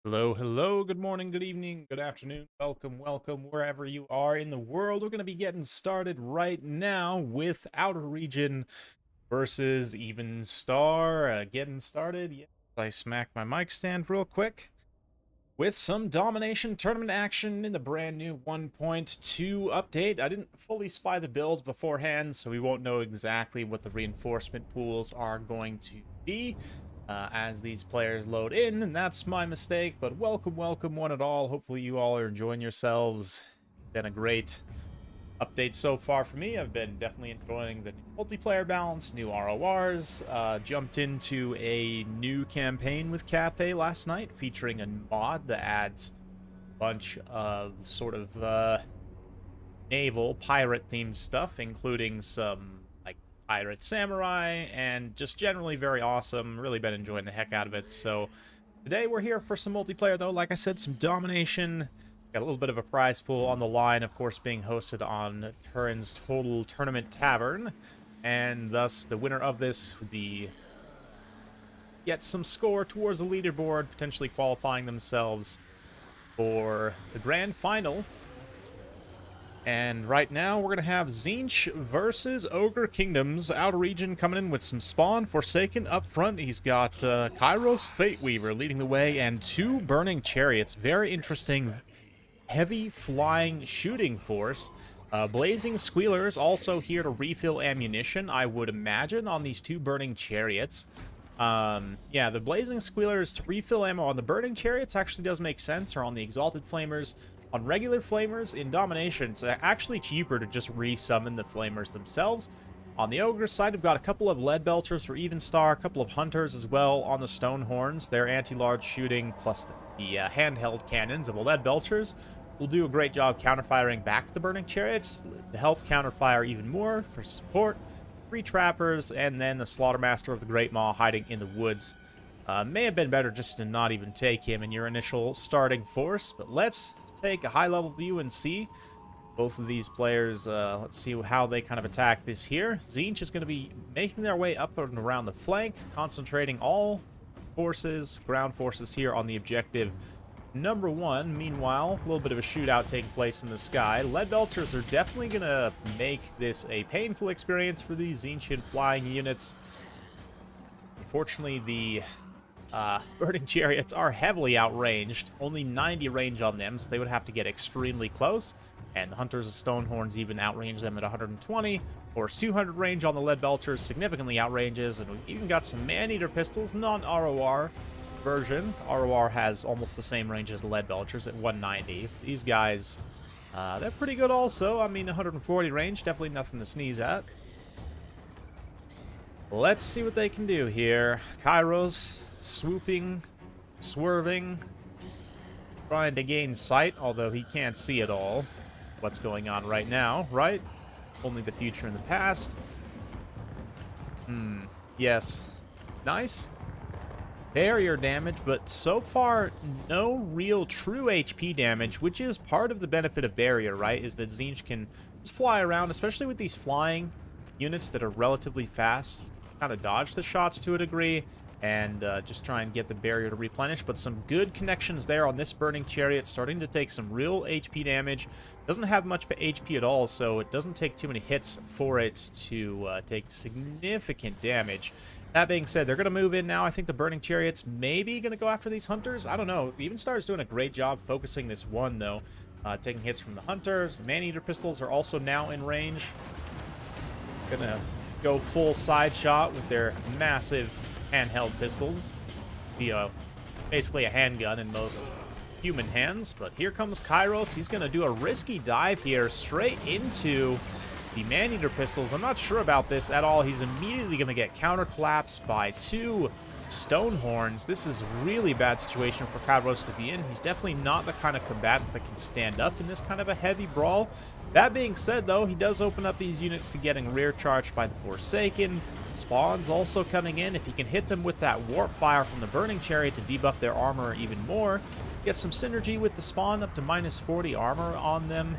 Hello, hello, good morning, good evening, good afternoon, welcome, wherever you are in the world. We're going to be getting started right now with Outer Region versus Even Star. Getting started. Yes, I smacked my mic stand real quick with some Domination tournament action in the brand new 1.2 update. I didn't fully spy the builds beforehand, so we won't know exactly what the reinforcement pools are going to be as these players load in, and that's my mistake. But welcome one and all. Hopefully you all are enjoying yourselves. Been a great update so far for me. I've been definitely enjoying the new multiplayer balance, new RORs. Jumped into a new campaign with Cathay last night featuring a mod that adds a bunch of sort of naval pirate themed stuff, including some like pirate samurai, and just generally very awesome. Really been enjoying the heck out of it. So today we're here for some multiplayer though. Like I said, some Domination. Got a little bit of a prize pool on the line, of course, being hosted on Turin's Total Tournament Tavern, and thus the winner of this would get some score towards the leaderboard, potentially qualifying themselves for the grand final. And right now we're going to have Zinc versus Ogre Kingdoms. Outer Region coming in with some Spawn, Forsaken up front. He's got Kairos Fateweaver leading the way, and two Burning Chariots. Very interesting. Heavy flying shooting force. Blazing Squealers also here to refill ammunition, I would imagine, on these two Burning Chariots. Yeah, the Blazing Squealers to refill ammo on the Burning Chariots actually does make sense, or on the Exalted Flamers. On regular Flamers in Domination, it's actually cheaper to just resummon the Flamers themselves. On the Ogre side, we've got a couple of Lead Belchers for Even Star, a couple of Hunters as well on the Stonehorns. They're anti-large shooting, plus the handheld cannons of the Lead Belchers will do a great job counterfiring back the Burning Chariots to help counterfire even more for support. 3 Trappers, and then the Slaughtermaster of the Great Maw hiding in the woods. May have been better just to not even take him in your initial starting force, but let's take a high-level view and see both of these players. Let's see how they kind of attack this here. Zinc is going to be making their way up and around the flank, concentrating all forces, ground forces here on the objective number 1. Meanwhile, a little bit of a shootout taking place in the sky. Lead Belchers are definitely going to make this a painful experience for these Zincian flying units. Unfortunately, the Burning Chariots are heavily outranged. Only 90 range on them, so they would have to get extremely close. And the Hunters of Stonehorns even outrange them at 120. Or 200 range on the Lead Belchers, significantly outranges. And we've even got some Man-Eater pistols, non-ROR version. ROR has almost the same range as the Lead Belchers at 190. These guys, they're pretty good also. I mean, 140 range, definitely nothing to sneeze at. Let's see what they can do here. Kairos swooping, swerving, trying to gain sight, although he can't see at all what's going on right now, right? Only the future and the past. Yes. Nice. Barrier damage, but so far, no real true HP damage, which is part of the benefit of Barrier, right? Is that Zinc can just fly around, especially with these flying units that are relatively fast. You can kind of dodge the shots to a degree, and just try and get the barrier to replenish. But some good connections there on this Burning Chariot, starting to take some real HP damage. Doesn't have much HP at all, so it doesn't take too many hits for it to take significant damage. That being said, they're going to move in now. I think the Burning Chariots maybe going to go after these Hunters. I don't know. Even Star's doing a great job focusing this one, though. Taking hits from the Hunters. Man-Eater pistols are also now in range. Gonna go full side shot with their massive handheld pistols. Basically a handgun in most human hands. But here comes Kairos. He's going to do a risky dive here straight into the Man-Eater pistols. I'm not sure about this at all. He's immediately going to get counter-collapsed by 2 Stonehorns. This is a really bad situation for Kairos to be in. He's definitely not the kind of combatant that can stand up in this kind of a heavy brawl. That being said, though, he does open up these units to getting rear charged by the Forsaken. Spawn's also coming in. If he can hit them with that Warp Fire from the Burning Chariot to debuff their armor even more, get some synergy with the Spawn up to minus 40 armor on them.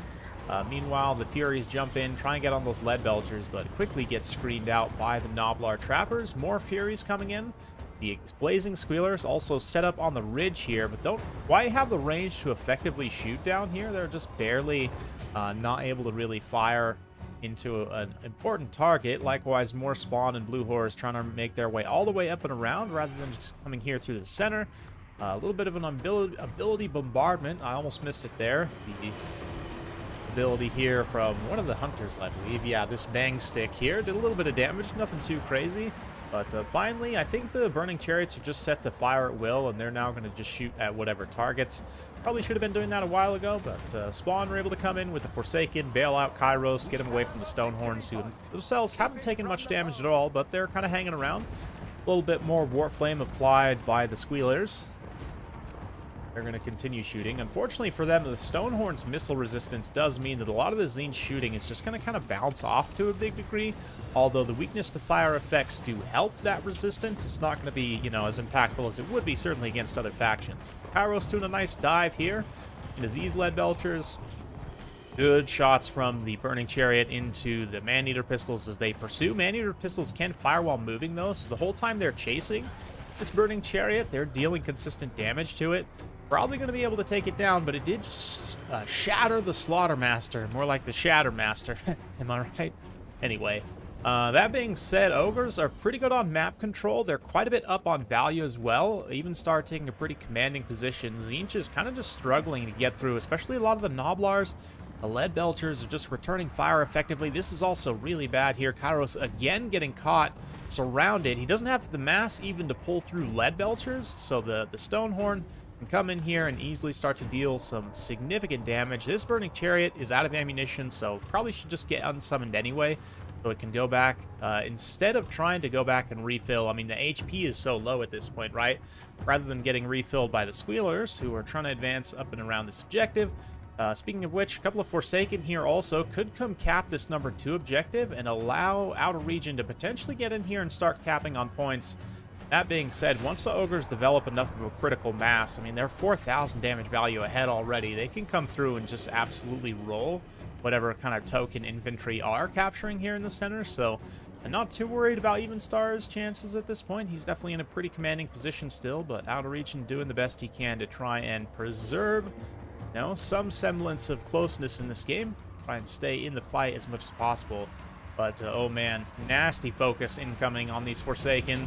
Meanwhile, the Furies jump in, try and get on those Lead Belchers, but quickly get screened out by the Noblar Trappers. More Furies coming in. The Blazing Squealers also set up on the ridge here, but don't quite have the range to effectively shoot down here. They're just barely not able to really fire into an important target. Likewise, more Spawn and Blue Horrors trying to make their way all the way up and around rather than just coming here through the center. A little bit of an ability bombardment. I almost missed it there. The ability here from one of the hunters, I believe. Yeah, this bang stick here did a little bit of damage, nothing too crazy. But finally, I think the Burning Chariots are just set to fire at will, and they're now going to just shoot at whatever targets. Probably should have been doing that a while ago, but Spawn were able to come in with the Forsaken, bail out Kairos, get him away from the Stonehorns, who themselves haven't taken much damage at all, but they're kind of hanging around. A little bit more Warp Flame applied by the Squealers. They're going to continue shooting. Unfortunately for them, the Stonehorn's missile resistance does mean that a lot of the Zinc shooting is just going to kind of bounce off to a big degree. Although the weakness to fire effects do help that resistance, it's not going to be, you know, as impactful as it would be certainly against other factions. Kairos doing a nice dive here into these lead belchers. Good shots from the Burning Chariot into the Maneater pistols as they pursue. Maneater pistols can fire while moving though, so the whole time they're chasing this Burning Chariot, they're dealing consistent damage to it. Probably going to be able to take it down, but it did shatter the Slaughtermaster, more like the Shattermaster. Am I right? Anyway, that being said, Ogres are pretty good on map control. They're quite a bit up on value as well. Even start taking a pretty commanding position. Zinch is kind of just struggling to get through, especially a lot of the Noblars. The Lead Belchers are just returning fire effectively. This is also really bad here. Kairos again getting caught, surrounded. He doesn't have the mass even to pull through Lead Belchers, so the Stonehorn can come in here and easily start to deal some significant damage. This Burning Chariot is out of ammunition, so probably should just get unsummoned anyway, so it can go back. Instead of trying to go back and refill, I mean, the HP is so low at this point, right? Rather than getting refilled by the Squealers, who are trying to advance up and around this objective. Speaking of which, a couple of Forsaken here also could come cap this number 2 objective and allow Outer Region to potentially get in here and start capping on points. That being said, once the Ogres develop enough of a critical mass, I mean, they're 4,000 damage value ahead already. They can come through and just absolutely roll whatever kind of token infantry are capturing here in the center. So I'm not too worried about even Star's chances at this point. He's definitely in a pretty commanding position still, but Outer Region doing the best he can to try and preserve, you know, some semblance of closeness in this game. Try and stay in the fight as much as possible. But, oh man, nasty focus incoming on these Forsaken,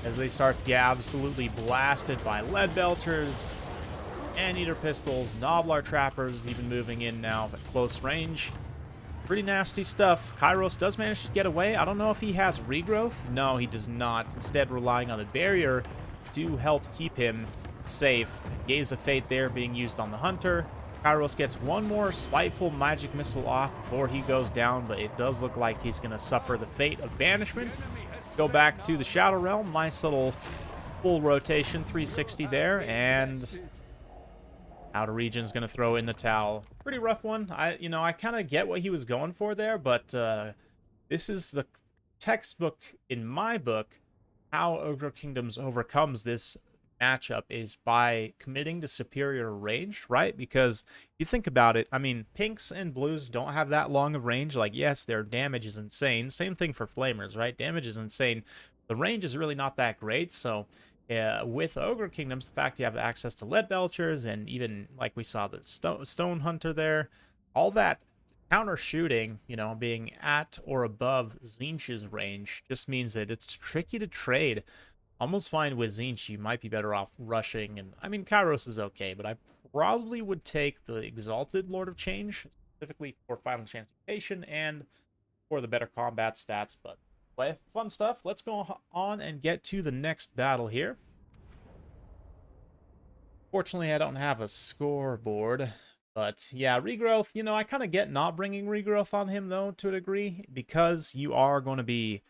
as they start to get absolutely blasted by Lead Belchers, Anteater pistols, Noblar trappers even moving in now at close range. Pretty nasty stuff. Kairos does manage to get away. I don't know if he has regrowth. No, he does not. Instead, relying on the barrier to help keep him safe. Gaze of Fate there being used on the Hunter. Kairos gets one more spiteful magic missile off before he goes down, but it does look like he's going to suffer the fate of banishment. Go back to the Shadow Realm. Nice little full rotation, 360 there, and Outer Region's going to throw in the towel. Pretty rough one. I kind of get what he was going for there, but this is the textbook, in my book, how Ogre Kingdoms overcomes this matchup is by committing to superior range, right? Because if you think about it, I mean, pinks and blues don't have that long of range. Like, yes, their damage is insane. Same thing for flamers, right? Damage is insane. The range is really not that great. So with Ogre Kingdoms, the fact you have access to Lead Belchers and even, like we saw, the Stone Hunter there, all that counter shooting, you know, being at or above Zinch's range just means that it's tricky to trade. Almost fine with Zinch, you might be better off rushing, and I mean, Kairos is okay, but I probably would take the Exalted Lord of Change, specifically for Final Transmutation and for the better combat stats. But anyway, fun stuff. Let's go on and get to the next battle here. Fortunately, I don't have a scoreboard, but yeah, regrowth, you know, I kind of get not bringing regrowth on him, though, to a degree, because you are going to be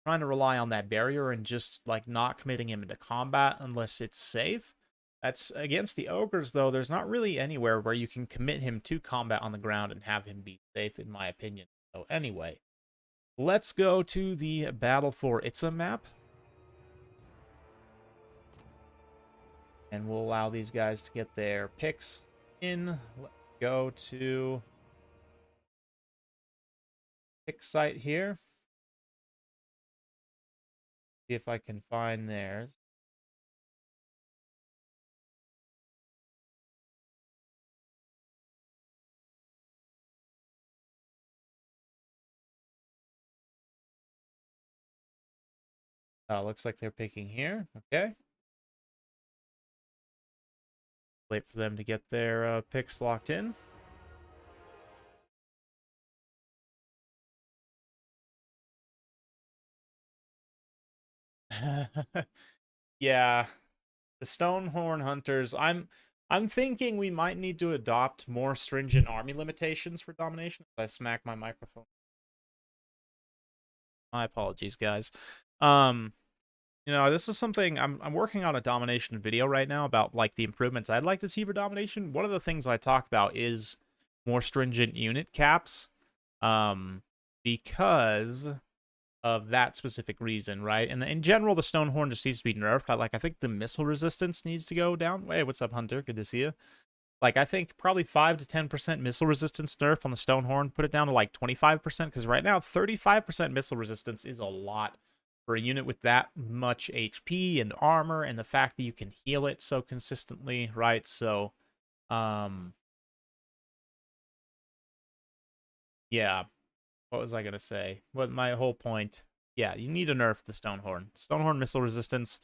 trying to rely on that barrier and just like not committing him into combat unless it's safe. That's against the Ogres, though. There's not really anywhere where you can commit him to combat on the ground and have him be safe, in my opinion. So anyway, let's go to the Battle for Itza map, and we'll allow these guys to get their picks in. Let's go to pick site here. See if I can find theirs. Looks like they're picking here. Okay. Wait for them to get their picks locked in. Yeah, the Stonehorn Hunters. I'm thinking we might need to adopt more stringent army limitations for domination. I smacked my microphone. My apologies, guys. This is something I'm working on a domination video right now about like the improvements I'd like to see for domination. One of the things I talk about is more stringent unit caps. Because of that specific reason, right? And in general, the Stonehorn just needs to be nerfed. I think the missile resistance needs to go down. Hey, what's up, Hunter? Good to see you. Like, I think probably 5 to 10% missile resistance nerf on the Stonehorn. Put it down to like 25%, because right now 35% missile resistance is a lot for a unit with that much HP and armor, and the fact that you can heal it so consistently, right? So, yeah. What was I gonna say? What my whole point? Yeah, you need to nerf the Stonehorn. Stonehorn missile resistance.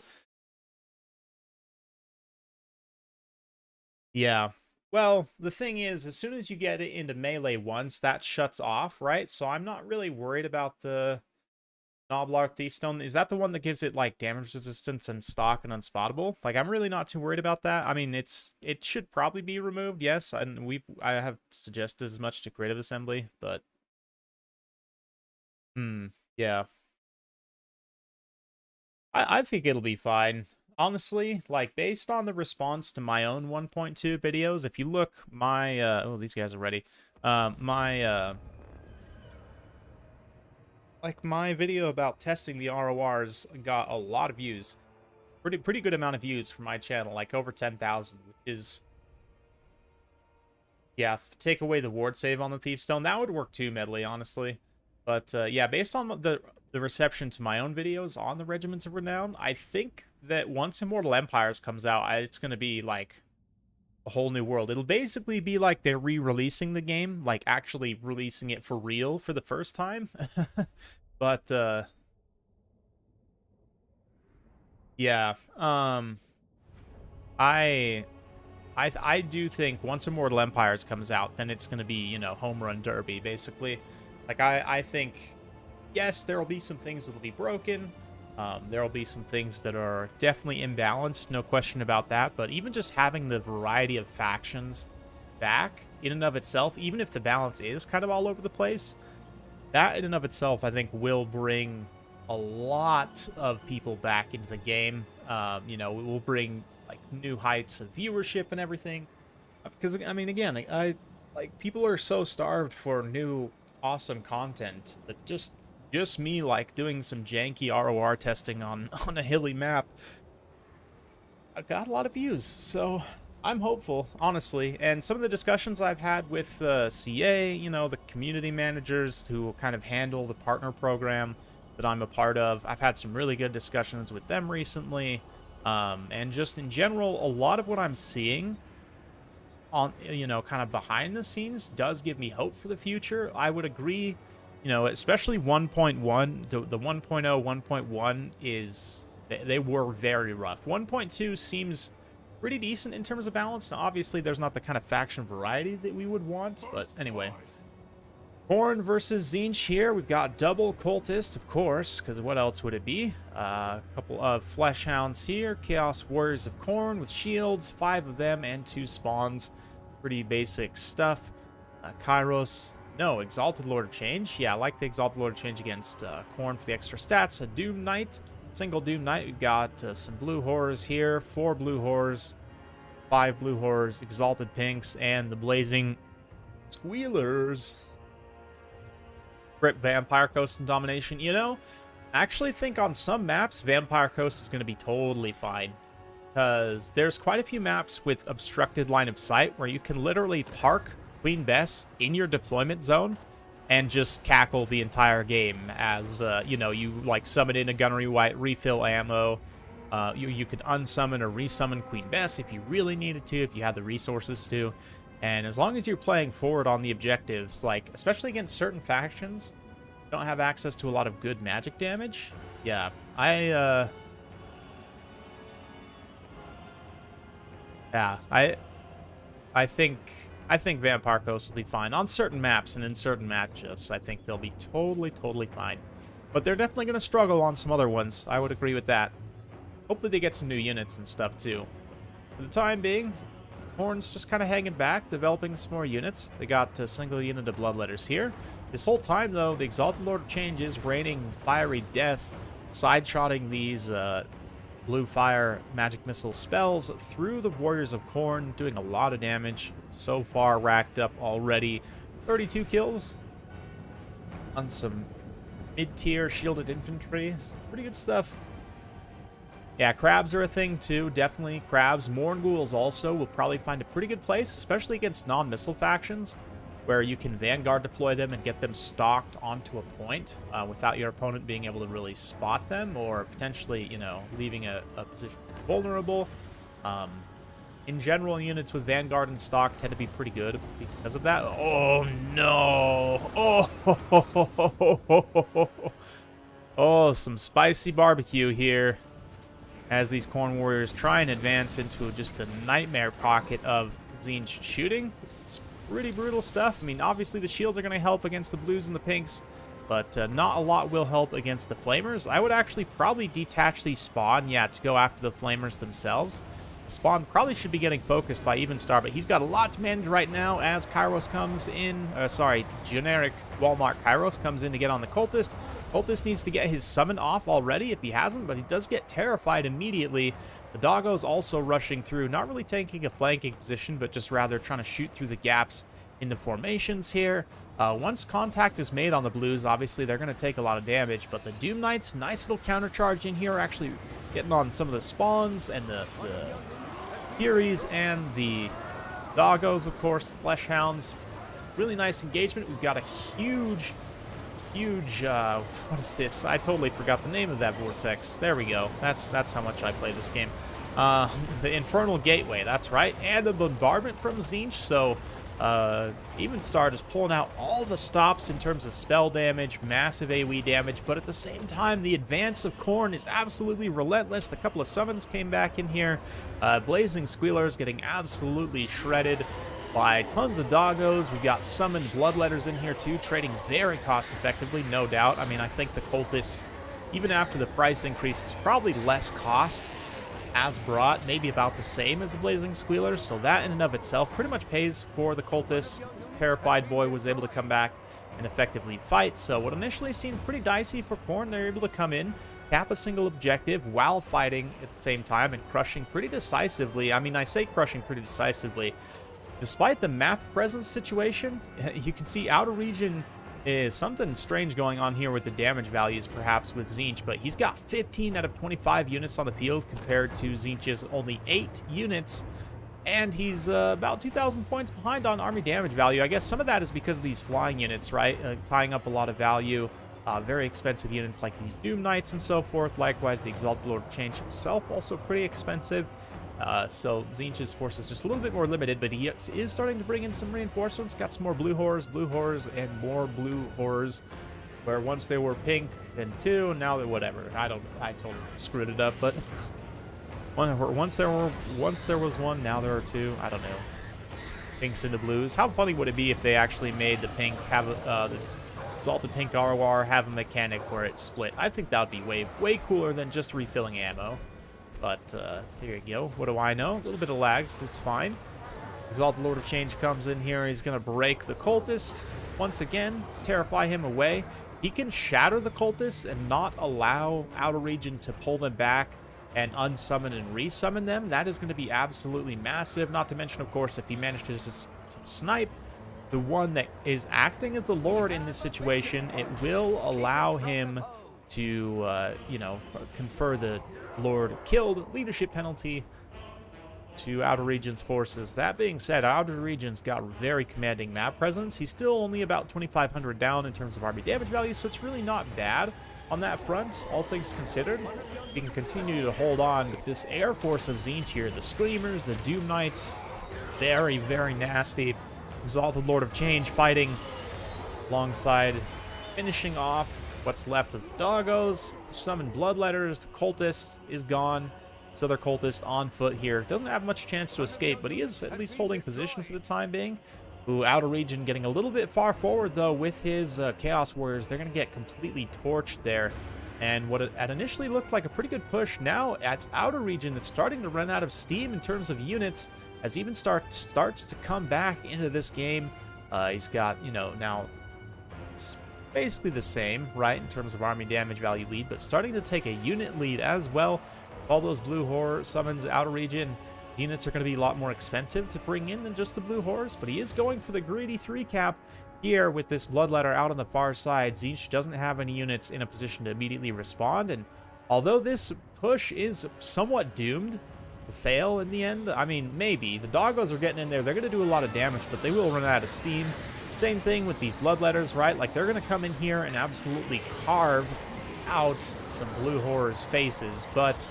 Yeah. Well, the thing is, as soon as you get it into melee once, that shuts off, right? So I'm not really worried about the Noblar Thiefstone. Is that the one that gives it like damage resistance and stock and unspottable? Like, I'm really not too worried about that. I mean, it should probably be removed, yes, and I have suggested as much to Creative Assembly, but yeah. I think it'll be fine. Honestly, like, based on the response to my own 1.2 videos, if you look my, oh, these guys are ready. My video about testing the RORs got a lot of views. Pretty good amount of views for my channel, like over 10,000, which is, yeah, take away the ward save on the Thiefstone. That would work too, Medley, honestly. But, yeah, based on the reception to my own videos on the Regiments of Renown, I think that once Immortal Empires comes out, it's going to be, like, a whole new world. It'll basically be like they're re-releasing the game, like, actually releasing it for real for the first time. But, yeah, I do think once Immortal Empires comes out, then it's going to be, home run derby, basically. Like, I think, yes, there will be some things that will be broken. There will be some things that are definitely imbalanced, no question about that. But even just having the variety of factions back in and of itself, even if the balance is kind of all over the place, that in and of itself, I think, will bring a lot of people back into the game. It will bring like new heights of viewership and everything. Because I mean, again, people are so starved for new awesome content that just me like doing some janky ROR testing on a hilly map, I got a lot of views. So I'm hopeful, honestly. And some of the discussions I've had with CA, the community managers who kind of handle the partner program that I'm a part of, I've had some really good discussions with them recently. And just in general, a lot of what I'm seeing on, kind of behind the scenes does give me hope for the future. I would agree, especially 1.1, the 1.0, 1.1 is, they were very rough. 1.2 seems pretty decent in terms of balance. Now, obviously, there's not the kind of faction variety that we would want, but anyway. Khorne versus Zinch here. We've got double cultists, of course, because what else would it be? A couple of flesh hounds here. Chaos Warriors of Khorne with shields, 5 of them, and 2 spawns. Pretty basic stuff. Kairos. No, Exalted Lord of Change. Yeah, I like the Exalted Lord of Change against Khorne for the extra stats. A Doom Knight. Single Doom Knight. We've got some blue horrors here. 4 blue horrors. 5 blue horrors. Exalted Pinks. And the Blazing Squealers. Rip Vampire Coast and Domination. I actually think on some maps, Vampire Coast is going to be totally fine. Because there's quite a few maps with obstructed line of sight where you can literally park Queen Bess in your deployment zone and just cackle the entire game as, you know, you, like, summon in a gunnery white, refill ammo. You could unsummon or resummon Queen Bess if you really needed to, if you had the resources to. And as long as you're playing forward on the objectives, like, especially against certain factions, you don't have access to a lot of good magic damage. Yeah, I think Vampire Coast will be fine on certain maps and in certain matchups. I think they'll be totally fine. But they're definitely going to struggle on some other ones. I would agree with that. Hopefully they get some new units and stuff too. For the time being, Horn's just kind of hanging back, developing some more units. They got a single unit of Bloodletters here. This whole time, though, the Exalted Lord of Change is raining fiery death, side-shotting these blue fire magic missile spells through the Warriors of Khorne, doing a lot of damage. So far, racked up already 32 kills on some mid-tier shielded infantry. Pretty good stuff. Yeah, crabs are a thing too, definitely. Crabs, Morn Ghouls also will probably find a pretty good place, especially against non-missile factions, where you can Vanguard deploy them and get them stalked onto a point without your opponent being able to really spot them, or potentially, you know, leaving a position vulnerable. In general, units with Vanguard and Stalk tend to be pretty good because of that. Oh, no! Oh, oh, some spicy barbecue here, as these Khorne warriors try and advance into just a nightmare pocket of Zinch shooting. This is pretty brutal stuff. I mean, obviously the shields are going to help against the blues and the pinks, but not a lot will help against the flamers. I would actually probably detach these spawn, yeah, to go after the flamers themselves. Spawn probably should be getting focused by Evenstar, but he's got a lot to manage right now as Kairos comes in. Generic Walmart Kairos comes in to get on the Cultist. Cultist needs to get his summon off already if he hasn't, but he does get terrified immediately. The Doggo's also rushing through, not really taking a flanking position, but just rather trying to shoot through the gaps in the formations here. Once contact is made on the blues, obviously they're going to take a lot of damage, but the Doom Knights, nice little countercharge in here, actually getting on some of the spawns and the Furies and the Doggos, of course, the Flesh Hounds. Really nice engagement. We've got a huge, what is this? I totally forgot the name of that vortex. There we go. That's how much I play this game. The Infernal Gateway, that's right. And the bombardment from Zinch, so Evenstar just pulling out all the stops in terms of spell damage, massive AoE damage, but at the same time, the advance of Khorne is absolutely relentless. A couple of summons came back in here. Blazing Squealers getting absolutely shredded by tons of Doggos. We've got summoned Bloodletters in here too, trading very cost effectively, no doubt. I mean, I think the Cultists, even after the price increase, is probably less cost as brought, maybe about the same as the Blazing Squealers, so that in and of itself pretty much pays for the Cultists. Terrified Boy was able to come back and effectively fight, so what initially seemed pretty dicey for Khorne, they're able to come in, cap a single objective while fighting at the same time and crushing pretty decisively. I mean, I say crushing pretty decisively. Despite the map presence situation, you can see Outer Region is something strange going on here with the damage values, perhaps, with Zinch, but he's got 15 out of 25 units on the field compared to Zinch's only 8 units, and he's about 2,000 points behind on army damage value. I guess some of that is because of these flying units, right? Tying up a lot of value. Very expensive units like these Doom Knights and so forth. Likewise, the Exalted Lord of Change himself, also pretty expensive. So Zinch's force is just a little bit more limited, but he is starting to bring in some reinforcements. Got some more blue horrors, and more blue horrors, where once they were pink and 2, and now they're whatever. I totally screwed it up, but once there was 1, now there are 2. I don't know. Pinks into blues. How funny would it be if they actually made the pink have the Exalted Pink ROR have a mechanic where it's split? I think that would be way cooler than just refilling ammo. But here you go. What do I know? A little bit of lags. It's fine. Exalted Lord of Change comes in here. He's going to break the Cultist. Once again, terrify him away. He can shatter the Cultists and not allow Outer Region to pull them back and unsummon and resummon them. That is going to be absolutely massive. Not to mention, of course, if he manages to snipe the one that is acting as the Lord in this situation, it will allow him to, you know, confer the Lord killed leadership penalty to Outer Regions forces. That being said, Outer Regions got very commanding map presence. He's still only about 2,500 down in terms of army damage value, so it's really not bad on that front, all things considered. He can continue to hold on with this air force of Zinch here. The Screamers, the Doom Knights, very, very nasty. Exalted Lord of Change fighting alongside, finishing off what's left of the Doggos. Summon Bloodletters. The Cultist is gone. This other Cultist on foot here. Doesn't have much chance to escape, but he is at least holding position for the time being. Ooh, Outer Region getting a little bit far forward, though, with his Chaos Warriors. They're going to get completely torched there. And what it had initially looked like a pretty good push, now at Outer Region, it's starting to run out of steam in terms of units, as Evenstar starts to come back into this game. He's got, you know, now it's basically the same, right, in terms of army damage value lead, but starting to take a unit lead as well. All those blue horror summons, Outer Region units are going to be a lot more expensive to bring in than just the blue horrors, but he is going for the greedy 3-cap here with this Bloodletter out on the far side. Zinch doesn't have any units in a position to immediately respond, and although this push is somewhat doomed to fail in the end, I mean, maybe. The Doggos are getting in there. They're going to do a lot of damage, but they will run out of steam. Same thing with these Bloodletters, right? Like, they're going to come in here and absolutely carve out some blue horrors' faces, but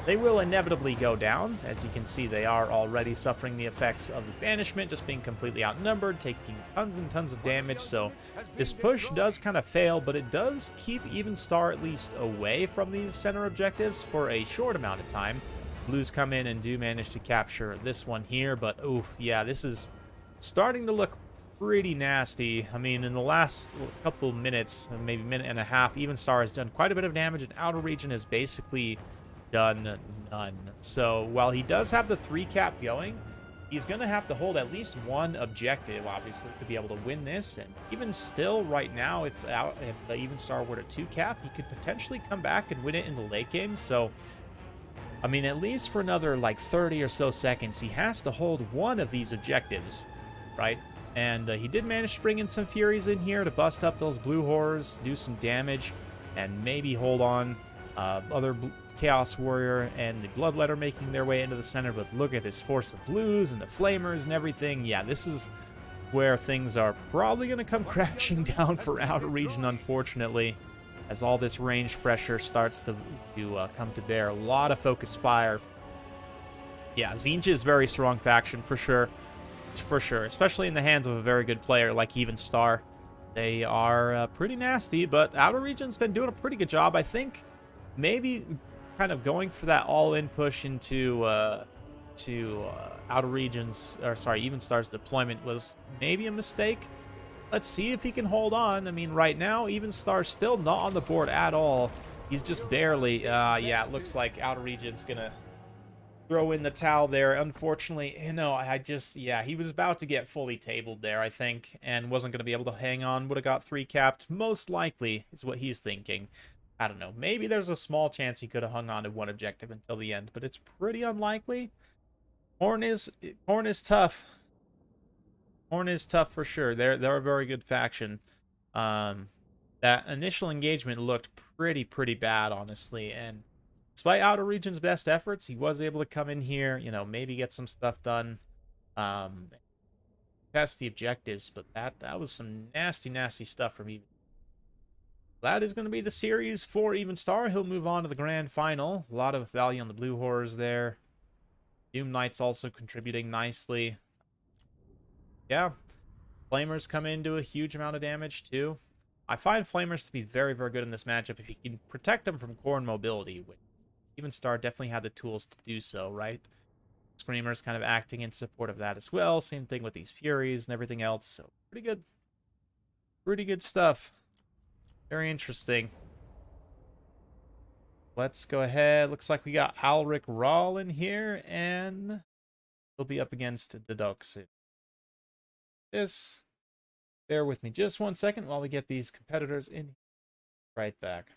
they will inevitably go down. As you can see, they are already suffering the effects of the banishment, just being completely outnumbered, taking tons and tons of damage. So this push does kind of fail, but it does keep Evenstar at least away from these center objectives for a short amount of time. Blues come in and do manage to capture this one here, but oof, yeah, this is starting to look pretty nasty. I mean, in the last couple minutes, maybe minute and a half, Evenstar has done quite a bit of damage, and Outer Region is basically done none. So while he does have the 3-cap going, he's going to have to hold at least one objective, obviously, to be able to win this. And even still, right now, if Evenstar were to 2-cap, he could potentially come back and win it in the late game. So, I mean, at least for another, like, 30 or so seconds, he has to hold one of these objectives, right? And he did manage to bring in some Furies in here to bust up those blue horrors, do some damage, and maybe hold on. Other Chaos Warrior and the Bloodletter making their way into the center, but look at this force of blues and the Flamers and everything. Yeah, this is where things are probably going to come crashing down for Outer Region, unfortunately, as all this range pressure starts to come to bear. A lot of focus fire. Yeah, Zinch is very strong faction for sure, especially in the hands of a very good player like Evenstar. They are pretty nasty, but Outer Region's been doing a pretty good job. I think maybe kind of going for that all-in push into Outer Regions, or sorry, Evenstar's deployment was maybe a mistake. Let's see if he can hold on. I mean, right now, Evenstar's still not on the board at all. He's just barely, yeah, it looks like Outer Region's gonna throw in the towel there. Unfortunately, you know, yeah, he was about to get fully tabled there, I think, and wasn't gonna be able to hang on. Would have got 3-capped, most likely, is what he's thinking. I don't know. Maybe there's a small chance he could have hung on to one objective until the end, but it's pretty unlikely. Horn is tough. Horn is tough for sure. They're a very good faction. That initial engagement looked pretty bad, honestly, and despite Outer Region's best efforts, he was able to come in here, you know, maybe get some stuff done, test the objectives, but that was some nasty stuff from Even. That is going to be the series for Evenstar. He'll move on to the grand final. A lot of value on the blue horrors there. Doom Knights also contributing nicely. Yeah, Flamers come in, do a huge amount of damage too. I find Flamers to be very good in this matchup if you can protect them from core and mobility, which Evenstar definitely had the tools to do so, right? Screamers kind of acting in support of that as well. Same thing with these Furies and everything else. So pretty good stuff. Very interesting. Let's go ahead. Looks like we got Alric Rawl in here, and he'll be up against Dedoxin. This. Bear with me just 1 second while we get these competitors in. Right back.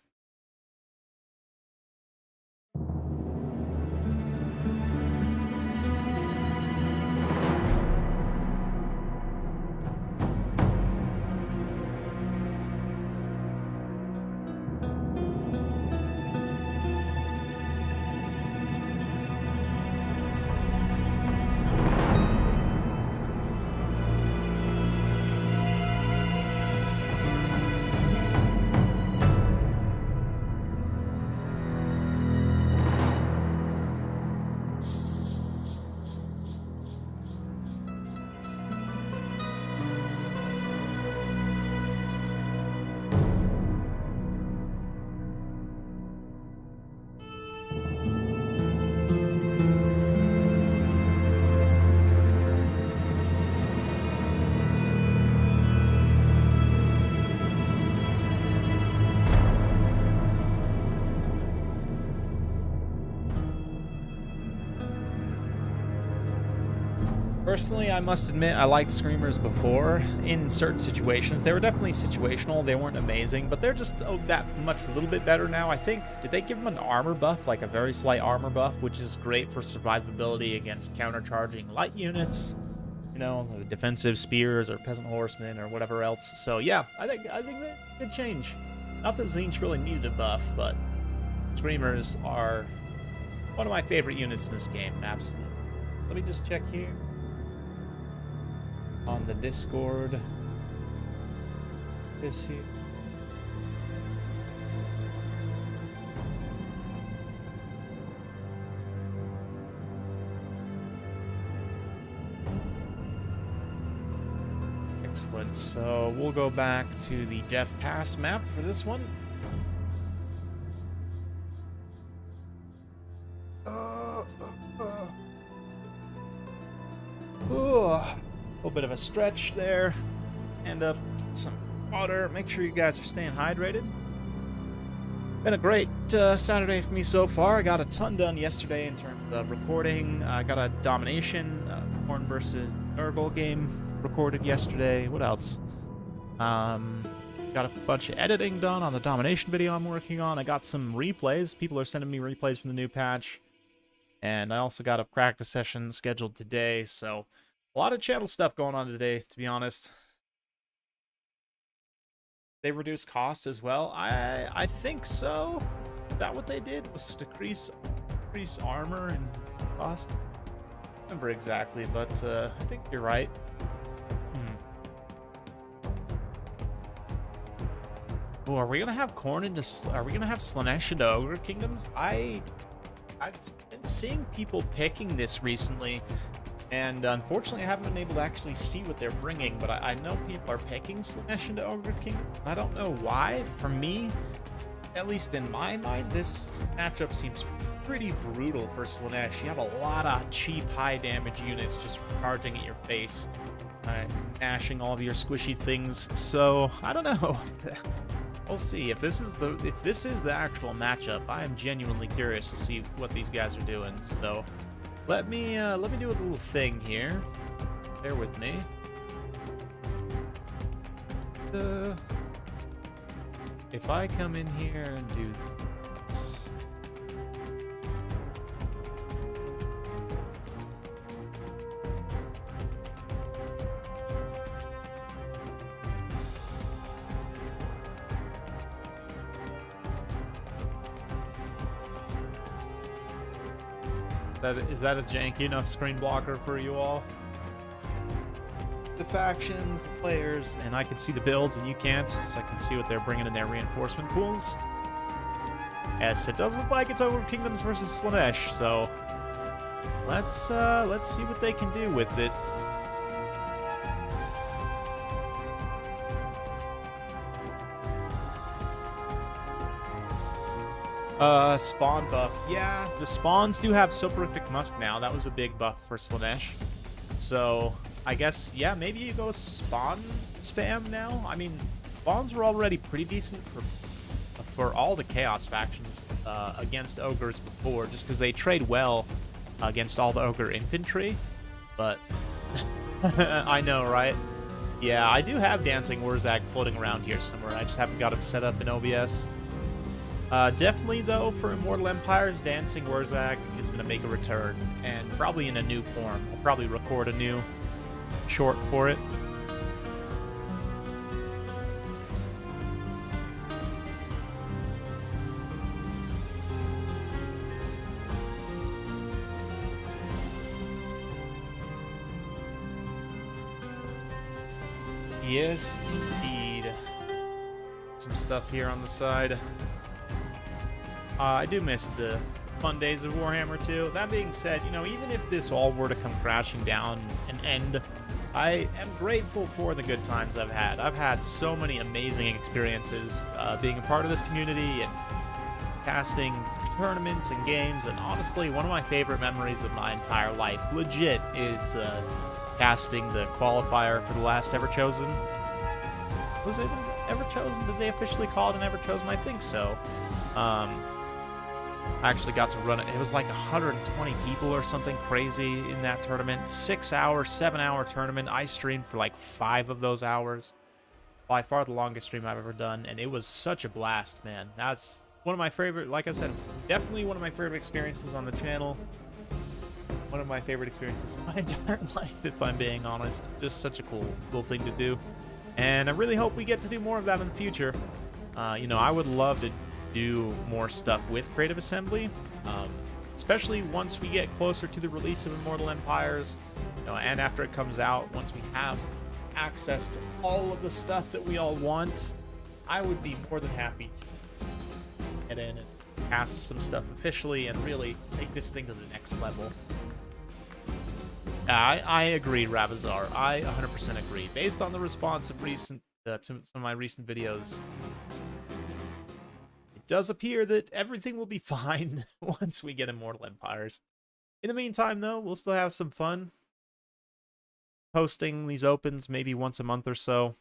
Personally, I must admit, I liked Screamers before in certain situations. They were definitely situational. They weren't amazing, but they're just that much a little bit better now. I think, did they give them an armor buff, like a very slight armor buff, which is great for survivability against countercharging light units, you know, defensive spears or peasant horsemen or whatever else. So yeah, I think that could change. Not that Zinch really needed a buff, but Screamers are one of my favorite units in this game, absolutely. Let me just check here on the Discord. This here. Excellent. So we'll go back to the Death Pass map for this one. A little bit of a stretch there, and some water. Make sure you guys are staying hydrated. Been a great Saturday for me so far. I got a ton done yesterday in terms of recording. I got a Domination, Horn versus Nurgle game recorded yesterday. What else? Got a bunch of editing done on the Domination video I'm working on. I got some replays. People are sending me replays from the new patch. And I also got a practice session scheduled today, so a lot of channel stuff going on today, to be honest. They reduced costs as well. I think so. Is that what they did? Was to decrease armor and cost? I don't remember exactly, but I think you're right. Oh, are we gonna have Khorne into? Are we gonna have Slaanesh into Ogre Kingdoms? I've been seeing people picking this recently, and unfortunately I haven't been able to actually see what they're bringing, but I know people are picking Slaanesh into Ogre Kingdom. I don't know why. For me, at least in my mind, this matchup seems pretty brutal for Slaanesh. You have a lot of cheap, high damage units just charging at your face, mashing all of your squishy things, so I don't know. We'll see. If this is the actual matchup, I am genuinely curious to see what these guys are doing. So let me do a little thing here. Bear with me. If I come in here and do this. Is that a janky enough screen blocker for you all? The factions, the players, and I can see the builds and you can't, so I can see what they're bringing in their reinforcement pools. Yes, it does look like it's Ogre Kingdoms versus Slaanesh, so let's see what they can do with it. Spawn buff. Yeah, the spawns do have Soporific Musk now. That was a big buff for Slaanesh. So, I guess, yeah, maybe you go spawn spam now? I mean, spawns were already pretty decent for all the Chaos factions against Ogres before, just because they trade well against all the Ogre infantry. But, I know, right? Yeah, I do have Dancing Wurzag floating around here somewhere. I just haven't got him set up in OBS. Definitely, though, for Immortal Empires, Dancing Wurzag is going to make a return, and probably in a new form. I'll probably record a new short for it. Yes, indeed. Some stuff here on the side. I do miss the fun days of Warhammer 2. That being said, you know, even if this all were to come crashing down and end, I am grateful for the good times I've had. I've had so many amazing experiences being a part of this community and casting tournaments and games, and honestly, one of my favorite memories of my entire life, legit, is casting the qualifier for the last Ever Chosen. Was it Ever Chosen? Did they officially call it an Ever Chosen? I think so. I actually got to run it. It was like 120 people or something crazy in that tournament. 6-hour, 7-hour tournament. I streamed for like 5 of those hours. By far the longest stream I've ever done, and it was such a blast, man. That's one of my favorite, like I said, definitely one of my favorite experiences on the channel. One of my favorite experiences of my entire life, if I'm being honest. Just such a cool thing to do. And I really hope we get to do more of that in the future. You know, I would love to do more stuff with Creative Assembly, especially once we get closer to the release of Immortal Empires, you know, and after it comes out, once we have access to all of the stuff that we all want. I would be more than happy to get in and cast some stuff officially and really take this thing to the next level. I agree, Ravazar. I 100% agree. Based on the response of recent to some of my recent videos, it does appear that everything will be fine once we get Immortal Empires. In the meantime, though, we'll still have some fun posting these opens maybe once a month or so.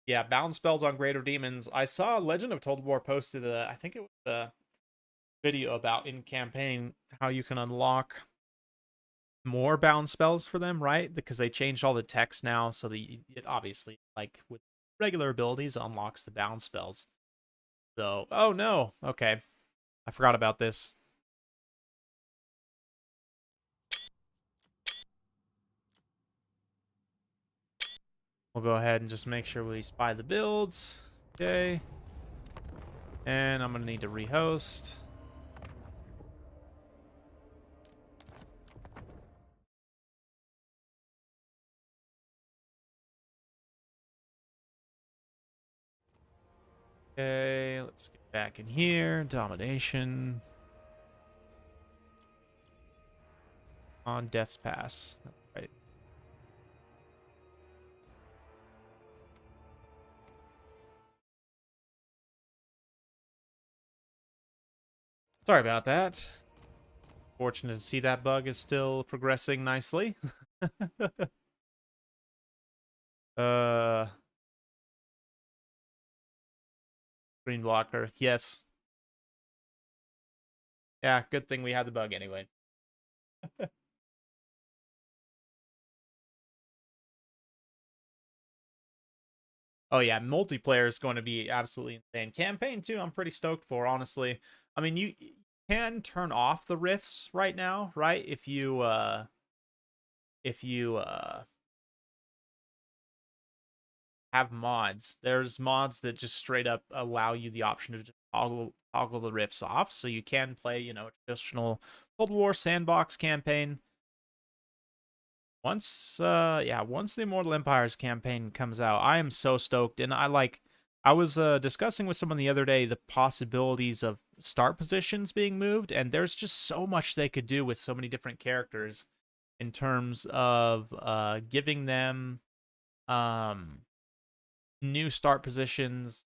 Yeah, balance spells on Greater Demons. I saw Legend of Total War posted I think it was a video about in campaign how you can unlock more balance spells for them, right? Because they changed all the text now, so it obviously, like with regular abilities, unlocks the balance spells. So, oh no, okay, I forgot about this. We'll go ahead and just make sure we spy the builds. Okay. And I'm going to need to rehost. Okay, let's get back in here. Domination. On Death's Pass. Right. Sorry about that. Fortunate to see that bug is still progressing nicely. Screen blocker. Yes. Yeah, good thing we had the bug anyway. Oh yeah, multiplayer is going to be absolutely insane. Campaign too, I'm pretty stoked for, honestly. I mean, you can turn off the rifts right now, right? If you have mods. There's mods that just straight up allow you the option to just toggle the rifts off, so you can play, you know, a traditional Cold War sandbox campaign. Once once the Immortal Empires campaign comes out, I am so stoked. And I was discussing with someone the other day the possibilities of start positions being moved, and there's just so much they could do with so many different characters in terms of giving them new start positions,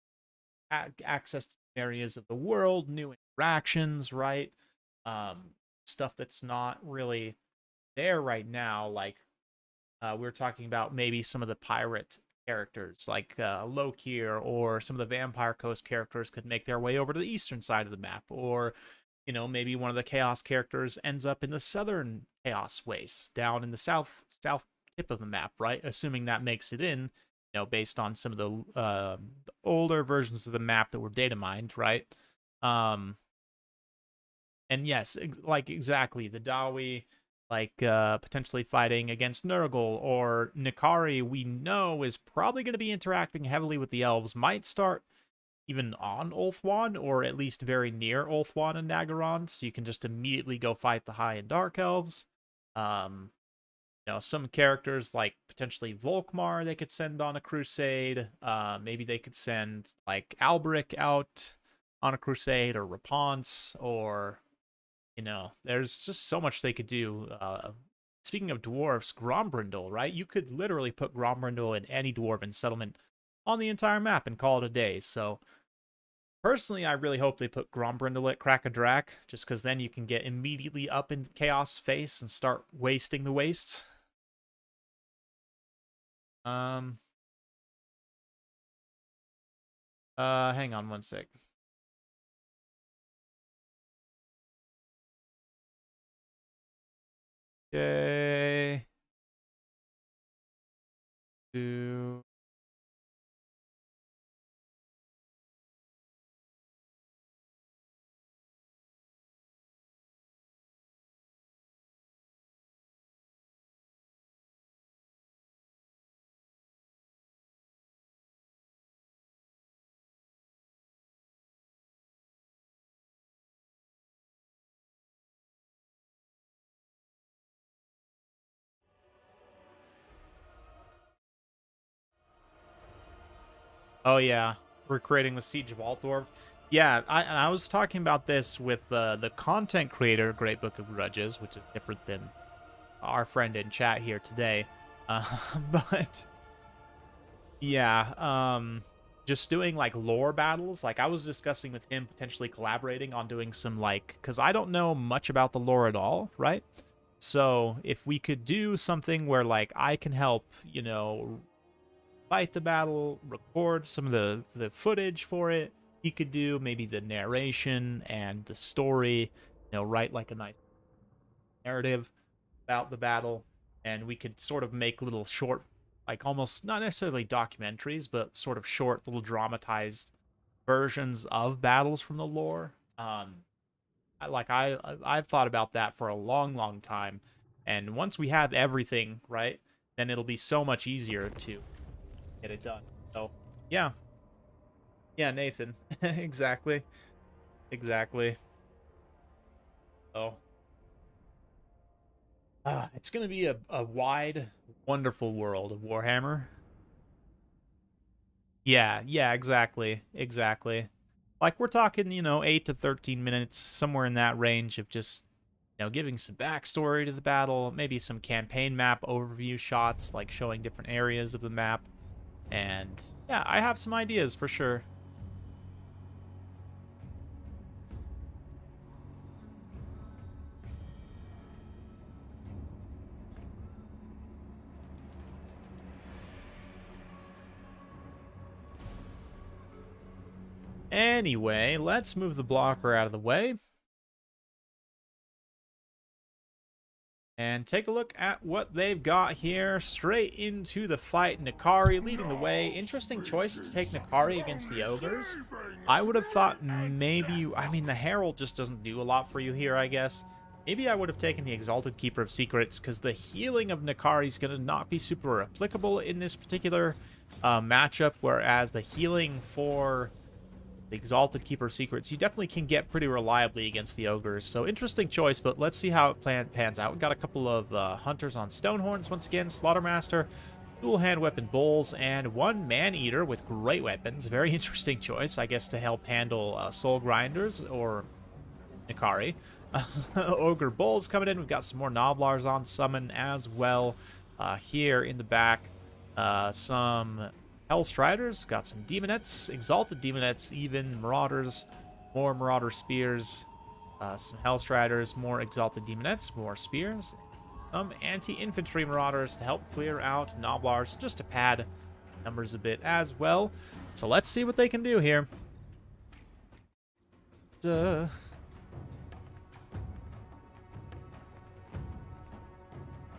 access to areas of the world, new interactions, right? Stuff that's not really there right now, like we were talking about maybe some of the pirate characters, like Lokir, or some of the Vampire Coast characters could make their way over to the eastern side of the map, or you know, maybe one of the Chaos characters ends up in the southern Chaos Wastes, down in the south tip of the map, right? Assuming that makes it in, you know, based on some of the older versions of the map that were data mined, right? And yes, like exactly, the Dawi, like potentially fighting against Nurgle, or Nikari, we know is probably going to be interacting heavily with the elves, might start even on Ulthuan, or at least very near Ulthuan and Nagaron, so you can just immediately go fight the High and Dark Elves. You know, some characters like potentially Volkmar they could send on a crusade. Maybe they could send like Alberic out on a crusade, or Rapunzel, or you know, there's just so much they could do. Speaking of dwarves, Grombrindle, right? You could literally put Grombrindle in any dwarven settlement on the entire map and call it a day. So personally, I really hope they put Grombrindle at Crack-a-Drac, just because then you can get immediately up in Chaos face and start wasting the wastes. Hang on one sec. Okay. Do. Oh yeah, we're creating the Siege of Altdorf. Yeah, I was talking about this with the content creator, Great Book of Grudges, which is different than our friend in chat here today. Uh, but yeah, just doing like lore battles. Like I was discussing with him potentially collaborating on doing some like, because I don't know much about the lore at all, right? So if we could do something where like I can help, you know, fight the battle, record some of the footage for it. He could do maybe the narration and the story, you know, write like a nice narrative about the battle, and we could sort of make little short, like almost not necessarily documentaries, but sort of short little dramatized versions of battles from the lore. I've thought about that for a long, long time, and once we have everything right, then it'll be so much easier to get it done. So yeah, yeah, Nathan, exactly, exactly. Oh, it's gonna be a wide, wonderful world of Warhammer. Yeah, yeah, exactly, exactly. Like we're talking, you know, 8 to 13 minutes, somewhere in that range of just, you know, giving some backstory to the battle, maybe some campaign map overview shots, like showing different areas of the map. And yeah, I have some ideas for sure. Anyway, let's move the blocker out of the way. And take a look at what they've got here. Straight into the fight. Nakari leading the way. Interesting choice to take Nakari against the Ogres. I would have thought maybe... I mean, the Herald just doesn't do a lot for you here, I guess. Maybe I would have taken the Exalted Keeper of Secrets, because the healing of Nakari is going to not be super applicable in this particular matchup, whereas the healing for the Exalted Keeper of Secrets, you definitely can get pretty reliably against the Ogres. So interesting choice, but let's see how it pans out. We've got a couple of Hunters on Stonehorns once again, Slaughtermaster, dual hand weapon Bulls, and one Man-Eater with great weapons. Very interesting choice, I guess, to help handle Soul Grinders or Nakari. Ogre Bulls coming in. We've got some more Noblars on summon as well. Here in the back, some Hellstriders, got some Demonettes, Exalted Demonettes, even Marauders, more Marauder Spears, some Hellstriders, more Exalted Demonettes, more Spears, some Anti-Infantry Marauders to help clear out Noblars, just to pad numbers a bit as well. So let's see what they can do here.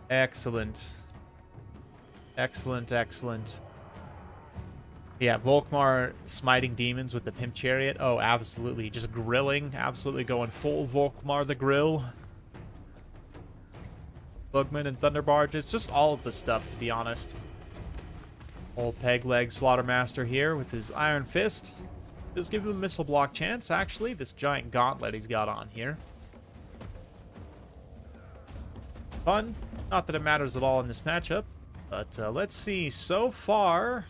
Excellent. Excellent, excellent. Yeah, Volkmar smiting demons with the Pimp Chariot. Oh, absolutely. Just grilling. Absolutely going full Volkmar the grill. Bugman and Thunder Barges. Just all of the stuff, to be honest. Old Peg Leg Slaughtermaster here with his Iron Fist. Does give him a missile block chance, actually. This giant gauntlet he's got on here. Fun. Not that it matters at all in this matchup. But let's see. So far,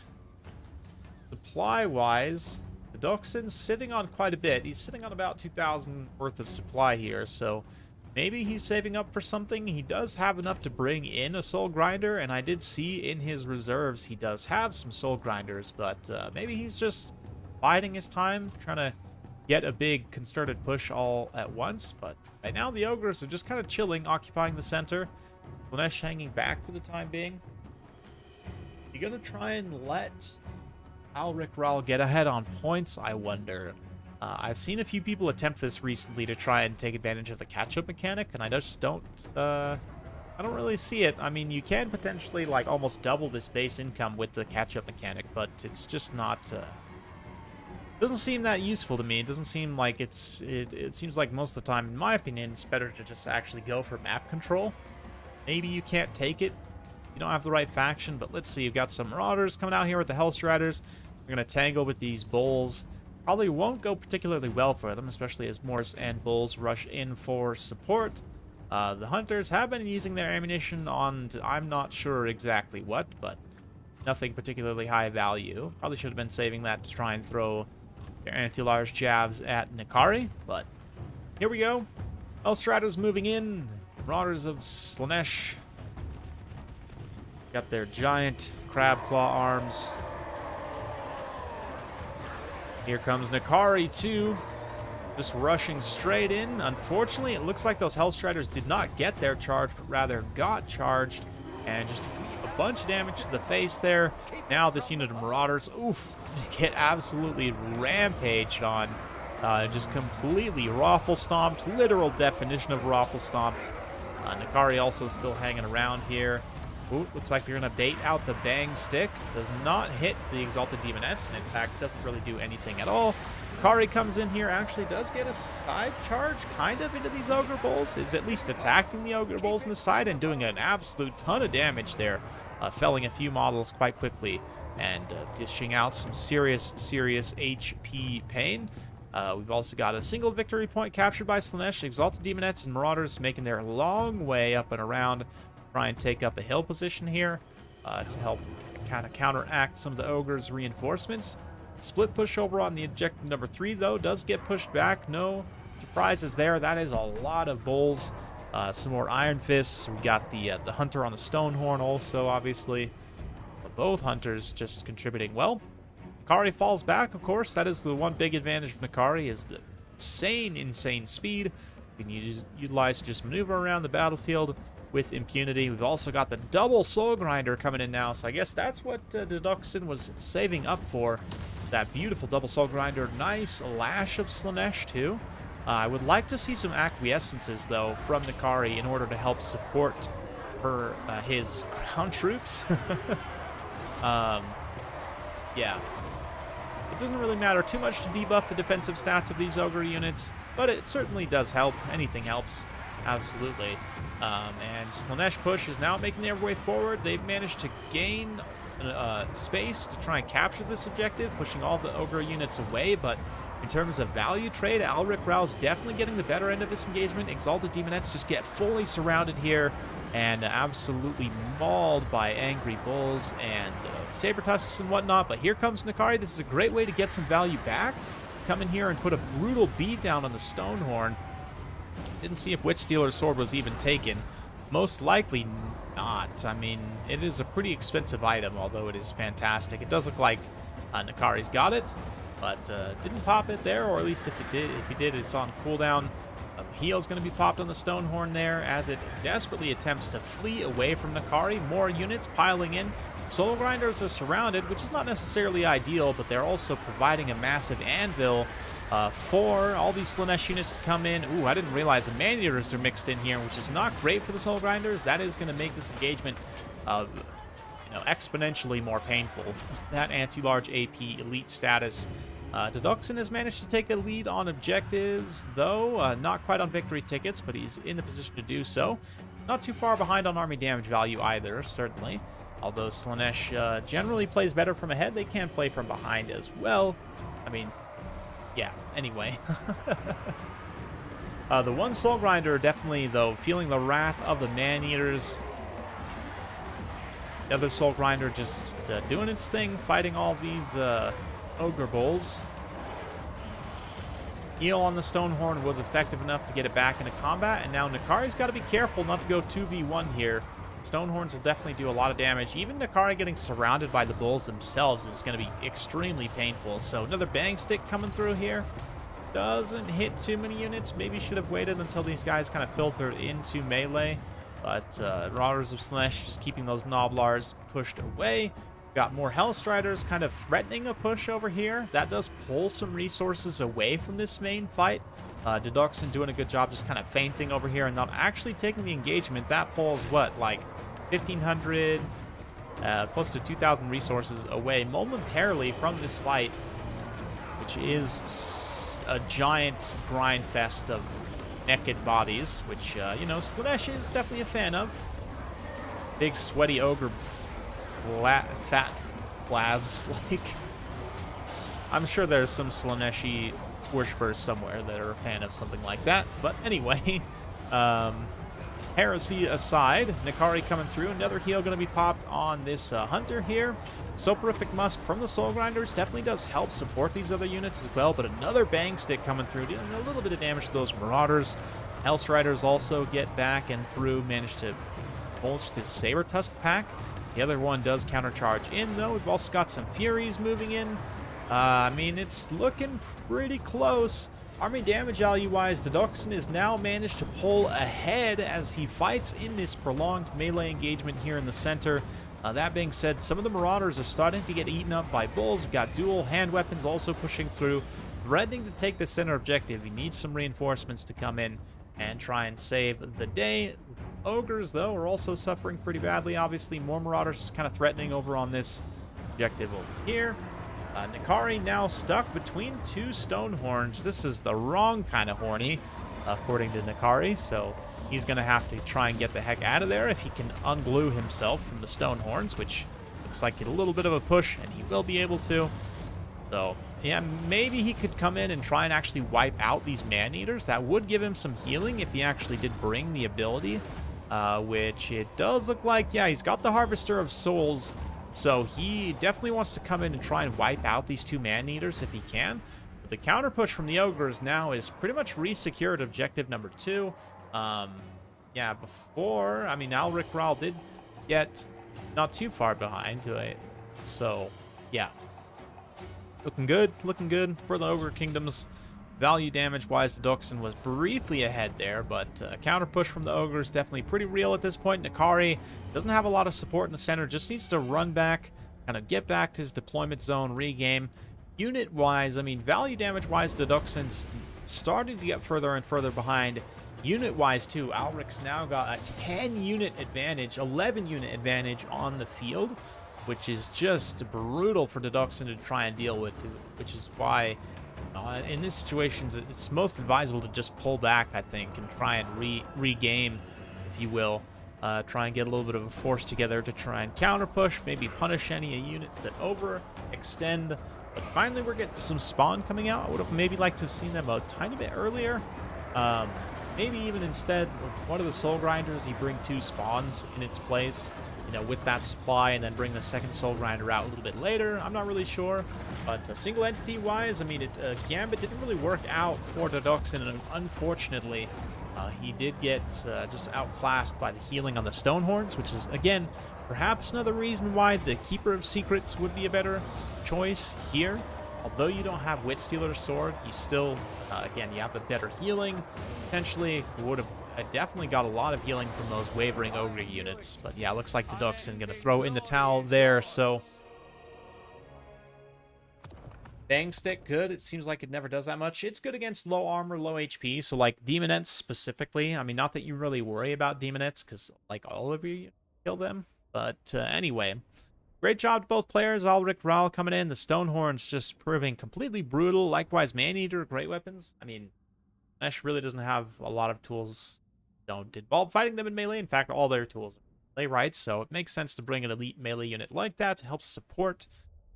supply-wise, the Doxin's sitting on quite a bit. He's sitting on about 2,000 worth of supply here, so maybe he's saving up for something. He does have enough to bring in a Soul Grinder, and I did see in his reserves he does have some Soul Grinders, but maybe he's just biding his time, trying to get a big concerted push all at once. But right now the Ogres are just kind of chilling, occupying the center. Slaanesh hanging back for the time being. You gonna try and let Alric Ral get ahead on points, I wonder? I've seen a few people attempt this recently to try and take advantage of the catch-up mechanic, and I just don't, I don't really see it. I mean, you can potentially, like, almost double this base income with the catch-up mechanic, but it's just not, doesn't seem that useful to me. It doesn't seem like it seems like most of the time, in my opinion, it's better to just actually go for map control. Maybe you can't take it. You don't have the right faction, but let's see. You've got some Marauders coming out here with the Hellstriders. They're going to tangle with these Bulls. Probably won't go particularly well for them, especially as Morse and Bulls rush in for support. The Hunters have been using their ammunition on, I'm not sure exactly what, but nothing particularly high value. Probably should have been saving that to try and throw their anti-large jabs at Nikari, but here we go. Hellstriders moving in. Marauders of Slaanesh got their giant crab claw arms. Here comes Nikari too, just rushing straight in. Unfortunately, it looks like those Hellstriders did not get their charge, but rather got charged, and just a bunch of damage to the face there. Now this unit of Marauders, oof, get absolutely rampaged on. Just completely raffle stomped, literal definition of raffle stomped. Nikari also still hanging around here. Ooh, looks like they're going to bait out the bang stick. Does not hit the Exalted Demonettes, and in fact doesn't really do anything at all. Nikari comes in here, actually does get a side charge, kind of, into these Ogre Bulls. Is at least attacking the Ogre Bulls on the side and doing an absolute ton of damage there. Felling a few models quite quickly and dishing out some serious HP pain. We've also got a single victory point captured by Slaanesh. Exalted Demonettes and Marauders making their long way up and around. Try and take up a hill position here to help kind of counteract some of the Ogre's reinforcements. Split push over on the objective number 3, though, does get pushed back. No surprises there. That is a lot of Bulls. Some more Iron Fists. We got the Hunter on the Stonehorn also, obviously. But both Hunters just contributing well. Nikari falls back, of course. That is the one big advantage of Nikari, is the insane speed. You can utilize to just maneuver around the battlefield with impunity. We've also got the double Soul Grinder coming in now, so I guess that's what Deduxin was saving up for. That beautiful double Soul Grinder. Nice lash of Slaanesh, too. I would like to see some acquiescences, though, from Nikari in order to help support his ground troops. Yeah. It doesn't really matter too much to debuff the defensive stats of these Ogre units, but it certainly does help. Anything helps. Absolutely. And Slaanesh push is now making their way forward. They've managed to gain space to try and capture this objective, pushing all the Ogre units away, but in terms of value trade, Alric Ral's definitely getting the better end of this engagement. Exalted Demonettes just get fully surrounded here and absolutely mauled by angry Bulls and Saber Tusks and whatnot. But here comes Nikari. This is a great way to get some value back. To come in here and put a brutal beat down on the Stonehorn. Didn't see if Witchstealer's sword was even taken. Most likely not. I mean, it is a pretty expensive item, although it is fantastic. It does look like Nikari's got it, but didn't pop it there, or at least if he did, it's on cooldown. The heal's going to be popped on the Stonehorn there as it desperately attempts to flee away from Nikari. More units piling in. Soul Grinders are surrounded, which is not necessarily ideal, but they're also providing a massive anvil for all these Slaanesh units to come in. Ooh, I didn't realize the Man-Eaters are mixed in here, which is not great for the Soul Grinders. That is going to make this engagement exponentially more painful. That anti-large AP elite status. Deduxin has managed to take a lead on objectives, though not quite on victory tickets, but he's in the position to do so. Not too far behind on army damage value either, certainly. Although Slaanesh generally plays better from ahead, they can play from behind as well. I mean, yeah, anyway. The one Soul Grinder definitely, though, feeling the wrath of the Man-Eaters. The other Soul Grinder just doing its thing, fighting all these Ogre Bulls. Heal on the Stonehorn was effective enough to get it back into combat, and now Nikari's got to be careful not to go 2v1 here. Stonehorns will definitely do a lot of damage. Even Nikari getting surrounded by the Bulls themselves is going to be extremely painful. So another bang stick coming through here. Doesn't hit too many units. Maybe should have waited until these guys kind of filtered into melee. But Marauders of Slaanesh just keeping those Noblars pushed away. We've Got more Hellstriders kind of threatening a push over here. That does pull some resources away from this main fight. Deduction doing a good job just kind of feinting over here and not actually taking the engagement. That pulls, what, like 1,500, close to 2,000 resources away momentarily from this fight, which is a giant grind fest of naked bodies, which, you know, Slaanesh is definitely a fan of. Big sweaty ogre fat blabs. Like, I'm sure there's some Slaaneshi worshippers somewhere that are a fan of something like that. But anyway, heresy aside, Nikari coming through. Another heal going to be popped on this hunter here. Soporific Musk from the Soul Grinders definitely does help support these other units as well. But another Bang Stick coming through, dealing a little bit of damage to those Marauders. Hellstriders also get back and through, manage to mulch this Saber Tusk pack. The other one does countercharge in, though. We've also got some Furies moving in. I mean, it's looking pretty close. Army damage value-wise, Deduction is now managed to pull ahead as he fights in this prolonged melee engagement here in the center. That being said, some of the Marauders are starting to get eaten up by Bulls. We've got dual hand weapons also pushing through, threatening to take the center objective. He needs some reinforcements to come in and try and save the day. Ogres, though, are also suffering pretty badly. Obviously, more Marauders is kind of threatening over on this objective over here. Nikari now stuck between two stone horns. This is the wrong kind of horny, according to Nikari, so he's going to have to try and get the heck out of there if he can unglue himself from the stone horns, which looks like a little bit of a push, and he will be able to. So, yeah, maybe he could come in and try and actually wipe out these man-eaters. That would give him some healing if he actually did bring the ability. Which it does look like, yeah, he's got the Harvester of Souls, so he definitely wants to come in and try and wipe out these two man-eaters if he can. But the counter push from the Ogres now is pretty much re-secured objective number 2. Yeah, before, I mean, Alric Ral did get not too far behind, so, yeah. Looking good for the Ogre Kingdoms. Value damage-wise, the Deduction was briefly ahead there, but counter push from the Ogre is definitely pretty real at this point. Nikari doesn't have a lot of support in the center, just needs to run back, kind of get back to his deployment zone, regame. Unit-wise, I mean, value damage-wise, Deduction's starting to get further and further behind. Unit-wise, too, Alric's now got a 10-unit advantage, 11-unit advantage on the field, which is just brutal for Deduction to try and deal with, which is why in these situations, it's most advisable to just pull back, I think, and try and regame, if you will. Try and get a little bit of a force together to try and counter-push, maybe punish any units that overextend. But finally, we're getting some spawn coming out. I would have maybe liked to have seen them a tiny bit earlier. Maybe even instead of one of the Soul Grinders, you bring 2 spawns in its place, you know, with that supply, and then bring the second Soul Grinder out a little bit later. I'm not really sure. But single entity-wise, I mean, Gambit didn't really work out for Deduction, and unfortunately, he did get just outclassed by the healing on the Stonehorns, which is, again, perhaps another reason why the Keeper of Secrets would be a better choice here. Although you don't have Witstealer's Sword, you still, again, you have the better healing. Potentially would have definitely got a lot of healing from those wavering Ogre units. But yeah, looks like Deduction going to throw in the towel there, so... Bang Stick, good. It seems like it never does that much. It's good against low armor, low HP, so like Demonettes specifically. I mean, not that you really worry about Demonettes, because like all of you kill them. But anyway, great job to both players. Alric Ral coming in. The Stonehorns just proving completely brutal. Likewise, Maneater, great weapons. I mean, Slaanesh really doesn't have a lot of tools. Don't involve fighting them in melee. In fact, all their tools are melee, right? So it makes sense to bring an elite melee unit like that to help support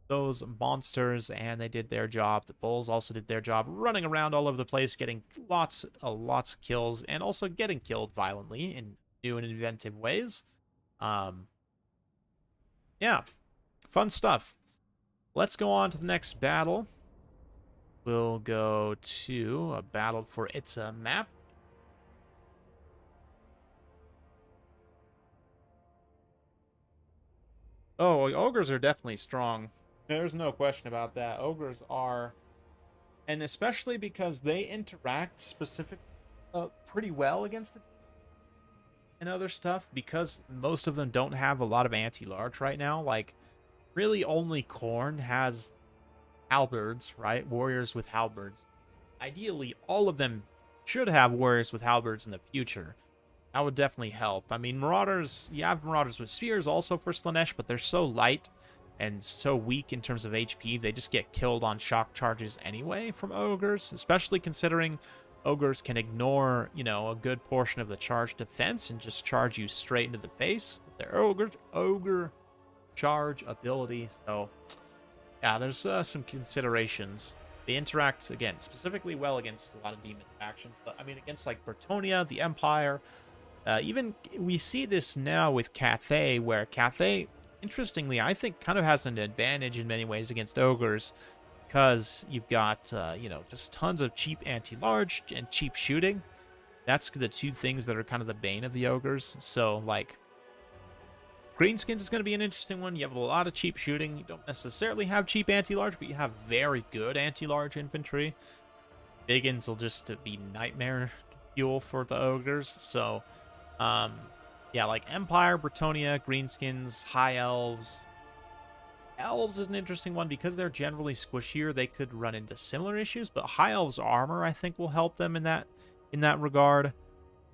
those monsters, and they did their job. The Bulls also did their job, running around all over the place, getting lots of kills, and also getting killed violently in new and inventive ways. Yeah, fun stuff. Let's go on to the next battle. We'll go to a battle for its map. Oh, Ogres are definitely strong. There's no question about that. Ogres are, and especially because they interact pretty well against the and other stuff, because most of them don't have a lot of anti-large right now. Like, really only Khorne has halberds, right? Warriors with halberds. Ideally, all of them should have warriors with halberds in the future. That would definitely help. I mean, Marauders, you have Marauders with spears also for Slaanesh, but they're so light and so weak in terms of HP, they just get killed on shock charges anyway from Ogres, especially considering Ogres can ignore, you know, a good portion of the charge defense and just charge you straight into the face with their Ogre charge ability. So, yeah, there's some considerations. They interact, again, specifically well against a lot of demon factions, but I mean, against like Bretonnia, the Empire, even we see this now with Cathay, where Cathay, interestingly, I think kind of has an advantage in many ways against Ogres, because you've got, you know, just tons of cheap anti-large and cheap shooting. That's the two things that are kind of the bane of the Ogres. So, like, Greenskins is going to be an interesting one. You have a lot of cheap shooting. You don't necessarily have cheap anti-large, but you have very good anti-large infantry. Biggins will just be nightmare fuel for the Ogres. So, yeah, like Empire, Bretonnia, Greenskins, High Elves. Elves is an interesting one because they're generally squishier. They could run into similar issues, but High Elves armor, I think, will help them in that regard.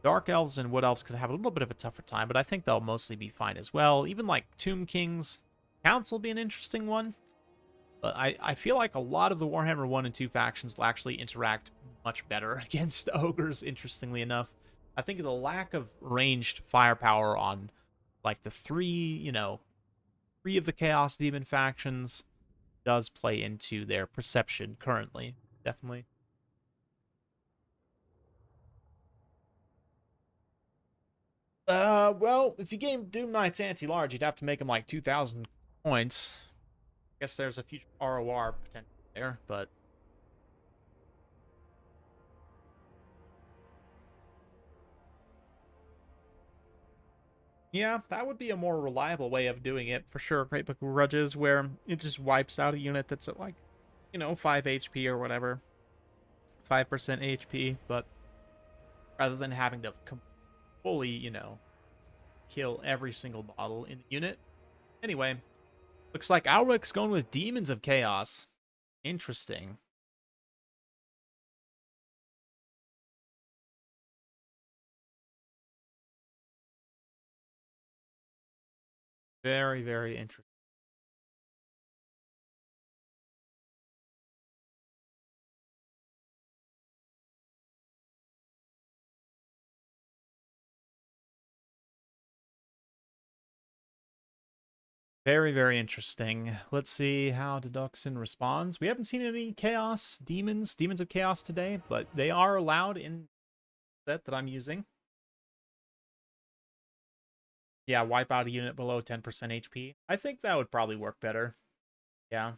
Dark Elves and Wood Elves could have a little bit of a tougher time, but I think they'll mostly be fine as well. Even like Tomb Kings, Counts will be an interesting one. But I feel like a lot of the Warhammer 1 and 2 factions will actually interact much better against Ogres, interestingly enough. I think the lack of ranged firepower on like the three of the Chaos Demon factions does play into their perception currently. Definitely. Well, if you game Doom Knight's anti-large, you'd have to make them like 2,000 points. I guess there's a future ROR potential there, but yeah, that would be a more reliable way of doing it for sure. Great Book of Grudges, where it just wipes out a unit that's at like, 5 HP or whatever, 5% HP, but rather than having to fully, kill every single model in the unit. Anyway, looks like Alric's going with Demons of Chaos. Interesting. Very, very interesting. Very, very interesting. Let's see how Deduction responds. We haven't seen any Demons of Chaos today, but they are allowed in the set that I'm using. Yeah, wipe out a unit below 10% HP. I think that would probably work better. Yeah.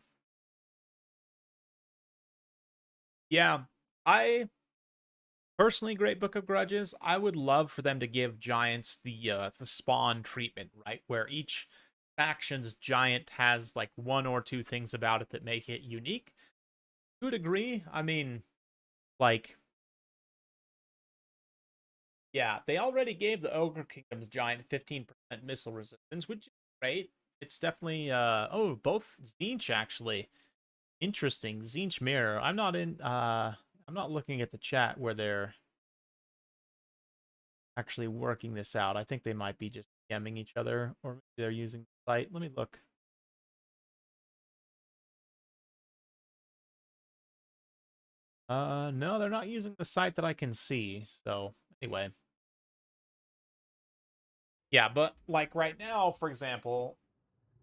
Yeah. I personally, Great Book of Grudges, I would love for them to give giants the spawn treatment, right? Where each faction's giant has like one or two things about it that make it unique. To a degree, I mean, like, yeah, they already gave the Ogre Kingdom's giant 15% missile resistance, which is great. It's definitely oh, both Zinch actually. Interesting. Zinch Mirror. I'm not looking at the chat where they're actually working this out. I think they might be just DMing each other, or maybe they're using the site. Let me look. No, they're not using the site that I can see. So anyway, yeah, but like right now, for example,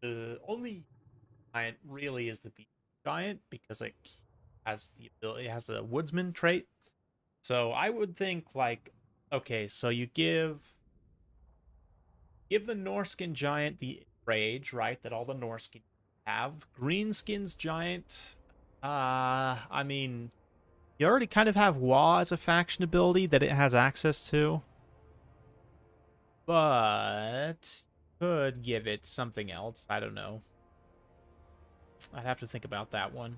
the only giant really is the beast giant because it has the ability, it has a woodsman trait. So I would think like, okay, so you give the Norskin giant the rage, right? That all the Norskin have. Greenskins giant, I mean, you already kind of have Wa as a faction ability that it has access to, but could give it something else. I don't know. I'd have to think about that one.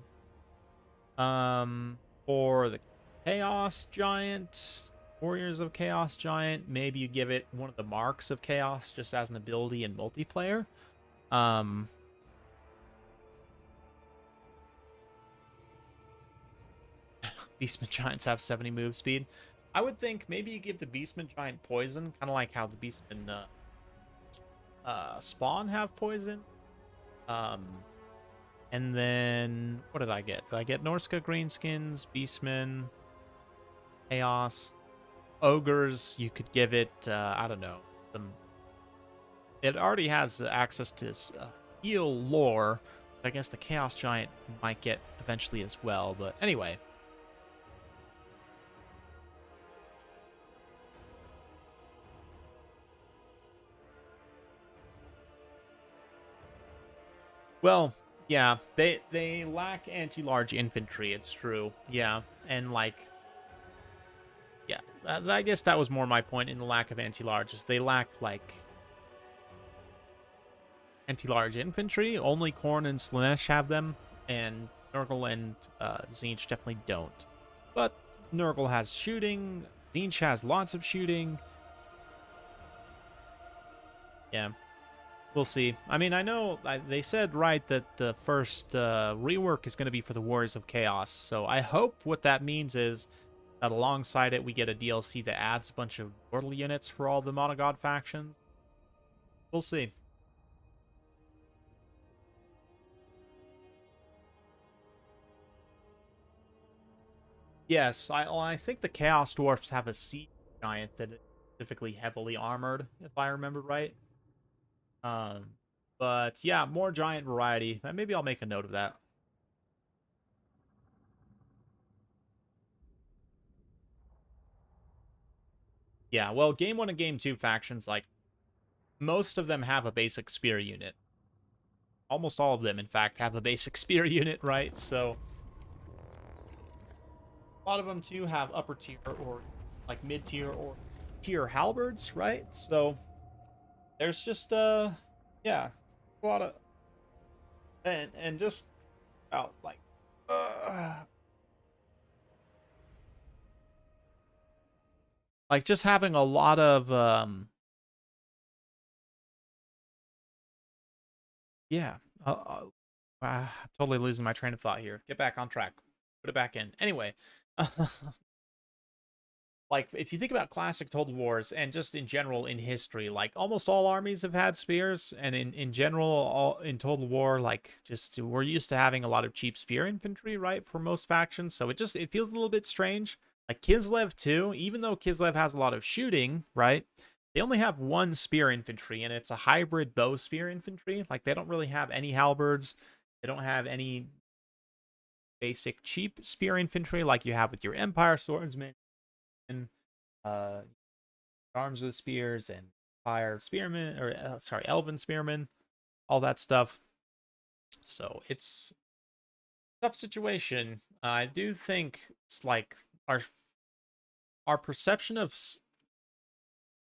For the Chaos Giant, Warriors of Chaos Giant, maybe you give it one of the marks of Chaos just as an ability in multiplayer. Um, Beastman Giants have 70 move speed. I would think maybe you give the Beastman Giant poison, kind of like how the Beastman Spawn have poison. And then, what did I get? Did I get Norska Greenskins, Beastmen, Chaos, Ogres? You could give it, I don't know. It already has access to heal lore. I guess the Chaos Giant might get eventually as well. But anyway. Well, yeah, they lack anti-large infantry, it's true. Yeah, and like, yeah, I guess that was more my point in the lack of anti-large, is they lack, like, anti-large infantry. Only Khorne and Slaanesh have them, and Nurgle and Zinch definitely don't. But Nurgle has shooting, Zinch has lots of shooting. Yeah. We'll see. I mean, I know they said, right, that the first rework is going to be for the Warriors of Chaos. So I hope what that means is that alongside it, we get a DLC that adds a bunch of mortal units for all the Monogod factions. We'll see. Yes, I think the Chaos Dwarfs have a Siege Giant that is specifically heavily armored, if I remember right. But yeah, more giant variety. Maybe I'll make a note of that. Yeah, well, Game 1 and Game 2 factions, like, most of them have a basic spear unit. Almost all of them, in fact, have a basic spear unit, right? So, a lot of them, too, have upper tier or, like, mid-tier or tier halberds, right? So, there's just, yeah, a lot of, and just about, like, just having a lot of, yeah, I'm totally losing my train of thought here. Get back on track. Put it back in. Anyway, like, if you think about classic Total Wars and just in general in history, like, almost all armies have had spears, and in general, in Total War, like, just we're used to having a lot of cheap spear infantry, right, for most factions, so it feels a little bit strange. Like, Kislev too, even though Kislev has a lot of shooting, right, they only have one spear infantry, and it's a hybrid bow spear infantry. Like, they don't really have any halberds, they don't have any basic cheap spear infantry like you have with your Empire swordsmen, arms with spears and fire spearmen, or sorry, elven spearmen, all that stuff. So it's a tough situation. I do think it's like our perception of,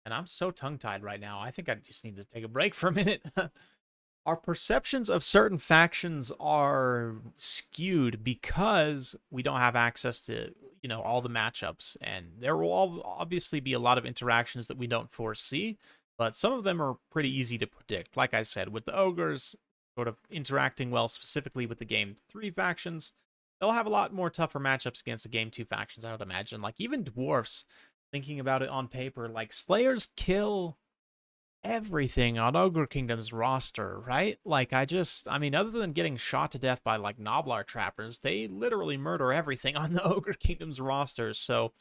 and I'm so tongue-tied right now, I think I just need to take a break for a minute. Our perceptions of certain factions are skewed because we don't have access to, you know, all the matchups, and there will obviously be a lot of interactions that we don't foresee, but some of them are pretty easy to predict. Like I said, with the Ogres sort of interacting well, specifically with the Game 3 factions, they'll have a lot more tougher matchups against the Game 2 factions, I would imagine. Like, even Dwarfs, thinking about it on paper, like, Slayers kill everything on Ogre Kingdom's roster, right? Like, I mean, other than getting shot to death by, like, Noblar trappers, they literally murder everything on the Ogre Kingdom's roster. So,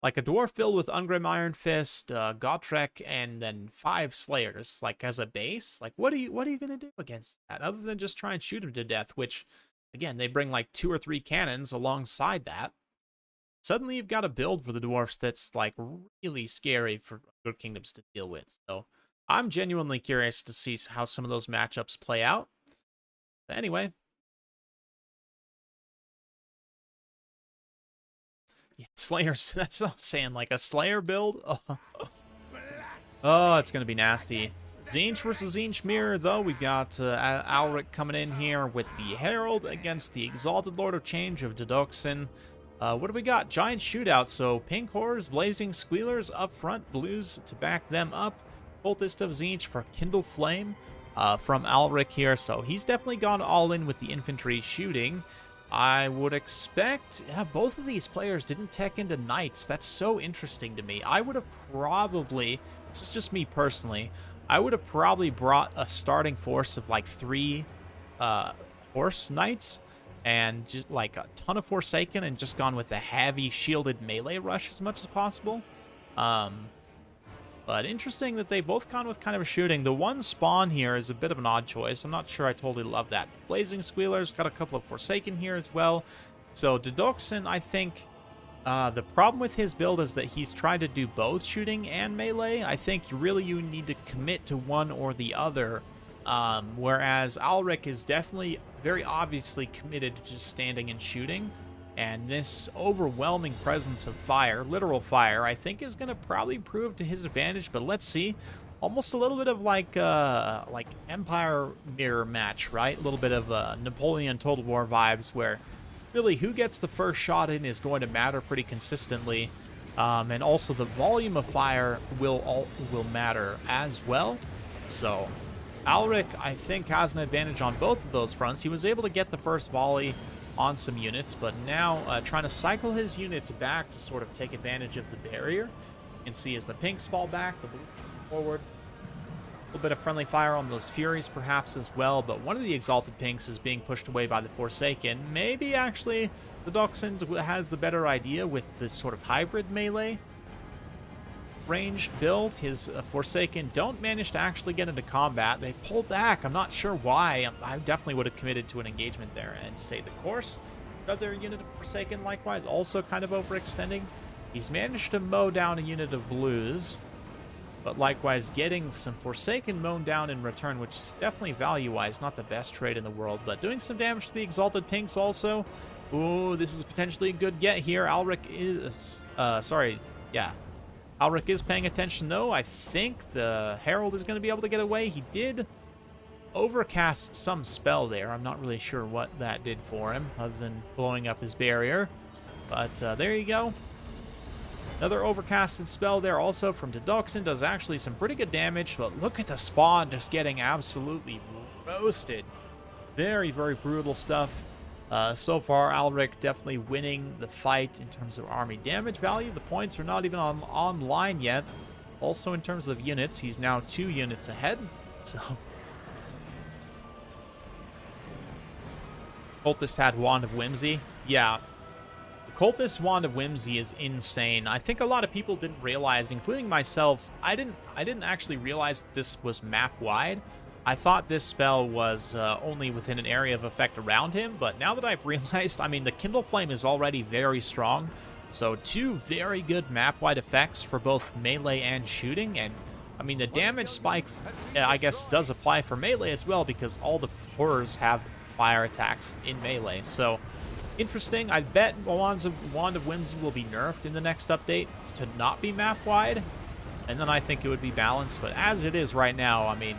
like, a dwarf filled with Ungrim Iron Fist, Gotrek, and then 5 Slayers, like, as a base, like, what are you gonna do against that, other than just try and shoot him to death, which, again, they bring, like, 2 or 3 cannons alongside that. Suddenly you've got a build for the dwarfs that's, like, really scary for Ogre Kingdoms to deal with. So I'm genuinely curious to see how some of those matchups play out. But anyway. Yeah, Slayers, that's what I'm saying. Like, a Slayer build? Oh, it's going to be nasty. Zinch versus Zinch Mirror, though. We've got Alric coming in here with the Herald against the Exalted Lord of Change of Dodoxin. What do we got? Giant shootout. So pink horrors, blazing squealers up front, blues to back them up. Cultist of Zinch for Kindle Flame from Alric here. So he's definitely gone all in with the infantry shooting. I would expect, yeah, both of these players didn't tech into knights. That's so interesting to me. I would have probably, this is just me personally, I would have probably brought a starting force of like 3 horse knights and just like a ton of Forsaken and just gone with a heavy shielded melee rush as much as possible. But interesting that they both gone with kind of a shooting. The one spawn here is a bit of an odd choice. I'm not sure I totally love that. Blazing Squealer's got a couple of Forsaken here as well. So Dedoxin, I think the problem with his build is that he's tried to do both shooting and melee. I think really you need to commit to one or the other. Whereas Alric is definitely very obviously committed to just standing and shooting. And this overwhelming presence of fire, literal fire, I think is going to probably prove to his advantage. But let's see. Almost a little bit of like Empire mirror match, right? A little bit of Napoleon Total War vibes where really who gets the first shot in is going to matter pretty consistently. And also the volume of fire will matter as well. So Alric, I think, has an advantage on both of those fronts. He was able to get the first volley on some units, but now trying to cycle his units back to sort of take advantage of the barrier. You can see as the pinks fall back, the blue forward. A little bit of friendly fire on those Furies perhaps as well, but one of the Exalted Pinks is being pushed away by the Forsaken. Maybe actually the Doxin has the better idea with this sort of hybrid melee ranged build. His Forsaken don't manage to actually get into combat. They pull back. I'm not sure why. I definitely would have committed to an engagement there and stayed the course. Another unit of Forsaken likewise also kind of overextending. He's managed to mow down a unit of blues, but likewise getting some Forsaken mown down in return, which is definitely value-wise not the best trade in the world, but doing some damage to the Exalted Pinks also. Ooh, this is potentially a good get here. Alric is, Alric is paying attention, though. I think the Herald is going to be able to get away. He did overcast some spell there. I'm not really sure what that did for him, other than blowing up his barrier. But there you go. Another overcasted spell there also from Dedoxin. Does actually some pretty good damage, but look at the spawn just getting absolutely roasted. Very, very brutal stuff. So far, Alric definitely winning the fight in terms of army damage value. The points are not even online yet. Also, in terms of units, he's now 2 units ahead. So, Cultist had Wand of Whimsy. Yeah, the Cultist Wand of Whimsy is insane. I think a lot of people didn't realize, including myself. I didn't actually realize that this was map wide. I thought this spell was only within an area of effect around him, but now that I've realized, I mean, the Kindle Flame is already very strong, so 2 very good map-wide effects for both melee and shooting, and, I mean, the damage spike, I guess, does apply for melee as well, because all the horrors have fire attacks in melee, so interesting. I bet Wand of Whimsy will be nerfed in the next update to not be map-wide, and then I think it would be balanced, but as it is right now, I mean,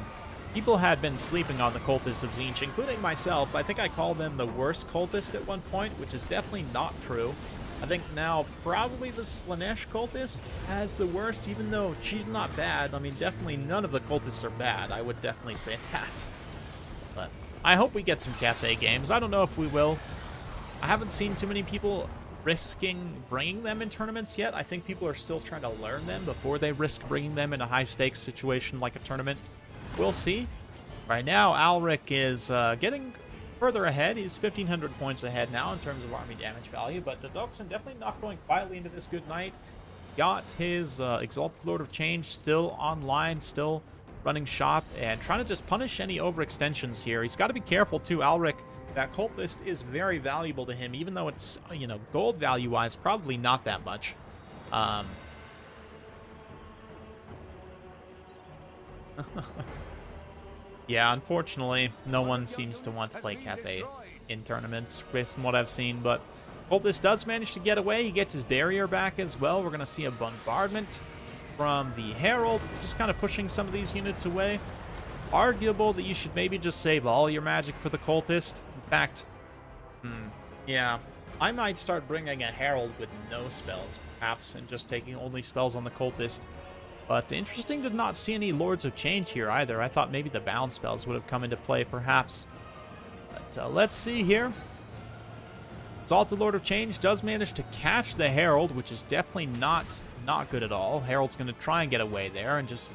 people had been sleeping on the Cultists of Zinc, including myself. I think I called them the worst cultist at one point, which is definitely not true. I think now probably the Slaanesh cultist has the worst, even though she's not bad. I mean, definitely none of the cultists are bad. I would definitely say that. But I hope we get some cafe games. I don't know if we will. I haven't seen too many people risking bringing them in tournaments yet. I think people are still trying to learn them before they risk bringing them in a high-stakes situation like a tournament. We'll see. Right now, Alric is getting further ahead. He's 1,500 points ahead now in terms of army damage value, but Dedoxin definitely not going quietly into this good night. Got his Exalted Lord of Change still online, still running shop, and trying to just punish any overextensions here. He's got to be careful, too. Alric, that Cultist is very valuable to him, even though it's, you know, gold value-wise, probably not that much. Yeah, unfortunately, no one seems to want to play Cathay in tournaments, based on what I've seen, but Cultist does manage to get away. He gets his barrier back as well. We're going to see a bombardment from the Herald, just kind of pushing some of these units away. Arguable that you should maybe just save all your magic for the Cultist. In fact, yeah, I might start bringing a Herald with no spells, perhaps, and just taking only spells on the Cultist. But interesting to not see any Lords of Change here either. I thought maybe the bound spells would have come into play, perhaps. But let's see here. Exalted Lord of Change does manage to catch the Herald, which is definitely not good at all. Herald's going to try and get away there and just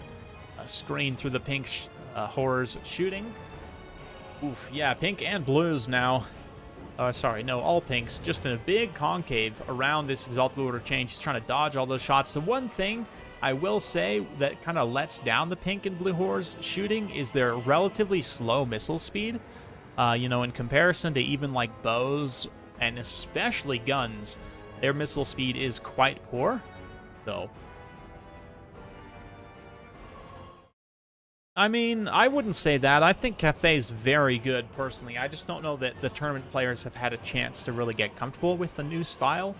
screen through the pink horrors shooting. Oof, yeah, pink and blues now. Sorry, no, all pinks. Just in a big concave around this Exalted Lord of Change. He's trying to dodge all those shots. The one thing I will say that kind of lets down the pink and blue horrors shooting is their relatively slow missile speed. You know, in comparison to even like bows and especially guns, their missile speed is quite poor. So, I mean, I wouldn't say that. I think Cathay's very good, personally. I just don't know that the tournament players have had a chance to really get comfortable with the new style.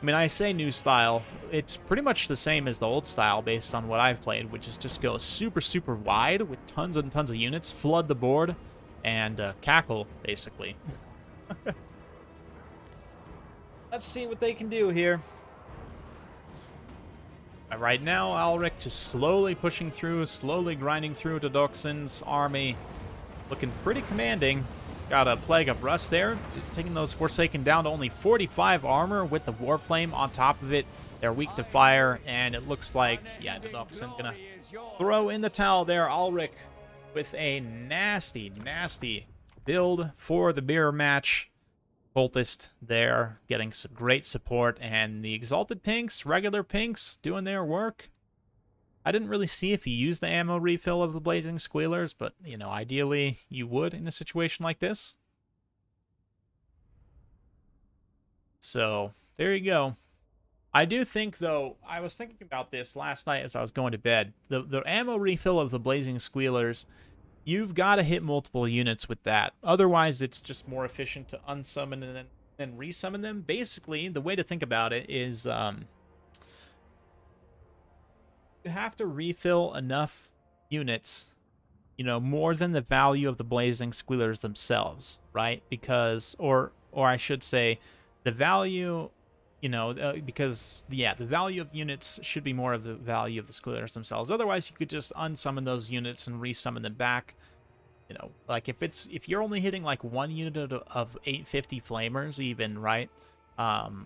I mean, I say new style, it's pretty much the same as the old style based on what I've played, which is just go super, super wide with tons and tons of units, flood the board, and cackle, basically. Let's see what they can do here. Right now, Alric just slowly pushing through, slowly grinding through Dodoxin's army. Looking pretty commanding. Got a Plague of Rust there, taking those Forsaken down to only 45 armor with the Warflame on top of it. They're weak to fire, and it looks like, yeah, Dodoxin gonna throw in the towel there. Alric with a nasty, nasty build for the mirror match. Cultist there, getting some great support, and the Exalted Pinks, regular Pinks, doing their work. I didn't really see if he used the ammo refill of the Blazing Squealers, but, you know, ideally you would in a situation like this. So, there you go. I do think, though, I was thinking about this last night as I was going to bed. The ammo refill of the Blazing Squealers, you've got to hit multiple units with that. Otherwise, it's just more efficient to unsummon and then resummon them. Basically, the way to think about it is you have to refill enough units, you know, more than the value of the Blazing Squealers themselves, right? Because, or I should say, the value, you know, because, yeah, the value of units should be more of the value of the Squealers themselves. Otherwise, you could just unsummon those units and resummon them back. You know, like if you're only hitting like one unit of 850 Flamers even, right? And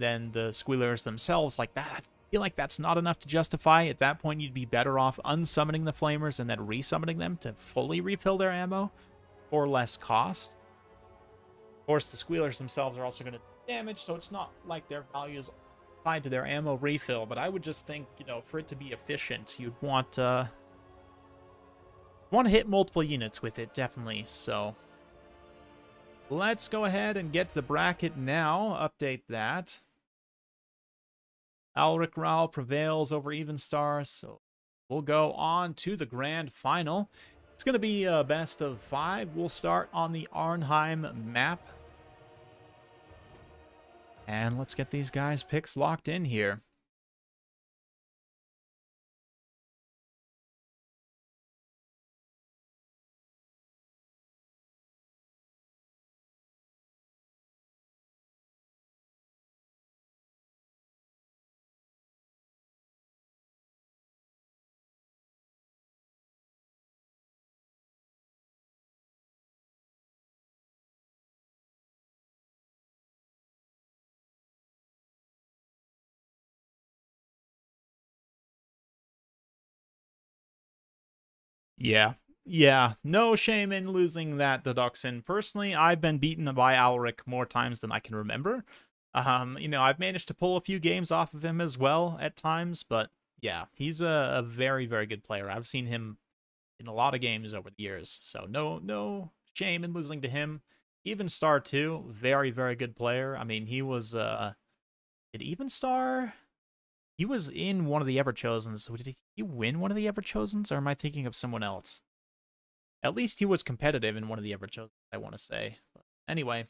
then the Squealers themselves, like that, I feel like that's not enough to justify. At that point, you'd be better off unsummoning the Flamers and then resummoning them to fully refill their ammo for less cost. Of course, the Squealers themselves are also going to damage, so it's not like their value is tied to their ammo refill, but I would just think, you know, for it to be efficient, you'd want to hit multiple units with it, definitely. So let's go ahead and get to the bracket now, update that. Alric Rao prevails over Evenstar, so we'll go on to the grand final. It's going to be a best of 5. We'll start on the Arnheim map. And let's get these guys' picks locked in here. Yeah, no shame in losing that Dodoxin. Personally, I've been beaten by Alric more times than I can remember. You know, I've managed to pull a few games off of him as well at times, but yeah, he's a very, very good player. I've seen him in a lot of games over the years, so no shame in losing to him. Evenstar too, very, very good player. I mean, he was, did Evenstar? He was in one of the Everchosens, so did he win one of the Everchosens, or am I thinking of someone else? At least he was competitive in one of the Everchosens, I want to say. But anyway.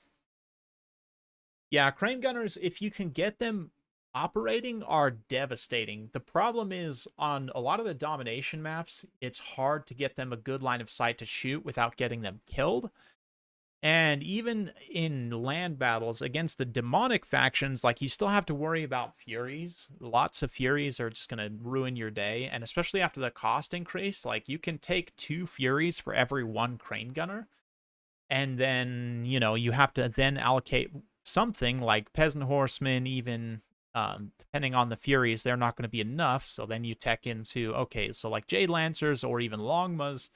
Yeah, Crane Gunners, if you can get them operating, are devastating. The problem is, on a lot of the Domination maps, it's hard to get them a good line of sight to shoot without getting them killed. And even in land battles against the demonic factions, like, you still have to worry about Furies. Lots of Furies are just going to ruin your day. And especially after the cost increase, like, you can take 2 Furies for every 1 Crane Gunner. And then, you know, you have to then allocate something like Peasant Horsemen, even depending on the Furies, they're not going to be enough. So then you tech into, okay, so like Jade Lancers or even Longmas.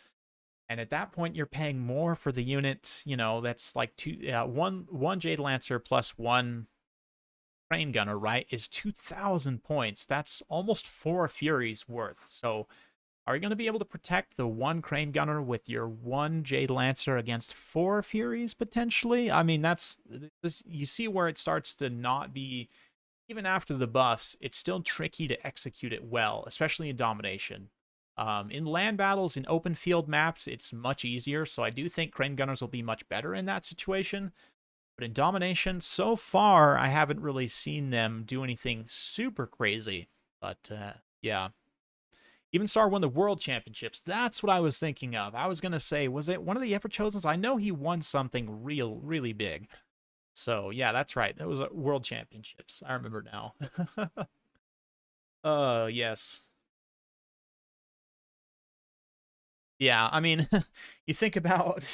And at that point, you're paying more for the unit. You know, that's like one Jade Lancer plus one Crane Gunner, right, is 2,000 points. That's almost 4 Furies worth. So are you going to be able to protect the one Crane Gunner with your one Jade Lancer against 4 Furies, potentially? I mean, you see where it starts to not be, even after the buffs, it's still tricky to execute it well, especially in Domination. In land battles, in open field maps, it's much easier, so I do think Crane Gunners will be much better in that situation. But in Domination, so far, I haven't really seen them do anything super crazy. But, yeah. Even Star won the World Championships. That's what I was thinking of. I was going to say, was it one of the Everchosens? I know he won something really big. So, yeah, that's right. That was World Championships. I remember now. Yes. Yeah, I mean, you think about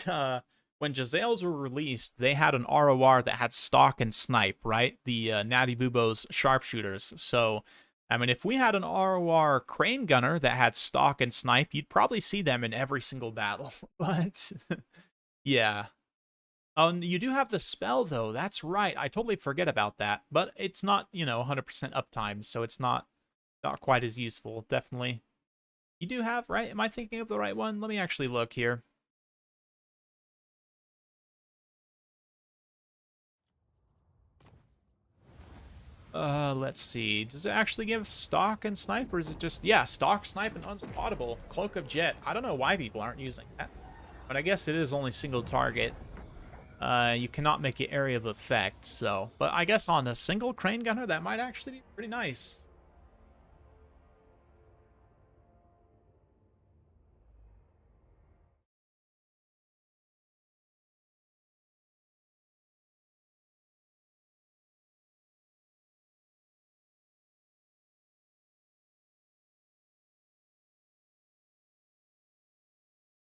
when Jazales were released, they had an ROR that had stock and snipe, right? The Natty Bubo's sharpshooters. So, I mean, if we had an ROR Crane Gunner that had stock and snipe, you'd probably see them in every single battle. But, yeah. You do have the spell, though. That's right. I totally forget about that. But it's not, 100% uptime, so it's not quite as useful, definitely. You do have, right? Am I thinking of the right one? Let me actually look here. Let's see. Does it actually give stock and snipe, or is it just, yeah, stock, snipe, and unspottable? Cloak of Jet. I don't know why people aren't using that, but I guess it is only single target. You cannot make it area of effect, so, but I guess on a single Crane Gunner, that might actually be pretty nice.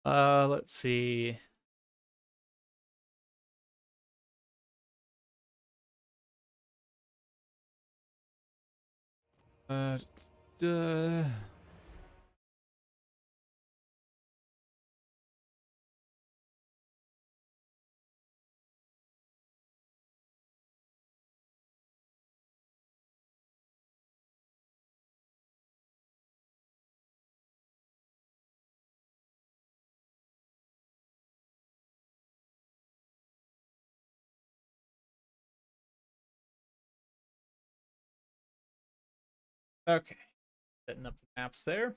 Let's see. Uh, duh. Okay, setting up the maps there.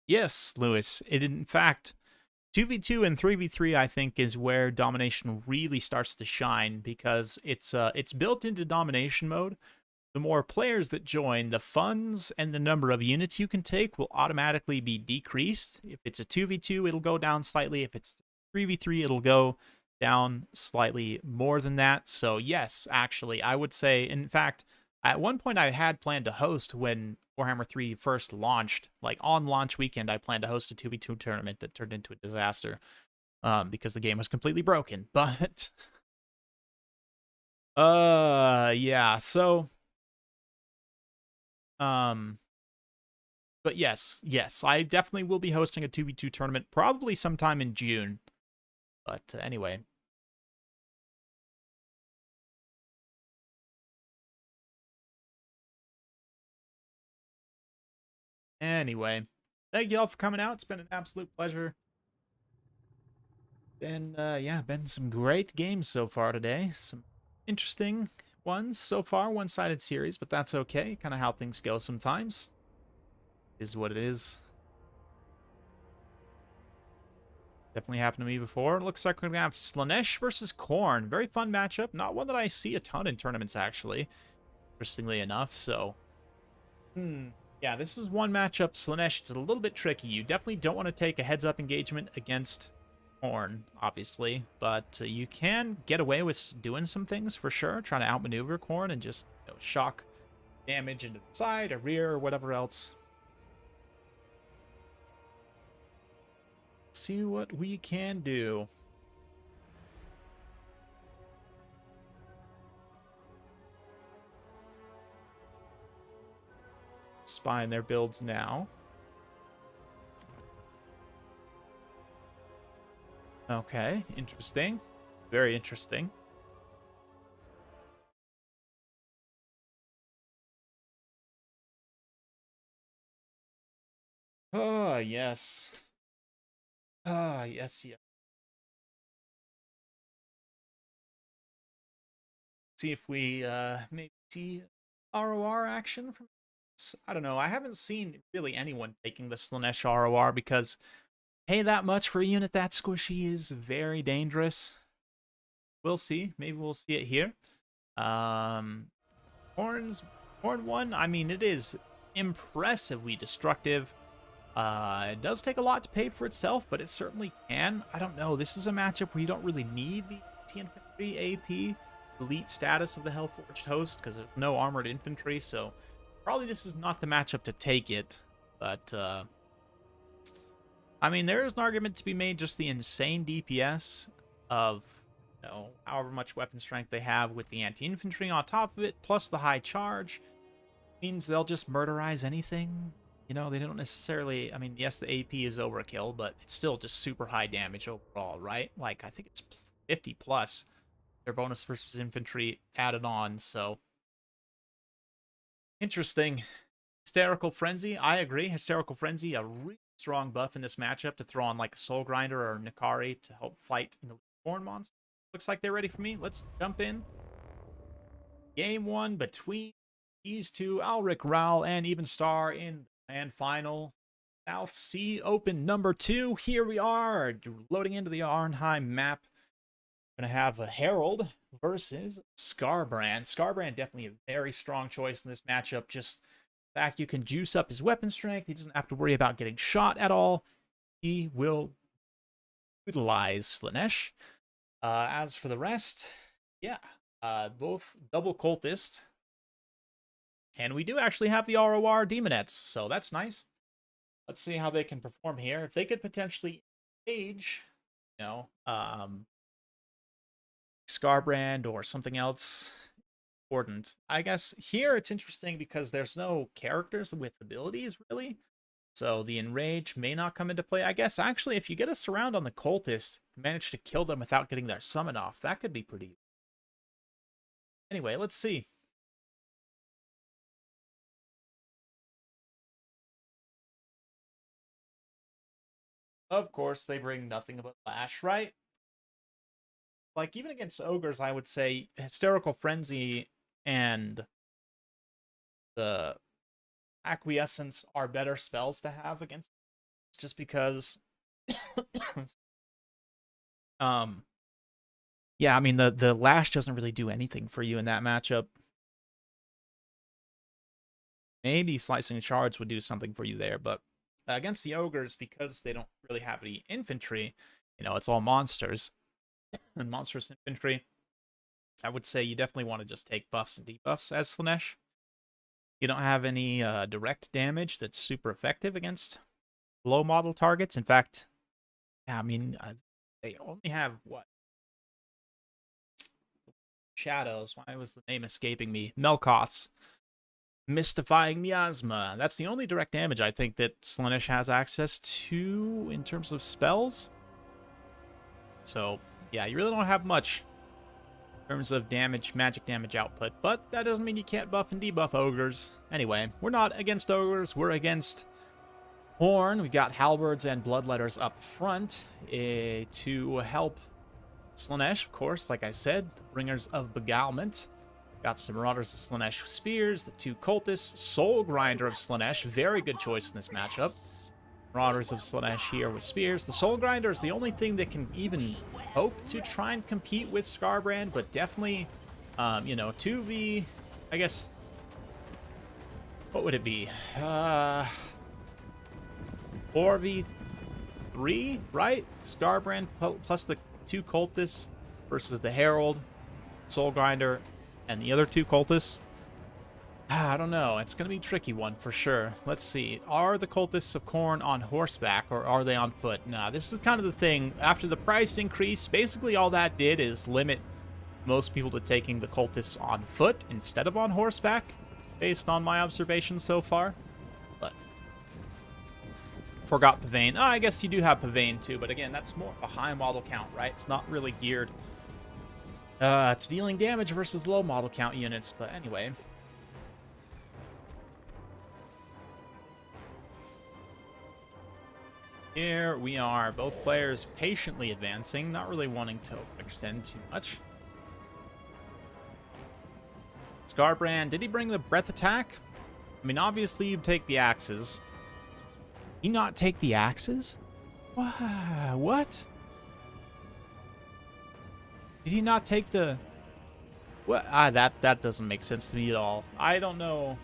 Yes, Lewis. It in fact 2v2 and 3v3 I think is where Domination really starts to shine because it's built into Domination mode. The more players that join, the funds and the number of units you can take will automatically be decreased. If it's a 2v2, it'll go down slightly. If it's 3v3, it'll go down slightly more than that. So yes, actually, I would say, in fact, at one point I had planned to host when Warhammer 3 first launched. Like on launch weekend, I planned to host a 2v2 tournament that turned into a disaster because the game was completely broken. But, yeah, so, but yes, I definitely will be hosting a 2v2 tournament probably sometime in June. But anyway. Anyway, thank you all for coming out. It's been an absolute pleasure. And yeah, been some great games so far today. Some interesting ones so far, one-sided series, but that's okay. Kind of how things go sometimes. Is what it is. Definitely happened to me before. Looks like we're gonna have Slaanesh versus Khorne. Very fun matchup. Not one that I see a ton in tournaments, actually. Interestingly enough, so. Yeah, this is one matchup. Slaanesh, it's a little bit tricky. You definitely don't want to take a heads-up engagement against Khorne, obviously, but you can get away with doing some things for sure, trying to outmaneuver Khorne and just shock damage into the side or rear or whatever else. See what we can do. Spying their builds now. Okay, interesting. Very interesting. Oh, yes. Ah, yes, yes. See if we maybe see ROR action from this. I don't know. I haven't seen really anyone taking the Slaanesh ROR because pay that much for a unit that squishy is very dangerous. We'll see. Maybe we'll see it here. Horn 1, I mean, it is impressively destructive. It does take a lot to pay for itself, but it certainly can. I don't know. This is a matchup where you don't really need the infantry AP elite status of the Hellforged Host because there's no armored infantry, so probably this is not the matchup to take it. But, I mean, there is an argument to be made just the insane DPS of, you know, however much weapon strength they have with the anti-infantry on top of it, plus the high charge, means they'll just murderize anything. You know, they don't necessarily, I mean, yes, the AP is overkill, but it's still just super high damage overall, right? Like, I think it's 50 plus their bonus versus infantry added on, so. Interesting. Hysterical Frenzy, I agree. Hysterical Frenzy, a really strong buff in this matchup to throw on like a Soul Grinder or Nikari to help fight in the Horn monster. Looks like they're ready for me. Let's jump in. Game 1 between these two, Alric Raul and Even Star in and final South Sea Open number 2. Here we are, loading into the Arnheim map. We're going to have a Herald versus Skarbrand. Skarbrand definitely a very strong choice in this matchup. Just the fact you can juice up his weapon strength. He doesn't have to worry about getting shot at all. He will utilize Slaanesh. As for the rest, yeah, both double cultist. And we do actually have the ROR Demonettes, so that's nice. Let's see how they can perform here. If they could potentially engage, you know, Skarbrand or something else important. I guess here it's interesting because there's no characters with abilities, really. So the Enrage may not come into play. I guess, actually, if you get a surround on the cultist, manage to kill them without getting their summon off, that could be pretty. Anyway, let's see. Of course, they bring nothing but Lash, right? Like, even against Ogres, I would say Hysterical Frenzy and the Acquiescence are better spells to have against, just because yeah, I mean, the Lash doesn't really do anything for you in that matchup. Maybe Slicing Shards would do something for you there, but against the Ogres, because they don't really have any infantry, you know, it's all monsters and monstrous infantry, I would say you definitely want to just take buffs and debuffs as Slaanesh. You don't have any direct damage that's super effective against low model targets. In fact, yeah, I mean, they only have, what? Shadows. Why was the name escaping me? Melkoths. Mystifying Miasma. That's the only direct damage I think that Slaanesh has access to in terms of spells. So, yeah, you really don't have much in terms of damage, magic damage output, but that doesn't mean you can't buff and debuff Ogres. Anyway, we're not against Ogres, we're against Horn. We got Halberds and Bloodletters up front to help Slaanesh, of course, like I said, the Bringers of Beguilement. Got some Marauders of Slaanesh Spears, the 2 Cultists, Soul Grinder of Slaanesh, very good choice in this matchup. Marauders of Slaanesh here with Spears. The Soul Grinder is the only thing that can even hope to try and compete with Skarbrand, but definitely, you know, 2v, I guess, what would it be? 4v3, right? Skarbrand plus the 2 Cultists versus the Herald, Soul Grinder, and the other 2 Cultists. I don't know. It's going to be a tricky one for sure. Let's see. Are the cultists of Khorne on horseback or are they on foot? Nah, this is kind of the thing. After the price increase, basically all that did is limit most people to taking the cultists on foot instead of on horseback, based on my observations so far. But forgot Pavane. Oh, I guess you do have Pavane too, but again, that's more a high model count, right? It's not really geared to dealing damage versus low model count units, but anyway. Here we are, both players patiently advancing, not really wanting to extend too much. Skarbrand, did he bring the breath attack? I mean, obviously you'd take the axes. Did he not take the axes? What? Did he not take the... What? That doesn't make sense to me at all. I don't know.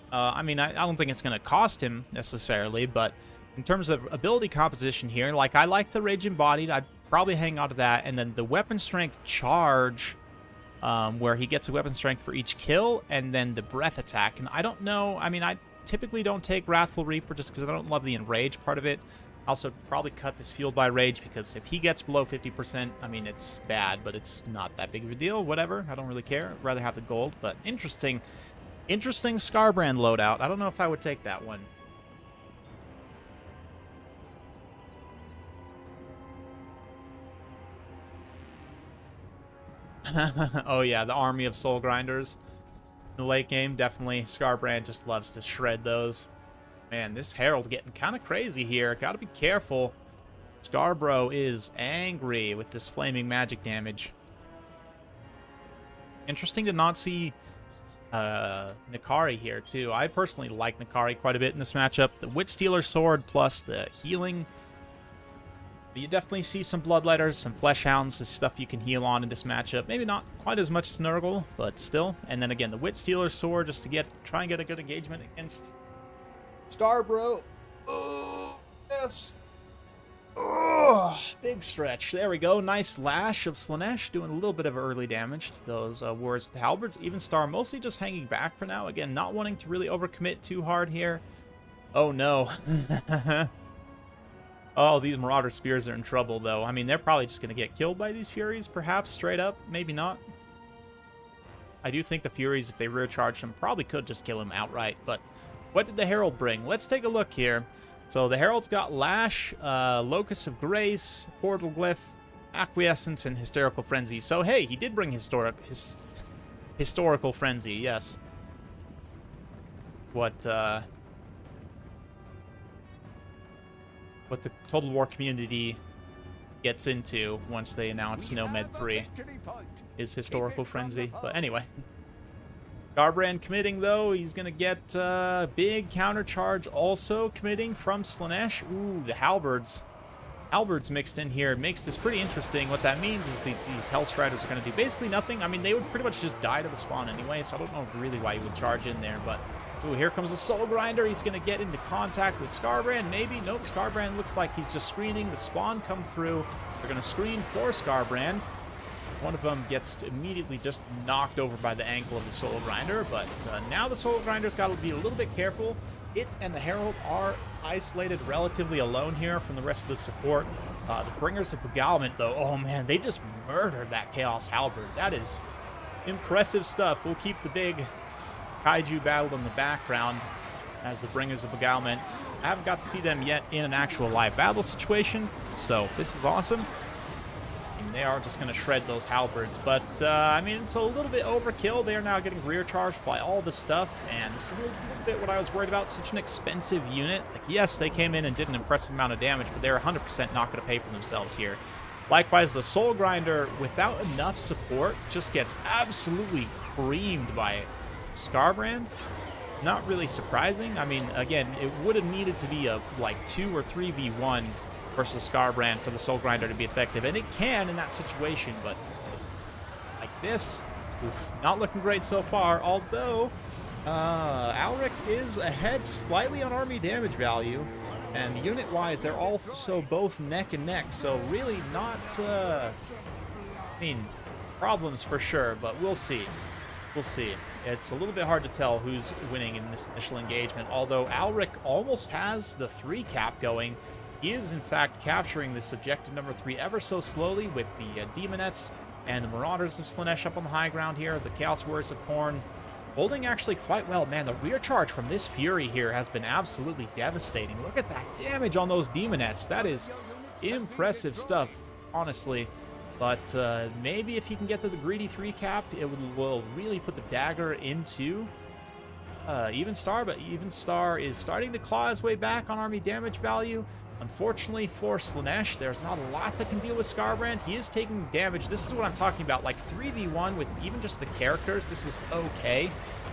I mean, I don't think it's going to cost him necessarily, but in terms of ability composition here, like, I like the Rage Embodied. I'd probably hang on to that. And then the Weapon Strength Charge, where he gets a Weapon Strength for each kill, and then the Breath Attack. And I don't know. I mean, I typically don't take Wrathful Reaper just because I don't love the Enrage part of it. Also, probably cut this Fueled by Rage because if he gets below 50%, I mean, it's bad, but it's not that big of a deal. Whatever. I don't really care. I'd rather have the gold, but interesting. Interesting Skarbrand loadout. I don't know if I would take that one. Oh yeah, the army of soul grinders in the late game, definitely. Skarbrand just loves to shred those. Man, this Herald getting kind of crazy here. Gotta be careful. Scarbro is angry with this flaming magic damage. Interesting to not see Nikari here too. I personally like Nikari quite a bit in this matchup. The Witch Stealer Sword plus the healing. You definitely see some Bloodletters, some Fleshhounds, the stuff you can heal on in this matchup. Maybe not quite as much as Nurgle, but still. And then again, the Witch Stealer Sword just to try and get a good engagement against Scarbro. Oh, yes. Oh, big stretch. There we go. Nice lash of Slaanesh, doing a little bit of early damage to those warriors with the halberds. Even Star mostly just hanging back for now. Again, not wanting to really overcommit too hard here. Oh no. Oh, these Marauder Spears are in trouble, though. I mean, they're probably just going to get killed by these Furies, perhaps, straight up. Maybe not. I do think the Furies, if they rear charge him, probably could just kill him outright. But what did the Herald bring? Let's take a look here. So the Herald's got Lash, Locus of Grace, Portal Glyph, Acquiescence, and Hysterical Frenzy. So, hey, he did bring Historical Frenzy, yes. What the Total War community gets into once they announce Nomad 3 is Historical Frenzy. But anyway, Skarbrand committing, though. He's going to get big counter charge also committing from Slaanesh. Ooh, the Halberds. Halberds mixed in here makes this pretty interesting. What that means is these Hellstriders are going to do basically nothing. I mean, they would pretty much just die to the spawn anyway, so I don't know really why you would charge in there, but... Ooh, here comes the Soul Grinder. He's going to get into contact with Skarbrand. Maybe. Nope. Skarbrand looks like he's just screening. The spawn come through. They're going to screen for Skarbrand. One of them gets immediately just knocked over by the ankle of the Soul Grinder. But now the Soul Grinder's got to be a little bit careful. It and the Herald are isolated relatively alone here from the rest of the support. The Bringers of Beguilement, though, oh man, they just murdered that Chaos Halberd. That is impressive stuff. We'll keep the big Kaiju battle in the background as the Bringers of Beguilement. I haven't got to see them yet in an actual live battle situation, so this is awesome. And they are just going to shred those halberds, but I mean, it's a little bit overkill. They are now getting rear charged by all this stuff, and this is a little bit what I was worried about. Such an expensive unit. Like, yes, they came in and did an impressive amount of damage, but they're 100% not going to pay for themselves here. Likewise, the Soul Grinder, without enough support, just gets absolutely creamed by Skarbrand. Not really surprising. I mean, again, it would have needed to be a like 2 or 3v1 versus Skarbrand for the Soul Grinder to be effective, and it can in that situation, but like this, oof, not looking great so far, although Alric is ahead slightly on army damage value, and unit-wise, they're also both neck and neck, so really not, I mean, problems for sure, but we'll see. We'll see. It's a little bit hard to tell who's winning in this initial engagement, although Alric almost has the 3 cap going. He is, in fact, capturing this objective number 3 ever so slowly with the Demonettes and the Marauders of Slaanesh up on the high ground here. The Chaos Warriors of Khorne holding actually quite well. Man, the rear charge from this Fury here has been absolutely devastating. Look at that damage on those Demonettes. That is impressive stuff, honestly. But maybe if he can get to the greedy 3 cap, it will really put the dagger into Evenstar. But Evenstar is starting to claw his way back on army damage value. Unfortunately for Slaanesh, there's not a lot that can deal with Skarbrand. He is taking damage. This is what I'm talking about, like 3v1 with even just the characters. This is okay.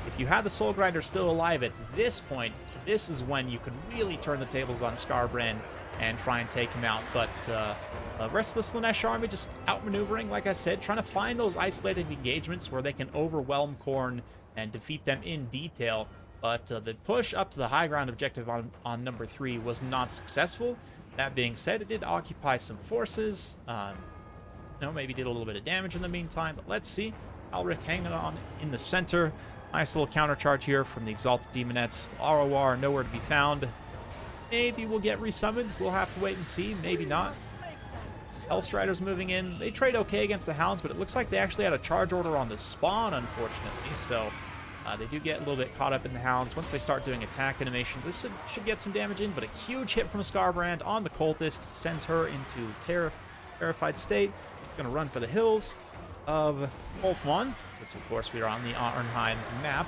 If you had the Soul Grinder still alive at this point, this is when you could really turn the tables on Skarbrand and try and take him out. But the rest of the Slaanesh army just outmaneuvering, like I said, trying to find those isolated engagements where they can overwhelm Khorne and defeat them in detail. But the push up to the high ground objective on number 3 was not successful. That being said, it did occupy some forces. Maybe did a little bit of damage in the meantime, but let's see. Alric hanging on in the center. Nice little countercharge here from the Exalted Demonettes. The ROR nowhere to be found. Maybe we'll get resummoned. We'll have to wait and see. Maybe not. Hellstriders moving in. They trade okay against the Hounds, but it looks like they actually had a charge order on the spawn, unfortunately. So they do get a little bit caught up in the Hounds. Once they start doing attack animations, this should get some damage in, but a huge hit from Skarbrand on the Cultist sends her into terrified state. Going to run for the hills of Ulthuan, since of course we are on the Arnheim map.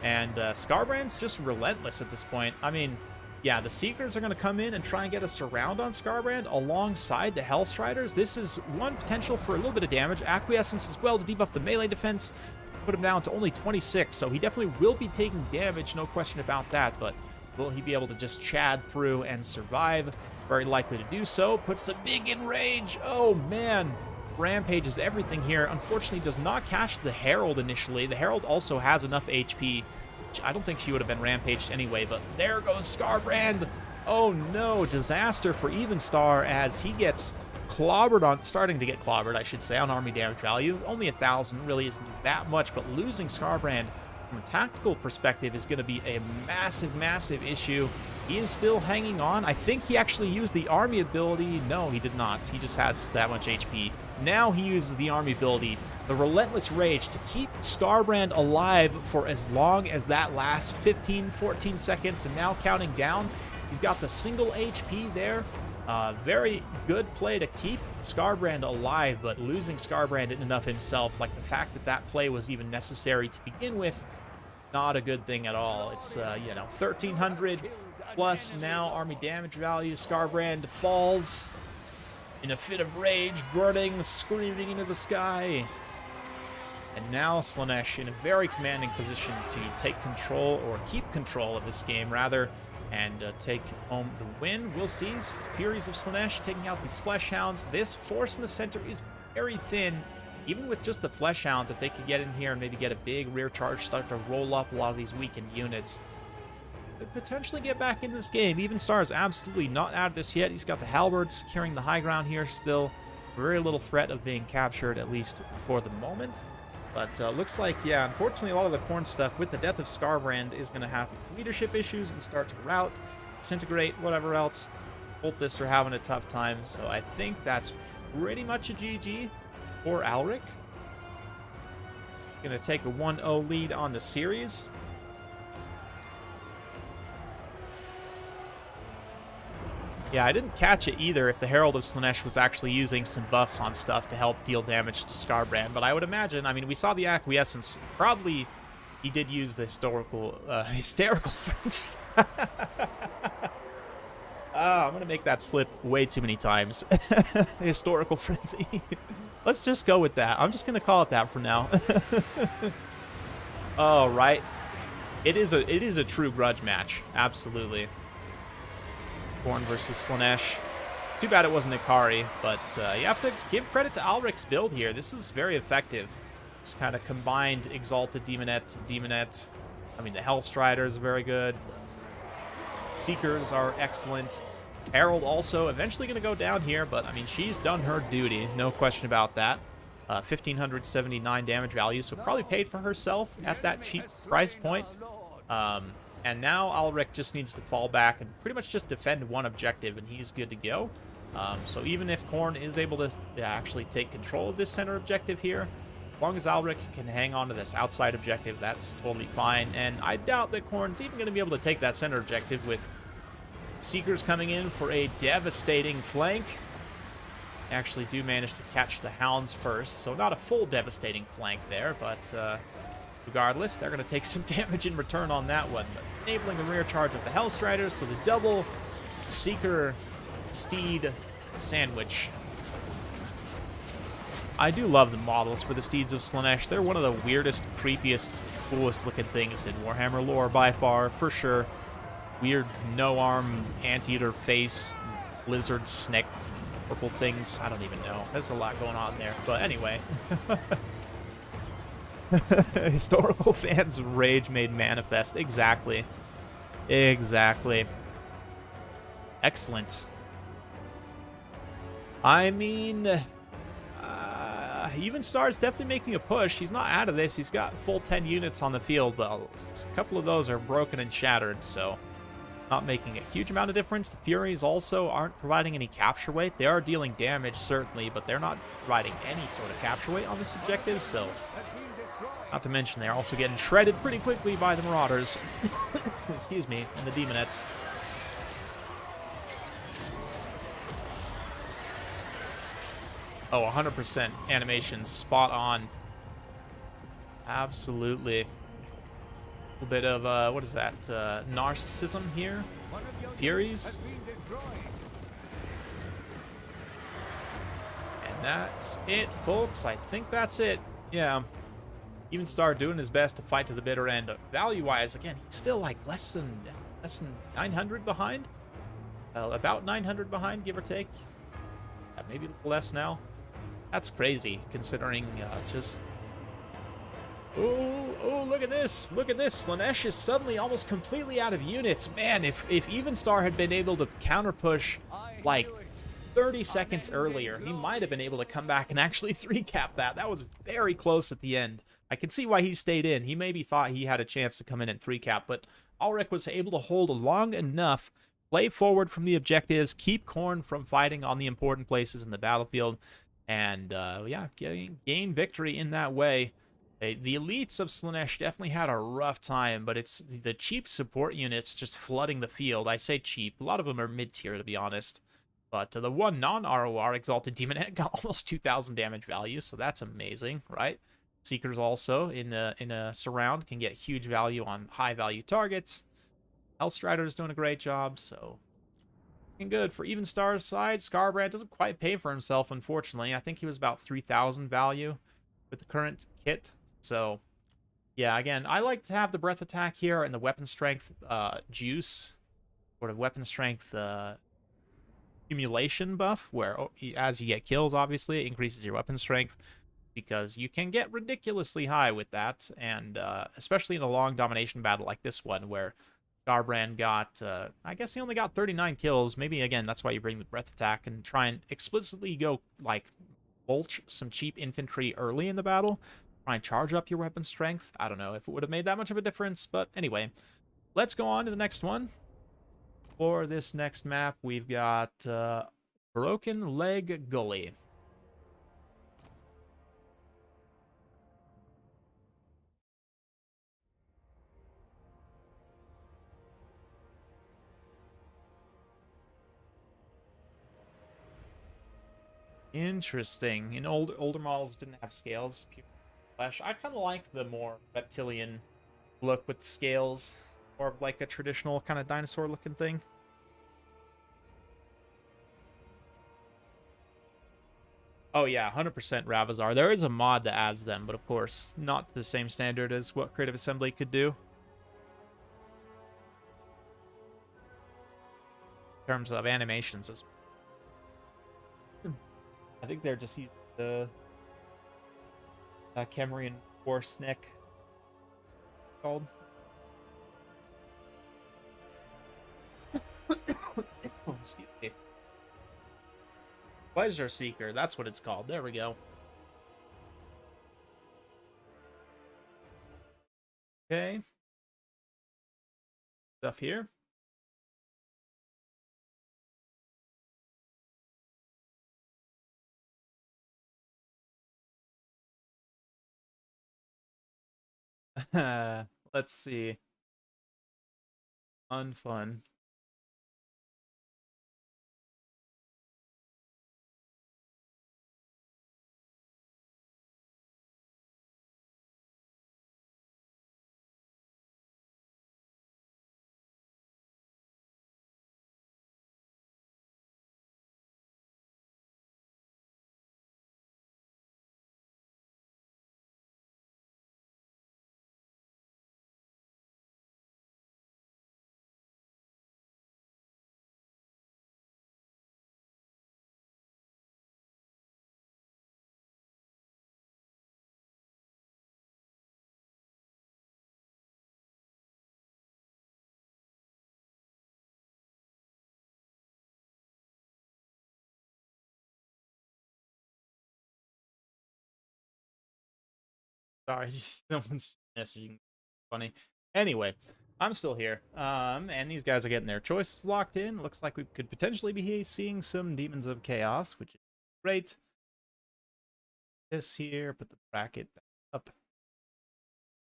And Skarbrand's just relentless at this point. I mean, yeah, the Seekers are going to come in and try and get a surround on Skarbrand alongside the Hellstriders. This is one potential for a little bit of damage. Acquiescence as well to debuff the melee defense. Put him down to only 26, so he definitely will be taking damage, no question about that, but will he be able to just chad through and survive? Very likely to do so. Puts the big enrage. Oh, man. Rampages everything here. Unfortunately, does not catch the Herald initially. The Herald also has enough HP, which I don't think she would have been rampaged anyway, but there goes Skarbrand. Oh, no. Disaster for Evenstar as he gets clobbered on, starting to get clobbered, I should say, on army damage value. Only 1,000 really isn't that much, but losing Skarbrand from a tactical perspective is going to be a massive, massive issue. He is still hanging on. I think he actually used the army ability. No, he did not. He just has that much HP. Now he uses the army ability, the Relentless Rage, to keep Skarbrand alive for as long as that lasts, 15, 14 seconds, and now counting down. He's got the single HP there. Very good play to keep Skarbrand alive, but losing Skarbrand in and of himself, like the fact that that play was even necessary to begin with, not a good thing at all. It's, 1,300 plus now army damage value. Skarbrand falls in a fit of rage, burning, screaming into the sky. And now Slaanesh in a very commanding position to take control, or keep control of this game, rather, and take home the win. We'll see. Furies of Slaanesh taking out these Flesh Hounds. This force in the center is very thin. Even with just the Flesh Hounds, if they could get in here and maybe get a big rear charge, start to roll up a lot of these weakened units, could potentially get back into this game. Evenstar is absolutely not out of this yet. He's got the Halberd securing the high ground here still. Very little threat of being captured, at least for the moment. But looks like, yeah, unfortunately, a lot of the Khorne stuff with the death of Skarbrand is going to have leadership issues and start to rout, disintegrate, whatever else. Cultists are having a tough time, so I think that's pretty much a GG for Alric. Going to take a 1-0 lead on the series. Yeah, I didn't catch it either if the Herald of Slaanesh was actually using some buffs on stuff to help deal damage to Skarbrand, but I would imagine, I mean, we saw the Acquiescence. Probably he did use the hysterical frenzy. I'm going to make that slip way too many times. Historical frenzy. Let's just go with that. I'm just going to call it that for now. Oh, right. It is a true grudge match. Absolutely. Khorne versus Slaanesh. Too bad it wasn't Ikari, but you have to give credit to Alric's build here. This is very effective. This kind of combined Exalted Demonette. I mean, the Hellstriders is very good. Seekers are excellent. Herald also eventually going to go down here, but I mean, she's done her duty. No question about that. 1,579 damage value, so probably paid for herself at that cheap price point. And now Alric just needs to fall back and pretty much just defend one objective, and he's good to go. So even if Khorne is able to actually take control of this center objective here, as long as Alric can hang on to this outside objective, that's totally fine. And I doubt that Khorne's even going to be able to take that center objective with Seekers coming in for a devastating flank. Actually do manage to catch the Hounds first, so not a full devastating flank there, but regardless, they're going to take some damage in return on that one, but enabling the rear charge of the Hellstriders, so the double Seeker Steed sandwich. I do love the models for the Steeds of Slaanesh. They're one of the weirdest, creepiest, coolest looking things in Warhammer lore by far, for sure. Weird no-arm, anteater face, lizard, snake, purple things. I don't even know. There's a lot going on there. But anyway. Historical fans' rage made manifest. Exactly. Exactly. Excellent. I mean, Evenstar's definitely making a push. He's not out of this. He's got full 10 units on the field, but a couple of those are broken and shattered, so not making a huge amount of difference. The Furies also aren't providing any capture weight. They are dealing damage, certainly, but they're not providing any sort of capture weight on this objective, so not to mention they're also getting shredded pretty quickly by the Marauders. Excuse me, and the Demonettes. Oh, 100% animations, spot on. Absolutely. A little bit of, what is that, narcissism here? Furies. And that's it, folks. I think that's it. Yeah. Evenstar doing his best to fight to the bitter end. Value-wise, again, he's still like less than 900 behind. About 900 behind, give or take. Maybe a little less now. That's crazy, considering just... Oh, look at this. Look at this. Slaanesh is suddenly almost completely out of units. Man, if Evenstar had been able to counter-push, like, 30 seconds earlier, he might have been able to come back and actually 3-cap that. That was very close at the end. I can see why he stayed in. He maybe thought he had a chance to come in and 3-cap, but Alric was able to hold long enough, play forward from the objectives, keep Khorne from fighting on the important places in the battlefield, and, yeah, gain victory in that way. The elites of Slaanesh definitely had a rough time, but it's the cheap support units just flooding the field. I say cheap. A lot of them are mid-tier, to be honest. But the one non-ROR Exalted Demonette got almost 2,000 damage value, so that's amazing, right? Seekers also, in a surround, can get huge value on high-value targets. Hellstrider is doing a great job, so... looking good. For Evenstar's side, Scarbrand doesn't quite pay for himself, unfortunately. I think he was about 3,000 value with the current kit. So, yeah, again, I like to have the breath attack here and the weapon strength juice, sort of weapon strength accumulation buff, where as you get kills, obviously, it increases your weapon strength, because you can get ridiculously high with that, and especially in a long domination battle like this one, where Scarbrand got, I guess he only got 39 kills. Maybe, again, that's why you bring the breath attack and try and explicitly go, like, mulch some cheap infantry early in the battle. Try and charge up your weapon strength. I don't know if it would have made that much of a difference, but anyway. Let's go on to the next one. For this next map, we've got Broken Leg Gully. Interesting. In older models didn't have scales. Flesh. I kind of like the more reptilian look with the scales, more of like a traditional kind of dinosaur looking thing. Oh yeah, 100% Ravazar. There is a mod that adds them, but of course not to the same standard as what Creative Assembly could do in terms of animations. I think they're just using the Kemrian Horse Neck called. Excuse me. Pleasure Seeker, that's what it's called. There we go. Okay. Stuff here. Let's see. Unfun. Sorry, someone's messaging. Funny. Anyway, I'm still here. And these guys are getting their choices locked in. Looks like we could potentially be seeing some Demons of Chaos, which is great. This here, put the bracket back up.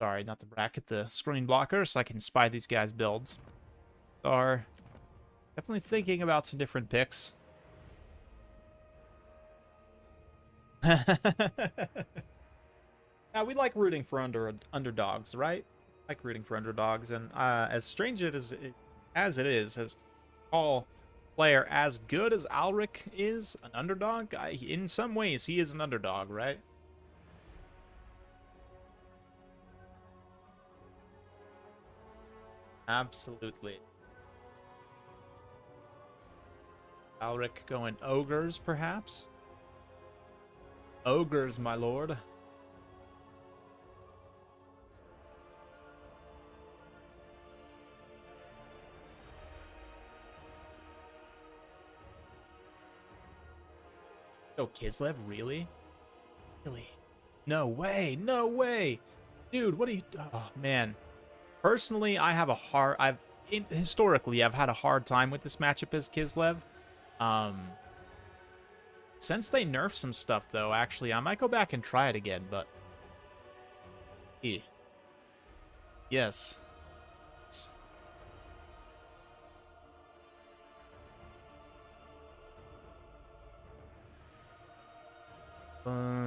Sorry, not the bracket, the screen blocker, so I can spy these guys' builds. Are definitely thinking about some different picks. Yeah, we like rooting for underdogs, right? Like rooting for underdogs, and as strange as it is, as call player as good as Alric is an underdog, in some ways he is an underdog, right? Absolutely. Alric going ogres, perhaps? Ogres, my lord. Oh, Kislev, really? Really? No way, no way! Dude, what are you... Oh, man. Personally, I have a hard... historically, I've had a hard time with this matchup as Kislev. Since they nerfed some stuff, though, actually, I might go back and try it again, but... Yes.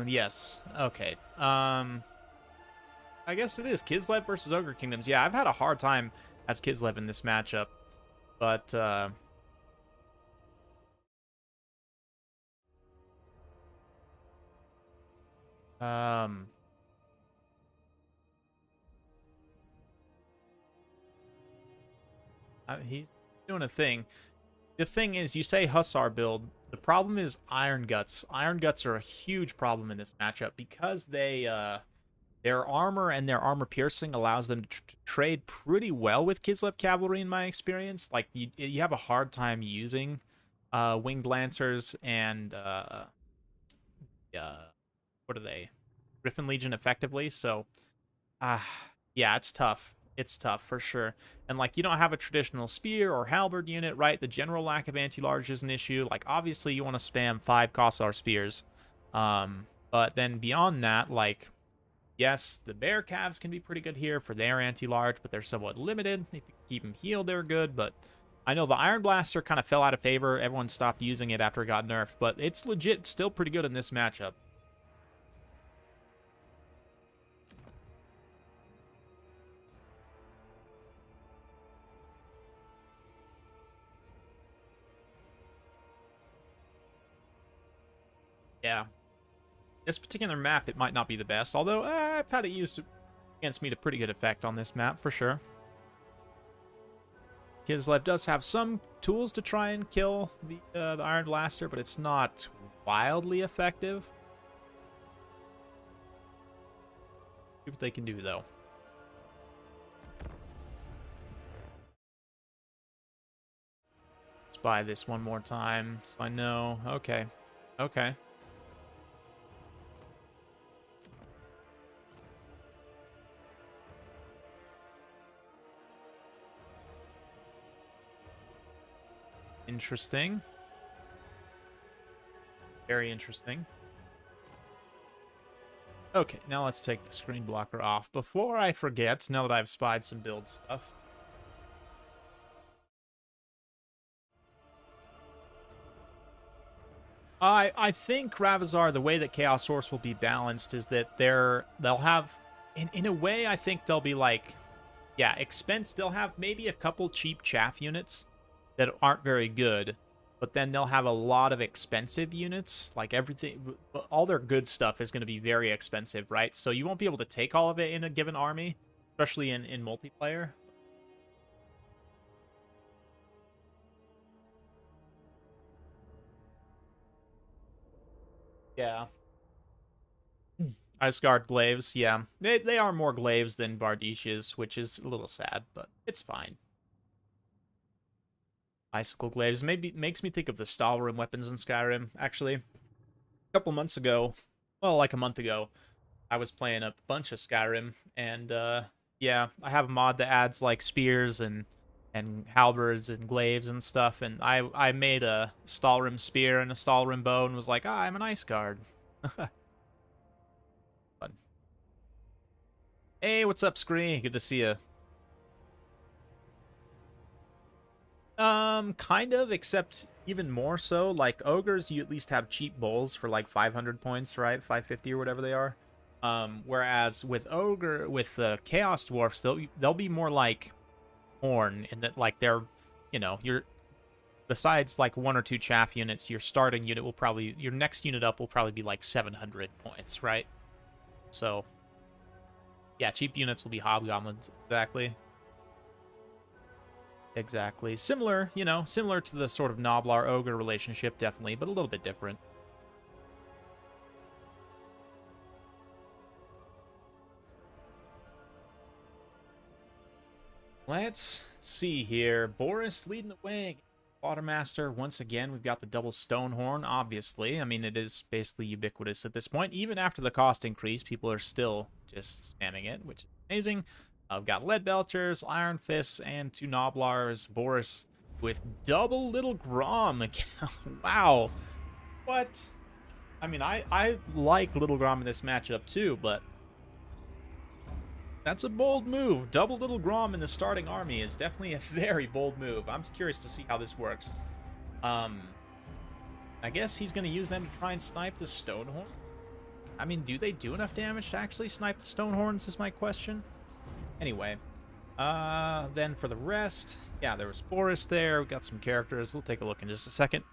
Yes. Okay. I guess it is Kislev versus Ogre Kingdoms. Yeah, I've had a hard time as Kislev in this matchup, but um, he's doing a thing. The thing is, you say Hussar build. The problem is Iron Guts. Iron Guts are a huge problem in this matchup because their armor and their armor piercing allows them to trade pretty well with Kislev cavalry in my experience. Like you have a hard time using winged lancers and what are they? Griffin Legion effectively. So yeah, it's tough. It's tough for sure. And like you don't have a traditional spear or halberd unit, right? The general lack of anti-large is an issue. Like obviously you want to spam 5 Kossar spears. But then beyond that, like yes, the bear calves can be pretty good here for their anti-large, but they're somewhat limited. If you keep them healed, they're good, but I know the Iron Blaster kind of fell out of favor. Everyone stopped using it after it got nerfed, but it's legit still pretty good in this matchup. Yeah. This particular map, it might not be the best, although I've had it used against me to pretty good effect on this map, for sure. Kislev does have some tools to try and kill the Iron Blaster, but it's not wildly effective. See what they can do, though. Let's buy this one more time, so I know. Okay. Okay. Interesting. Very interesting. Okay, now let's take the screen blocker off. Before I forget, now that I've spied some build stuff. I think Ravizar, the way that Chaos Source will be balanced is that they'll have, in a way, I think they'll be like, yeah, they'll have maybe a couple cheap chaff units that aren't very good, but then they'll have a lot of expensive units. Like everything, all their good stuff is going to be very expensive, right? So you won't be able to take all of it in a given army, especially in multiplayer. Yeah. Iceguard Glaives, yeah. They are more Glaives than Bardish's, which is a little sad, but it's fine. Icicle Glaives maybe makes me think of the Stahlroom weapons in Skyrim. Actually, a couple months ago, well, like a month ago, I was playing a bunch of Skyrim, and yeah, I have a mod that adds like spears and halberds and glaives and stuff, and I made a Stahlroom spear and a Stahlroom bow and was like, ah, I'm an Ice Guard. Fun. Hey, what's up, Scree? Good to see you. Kind of, except even more so. Like, Ogres, you at least have cheap bowls for like 500 points, right? 550 or whatever they are. Whereas with Chaos Dwarfs, they'll be more like Horn, in that, like, they're, you know, besides like one or two chaff units, your starting unit your next unit up will probably be like 700 points, right? So, yeah, cheap units will be Hobgoblins, exactly. Exactly. Similar, similar to the sort of Noblar-Ogre relationship, definitely, but a little bit different. Let's see here. Boris leading the way. Watermaster, once again, we've got the double Stonehorn, obviously. I mean, it is basically ubiquitous at this point. Even after the cost increase, people are still just spamming it, which is amazing. I've got Lead Belchers, Iron Fists, and 2 Noblars. Boris with double Little Grom. Wow. What? I mean, I like Little Grom in this matchup too, but that's a bold move. Double Little Grom in the starting army is definitely a very bold move. I'm curious to see how this works. I guess he's going to use them to try and snipe the Stonehorn. I mean, do they do enough damage to actually snipe the Stonehorns is my question. Anyway, then for the rest, yeah, there was Boris there. We got some characters. We'll take a look in just a second.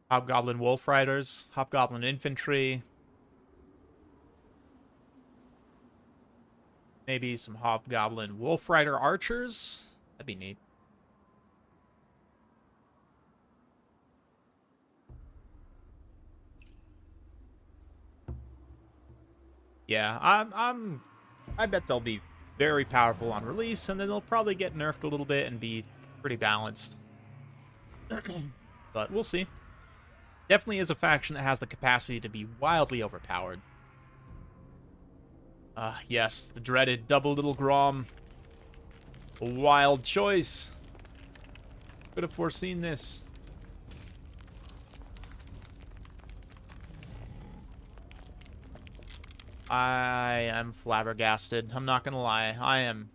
Hobgoblin Wolf Riders, Hobgoblin Infantry. Maybe some Hobgoblin Wolf Rider Archers. That'd be neat. Yeah, I bet they'll be very powerful on release, and then they'll probably get nerfed a little bit and be pretty balanced. But we'll see. Definitely is a faction that has the capacity to be wildly overpowered. Yes, the dreaded double Little Grom. A wild choice. Could have foreseen this. I am flabbergasted. I'm not gonna lie. I am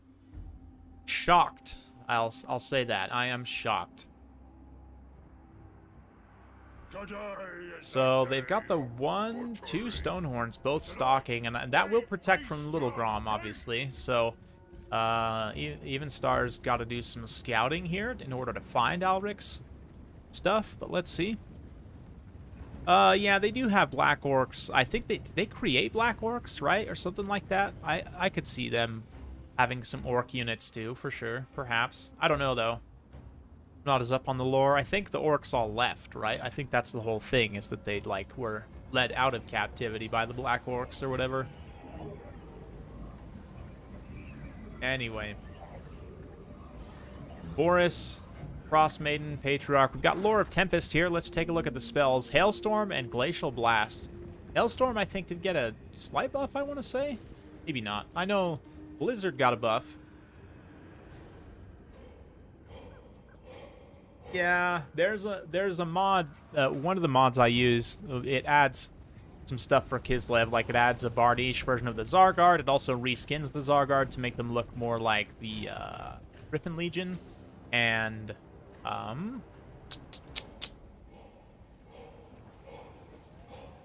shocked. I'll say that. I am shocked. So they've got the 1, 2 Stonehorns both stalking, and that will protect from Little Grom, obviously. So Even Star's got to do some scouting here in order to find Alric's stuff, but let's see. Yeah, they do have Black Orcs. I think they create Black Orcs, right? Or something like that. I could see them having some Orc units too, for sure. Perhaps. I don't know, though. Not as up on the lore. I think the Orcs all left, right? I think that's the whole thing, is that they, like, were led out of captivity by the Black Orcs or whatever. Anyway. Boris, Frost Maiden, Patriarch. We've got Lore of Tempest here. Let's take a look at the spells. Hailstorm and Glacial Blast. Hailstorm, I think, did get a slight buff, I want to say. Maybe not. I know Blizzard got a buff. Yeah, there's a mod. One of the mods I use, it adds some stuff for Kislev, like it adds a Bardiche version of the Zargard. It also reskins the Zargard to make them look more like the Griffin Legion, and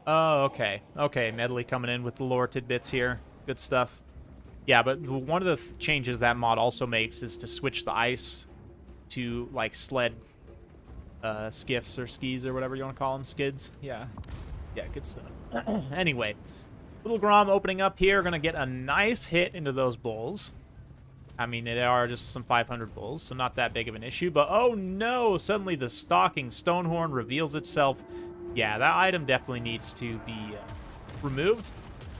oh, okay, Medley coming in with the lore tidbits here. Good stuff. Yeah, but one of the changes that mod also makes is to switch the ice to like sled skiffs or skis or whatever you want to call them. Skids. Yeah, good stuff. Anyway, little Grom opening up here, gonna get a nice hit into those bulls. I mean, they are just some 500 bulls, so not that big of an issue. But oh no, suddenly the stalking Stonehorn reveals itself. Yeah, that item definitely needs to be removed.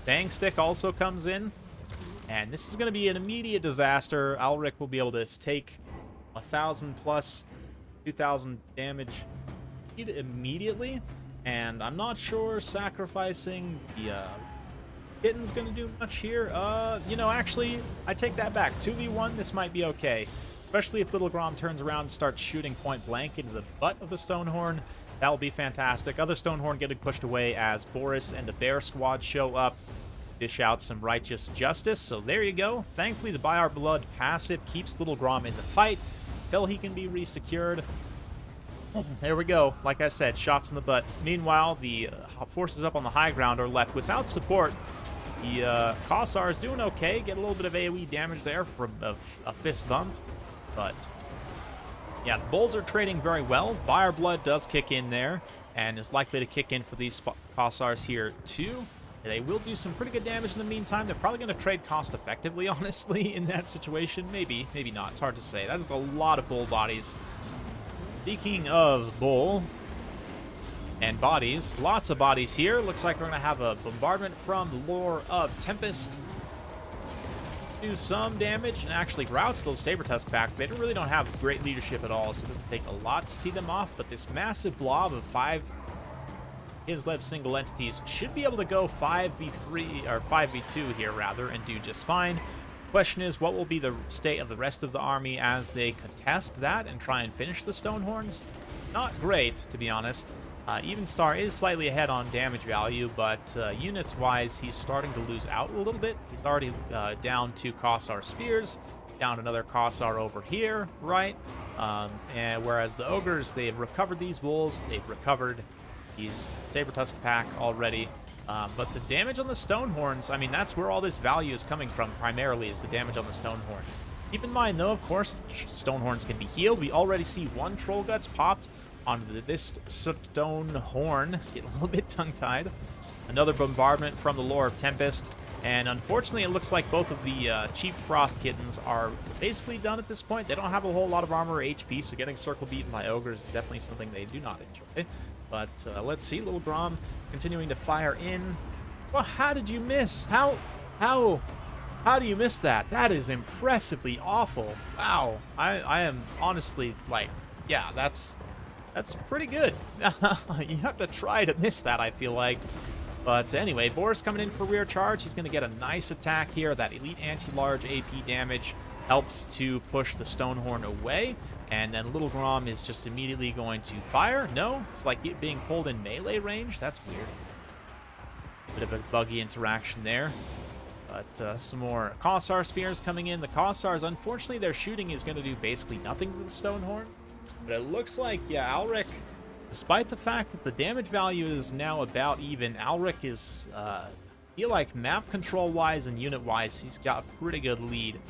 Bang Stick also comes in, and this is going to be an immediate disaster. Alric will be able to take 1,000 plus 2,000 damage immediately, and I'm not sure sacrificing the kitten's going to do much here. You know, actually, I take that back. 2v1, this might be okay, especially if Little Grom turns around and starts shooting point blank into the butt of the Stonehorn. That will be fantastic. Other Stonehorn getting pushed away as Boris and the Bear Squad show up, dish out some righteous justice. So there you go. Thankfully, the By Our Blood passive keeps Little Grom in the fight until he can be resecured. There we go. Like I said, shots in the butt. Meanwhile, the forces up on the high ground are left without support. The Kossar is doing okay. Get a little bit of AoE damage there from a fist bump, but yeah, the bulls are trading very well. By Our Blood does kick in there, and is likely to kick in for these Kossars here too. They will do some pretty good damage in the meantime. They're probably going to trade cost effectively, honestly, in that situation. Maybe, maybe not. It's hard to say. That is a lot of bull bodies. Speaking of bull and bodies, lots of bodies here. Looks like we're going to have a bombardment from the lore of Tempest. Do some damage and actually routes those Saber Tusk back. They really don't have great leadership at all, so it doesn't take a lot to see them off. But this massive blob of 5 Kislev single entities should be able to go 5v3 or 5v2 here rather, and do just fine. Question is, what will be the state of the rest of the army as they contest that and try and finish the Stonehorns? Not great, to be honest. Evenstar is slightly ahead on damage value, but units-wise, he's starting to lose out a little bit. He's already down 2 Kossar Spears, down another Kossar over here, right? And whereas the Ogres, they've recovered these Wolves, they've recovered these Saber Tusk pack already. But the damage on the Stonehorns, I mean, that's where all this value is coming from, primarily, is the damage on the Stonehorn. Keep in mind, though, of course, Stonehorns can be healed. We already see 1 Troll Guts popped on this Stonehorn. Getting a little bit tongue-tied. Another bombardment from the lore of Tempest. And unfortunately, it looks like both of the cheap Frost Kittens are basically done at this point. They don't have a whole lot of armor or HP, so getting circle beaten by Ogres is definitely something they do not enjoy. But let's see, Little Grom continuing to fire in. Well, how did you miss? How do you miss that? That is impressively awful. Wow. I am honestly like, yeah, that's pretty good. You have to try to miss that, I feel like. But anyway, Boris coming in for rear charge. He's going to get a nice attack here. That elite anti-large AP damage helps to push the Stonehorn away. And then Little Grom is just immediately going to fire. No, it's like it being pulled in melee range. That's weird. Bit of a buggy interaction there. But some more Kossar Spears coming in. The Kossars, unfortunately, their shooting is going to do basically nothing to the Stonehorn. But it looks like, yeah, Alric, despite the fact that the damage value is now about even, Alric is, I feel like map control-wise and unit-wise, he's got a pretty good lead.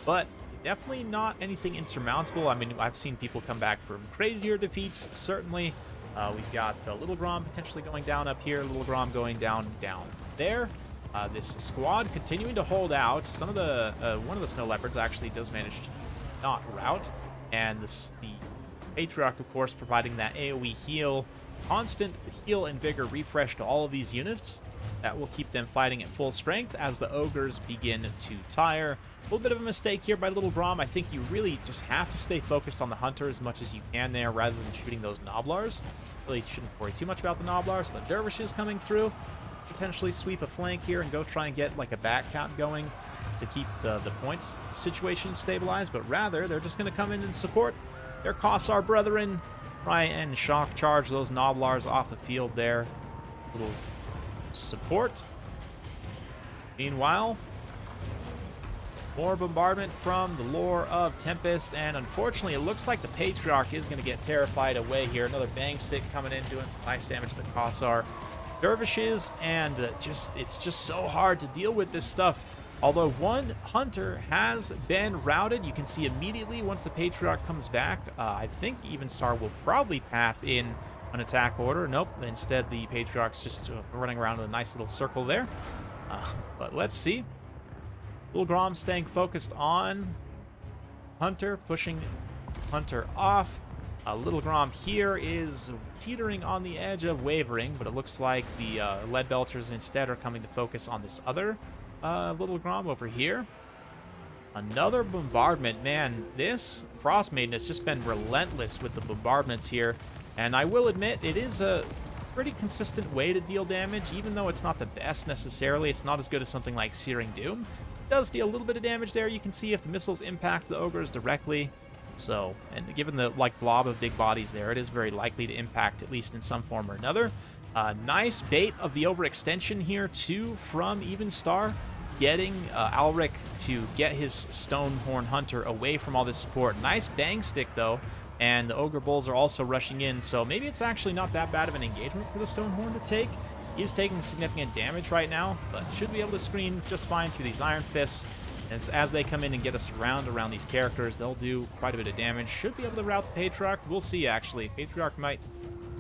But definitely not anything insurmountable. I mean, I've seen people come back from crazier defeats, certainly. We've got Little Grom potentially going down up here, Little Grom going down there. This squad continuing to hold out. Some of the one of the Snow Leopards actually does manage to not rout, and the Patriarch, of course, providing that AoE heal, constant heal and vigor refresh to all of these units. That will keep them fighting at full strength as the Ogres begin to tire. A little bit of a mistake here by Little Grom. I think you really just have to stay focused on the Hunter as much as you can there rather than shooting those Noblars. Really shouldn't worry too much about the Noblars, but Dervishes coming through. Potentially sweep a flank here and go try and get like a back cap going to keep the points situation stabilized, but rather they're just going to come in and support their Kossar brethren. Try and shock charge those Noblars off the field there. Little support. Meanwhile, more bombardment from the Lore of Tempest, and unfortunately it looks like the Patriarch is going to get terrified away here. Another bang stick coming in, doing some nice damage to the Kossar dervishes, and it's just so hard to deal with this stuff. Although one hunter has been routed, you can see immediately once the Patriarch comes back, I think Evenstar will probably path in an attack order. Nope, instead the Patriarch's just running around in a nice little circle there. But let's see. Little Grom staying focused on Hunter, pushing Hunter off. Little Grom here is teetering on the edge of wavering, but it looks like the Lead Belchers instead are coming to focus on this other Little Grom over here. Another bombardment. Man, this Frost Maiden has just been relentless with the bombardments here, and I will admit it is a pretty consistent way to deal damage, even though it's not the best necessarily. It's not as good as something like Searing Doom. It does deal a little bit of damage there. You can see if the missiles impact the ogres directly. So, and given the blob of big bodies there, it is very likely to impact at least in some form or another. Nice bait of the overextension here too from Evenstar, getting Alric to get his Stonehorn Hunter away from all this support. Nice bang stick though, and the Ogre Bulls are also rushing in, so maybe it's actually not that bad of an engagement for the Stonehorn to take. He's taking significant damage right now, but should be able to screen just fine through these Iron Fists. And as they come in and get us around these characters, they'll do quite a bit of damage. Should be able to rout the Patriarch. We'll see, actually. Patriarch might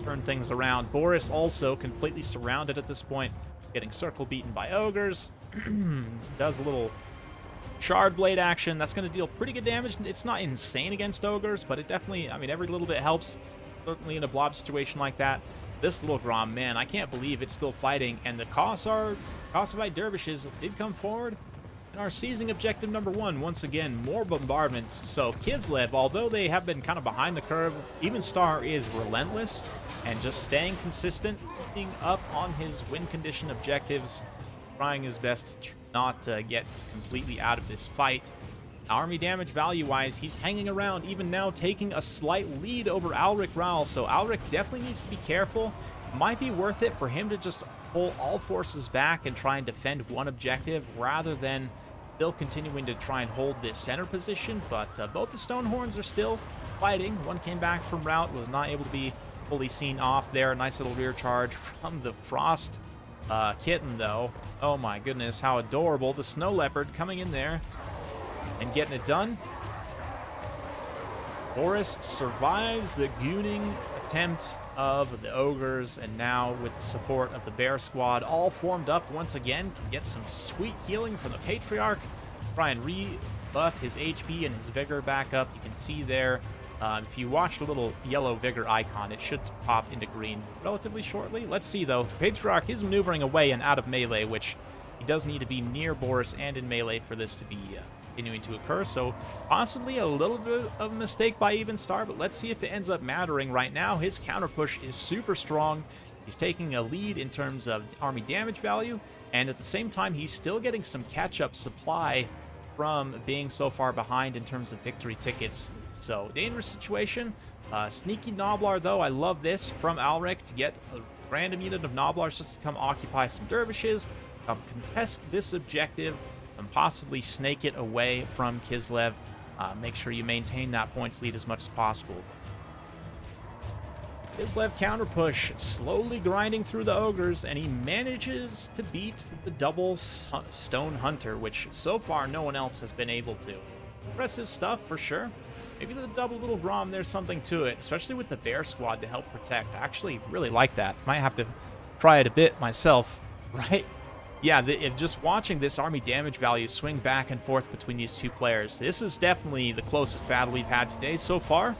turn things around. Boris also completely surrounded at this point, getting circle beaten by ogres. Does a little shard blade action. That's going to deal pretty good damage. It's not insane against ogres, but it definitely, I mean, every little bit helps. Certainly in a blob situation like that. This little Grom, man, I can't believe it's still fighting. And the Kossovite dervishes did come forward and are seizing objective number 1. Once again, more bombardments. So Kislev, although they have been kind of behind the curve, Evenstar is relentless and just staying consistent, keeping up on his win condition objectives, trying his best to not get completely out of this fight. Army damage value-wise, he's hanging around, even now taking a slight lead over Alric Raul, so Alric definitely needs to be careful. Might be worth it for him to just pull all forces back and try and defend one objective, rather than still continuing to try and hold this center position, but both the Stonehorns are still fighting. One came back from rout, was not able to be fully seen off there. Nice little rear charge from the Frost Kitten, though. Oh my goodness, how adorable. The Snow Leopard coming in there and getting it done. Boris survives the gooning attempt of the ogres, and now with the support of the bear squad all formed up once again, can get some sweet healing from the Patriarch, try and rebuff his HP and his vigor back up. You can see there, if you watch the little yellow vigor icon, it should pop into green relatively shortly. Let's see though, the Patriarch is maneuvering away and out of melee, which he does need to be near Boris and in melee for this to be continuing to occur, so possibly a little bit of a mistake by Evenstar, but let's see if it ends up mattering. Right now his counter push is super strong. He's taking a lead in terms of army damage value, and at the same time he's still getting some catch-up supply from being so far behind in terms of victory tickets. So dangerous situation. Sneaky Noblar though, I love this from Alric to get a random unit of Noblars just to come occupy some dervishes, come contest this objective, and possibly snake it away from Kislev. Make sure you maintain that points lead as much as possible. Kislev counter push, slowly grinding through the ogres, and he manages to beat the double Stone Hunter, which so far no one else has been able to. Impressive stuff for sure. Maybe the double Little Grom, there's something to it, especially with the bear squad to help protect. I actually really like that. Might have to try it a bit myself, right? Yeah, just watching this army damage value swing back and forth between these two players, this is definitely the closest battle we've had today so far.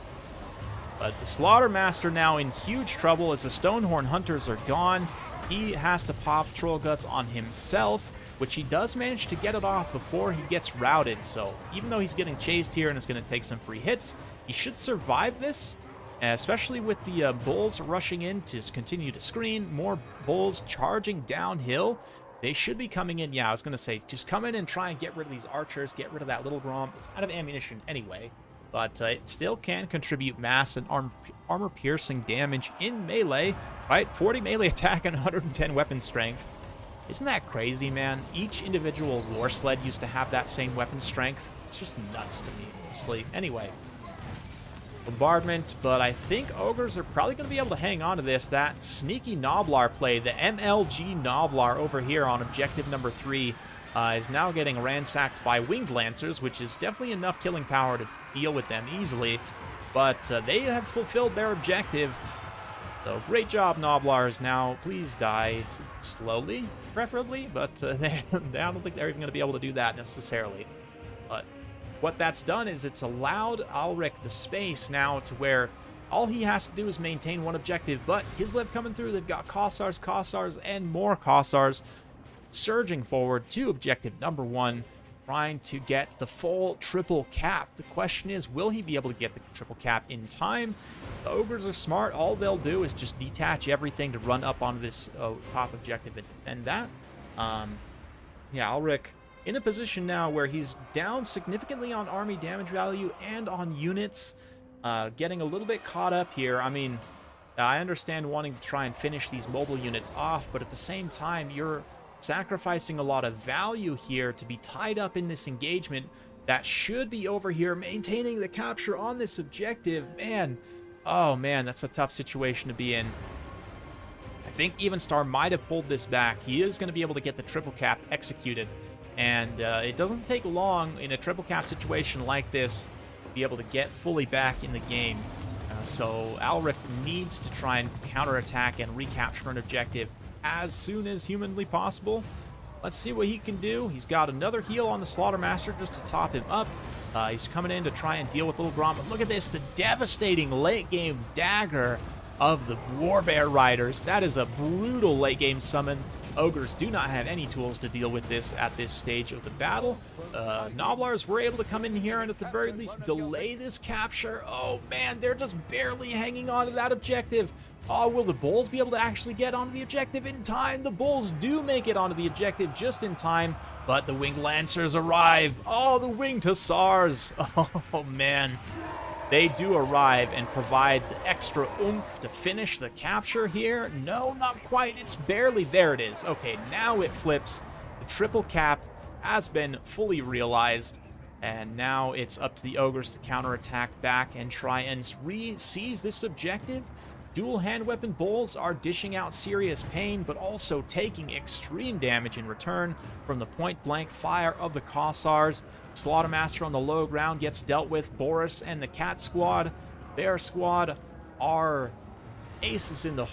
But the Slaughtermaster now in huge trouble as the Stonehorn Hunters are gone. He has to pop Troll Guts on himself, which he does manage to get it off before he gets routed. So even though he's getting chased here and is going to take some free hits, he should survive this, especially with the Bulls rushing in to continue to screen. More Bulls charging downhill. They should be coming in. Yeah, I was going to say, just come in and try and get rid of these archers, get rid of that Little Grom. It's out of ammunition anyway. but it still can contribute mass and armor-piercing damage in melee, right? 40 melee attack and 110 weapon strength. Isn't that crazy, man? Each individual war sled used to have that same weapon strength. It's just nuts to me, honestly. Anyway, bombardment, but I think Ogres are probably going to be able to hang on to this. That sneaky Noblar play, the MLG Noblar over here on objective number 3, is now getting ransacked by Winged Lancers, which is definitely enough killing power to deal with them easily, but they have fulfilled their objective. So great job, Noblars. Now please die slowly, preferably, but I don't think they're even going to be able to do that necessarily. But what that's done is it's allowed Alric the space now to where all he has to do is maintain one objective, but Kislev coming through, they've got Kossars, and more Kossars surging forward to objective number 1, trying to get the full triple cap. The question is, will he be able to get the triple cap in time? The Ogres are smart. All they'll do is just detach everything to run up onto this top objective and defend that. Yeah, Alric in a position now where he's down significantly on army damage value and on units, getting a little bit caught up here. I mean, I understand wanting to try and finish these mobile units off, but at the same time, you're sacrificing a lot of value here to be tied up in this engagement that should be over here maintaining the capture on this objective. Man, oh man, that's a tough situation to be in. I think Evenstar might have pulled this back. He is going to be able to get the triple cap executed, and it doesn't take long in a triple cap situation like this to be able to get fully back in the game. So Alric needs to try and counterattack and recapture an objective as soon as humanly possible. Let's see what he can do. He's got another heal on the Slaughtermaster just to top him up. He's coming in to try and deal with Little Grom, but look at this, the devastating late-game dagger of the Warbear Riders. That is a brutal late-game summon. Ogres do not have any tools to deal with this at this stage of the battle. Noblars were able to come in here and at the very least delay this capture. Oh man, they're just barely hanging on to that objective. Oh, will the Bulls be able to actually get onto the objective in time? The Bulls do make it onto the objective just in time, but the Winged Lancers arrive. Oh, the Winged Hussars. Oh man. They do arrive and provide the extra oomph to finish the capture here. No, not quite. It's barely. There it is. Okay, now it flips. The triple cap has been fully realized, and now it's up to the Ogres to counterattack back and try and re-seize this objective. Dual hand weapon Bulls are dishing out serious pain, but also taking extreme damage in return from the point-blank fire of the Kossars. Slaughtermaster on the low ground gets dealt with. Boris and the Cat Squad, their squad, are aces in the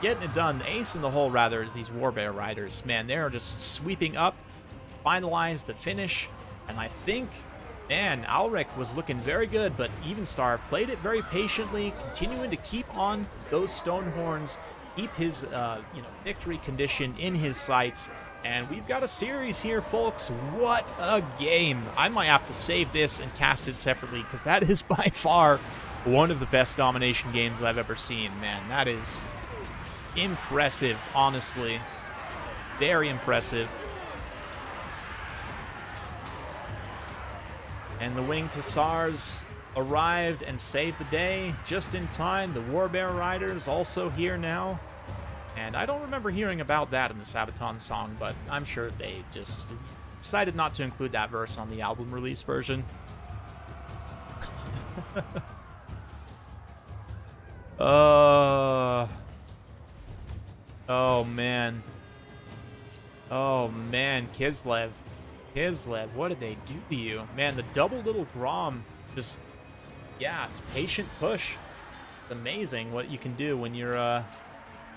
getting it done. The ace in the hole, rather, is these Warbear Riders. Man, they're just sweeping up, finalize the finish, and I think, man, Alric was looking very good, but Evenstar played it very patiently, continuing to keep on those stone horns, keep his victory condition in his sights. And we've got a series here, folks. What a game. I might have to save this and cast it separately, because that is by far one of the best Domination games I've ever seen. Man, that is impressive, honestly. Very impressive. And the Winged Hussars arrived and saved the day just in time. The Warbear Riders also here now. And I don't remember hearing about that in the Sabaton song, but I'm sure they just decided not to include that verse on the album release version. Oh man. Oh man, Kislev. Kislev, what did they do to you? Man, the double Little Grom just, yeah, it's patient push. It's amazing what you can do when you're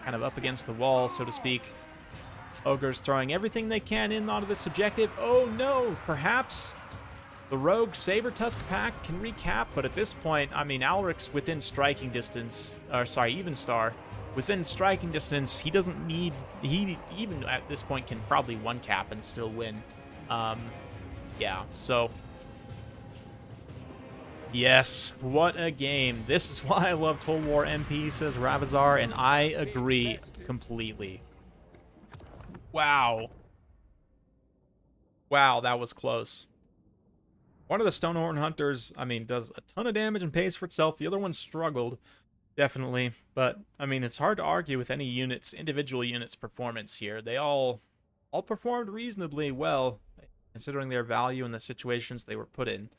kind of up against the wall, so to speak. Ogres throwing everything they can in onto this objective. Oh no, perhaps the Rogue Saber Tusk pack can recap, but at this point, I mean, Alric's within striking distance, or sorry, Evenstar, within striking distance. He doesn't need, he even at this point can probably one cap and still win. Yeah, so yes, what a game. This is why I love Total War MP, says Ravazar, and I agree completely. Wow. Wow, that was close. One of the Stonehorn Hunters, I mean, does a ton of damage and pays for itself. The other one struggled, definitely. But, I mean, it's hard to argue with any units, individual units' performance here. They all performed reasonably well, considering their value and the situations they were put in.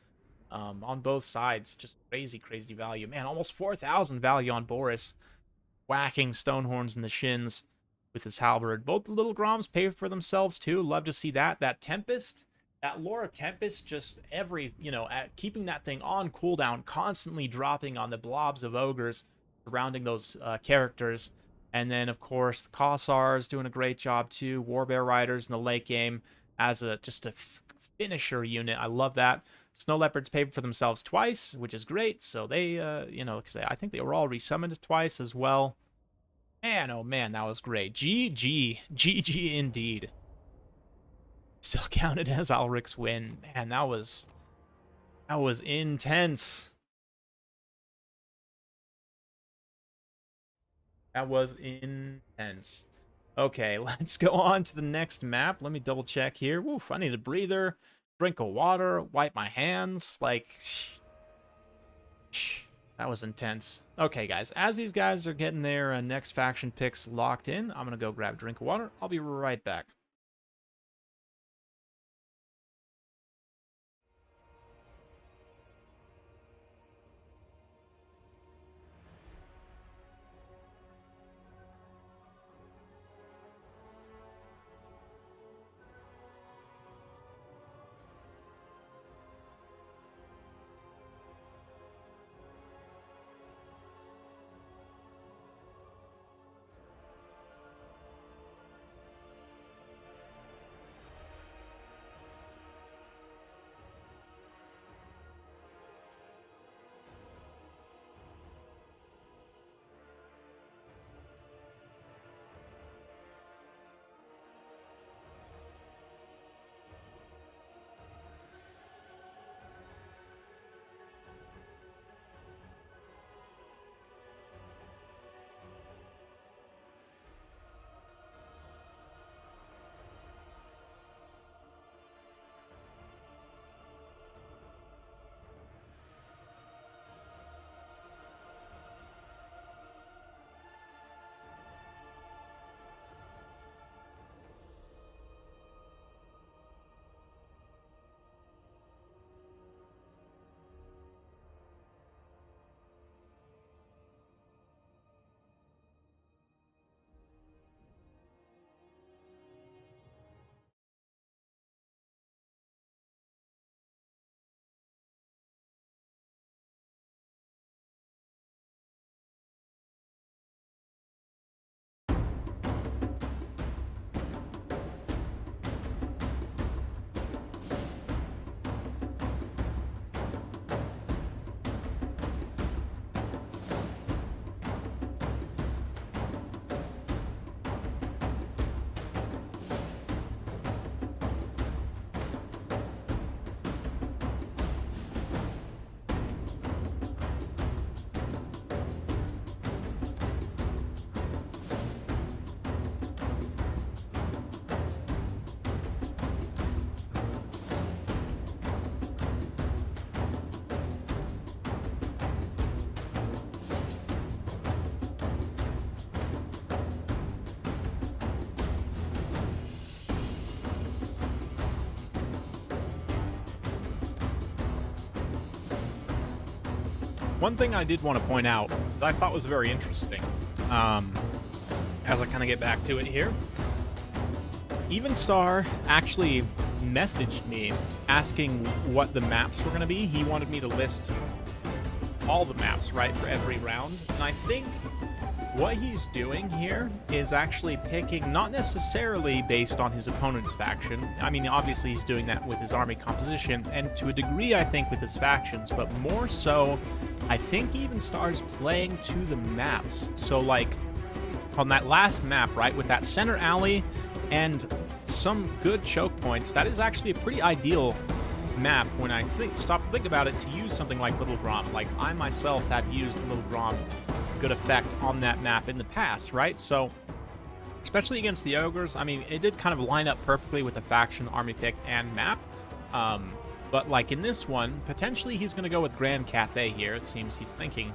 On both sides, just crazy, crazy value. Man, almost 4,000 value on Boris, whacking Stonehorns in the shins with his halberd. Both the little Groms pay for themselves, too. Love to see that. That Tempest, that Lore of Tempest, just every, keeping that thing on cooldown, constantly dropping on the blobs of ogres surrounding those characters. And then, of course, the Kossars doing a great job, too. Warbear Riders in the late game as just a finisher unit. I love that. Snow Leopards paid for themselves twice, which is great. So they, because I think they were all resummoned twice as well. Man, oh man, that was great. GG. GG indeed. Still counted as Alric's win. Man, that was intense. That was intense. Okay, let's go on to the next map. Let me double check here. Woof, I need a breather. Drink of water, wipe my hands, like, that was intense. Okay, guys, as these guys are getting their next faction picks locked in, I'm going to go grab a drink of water. I'll be right back. One thing I did want to point out that I thought was very interesting, as I kind of get back to it here, Evenstar actually messaged me asking what the maps were going to be. He wanted me to list all the maps, right, for every round. And I think what he's doing here is actually picking, not necessarily based on his opponent's faction. I mean, obviously he's doing that with his army composition, and to a degree, I think, with his factions, but more so, I think Evenstar's playing to the maps. So, like, on that last map, right, with that center alley and some good choke points, that is actually a pretty ideal map when I stop to think about it, to use something like Little Grom. Like, I myself have used Little Grom good effect on that map in the past, right? So, especially against the ogres, I mean, it did kind of line up perfectly with the faction, army pick, and map. But like in this one, potentially he's going to go with Grand Cathay here. It seems he's thinking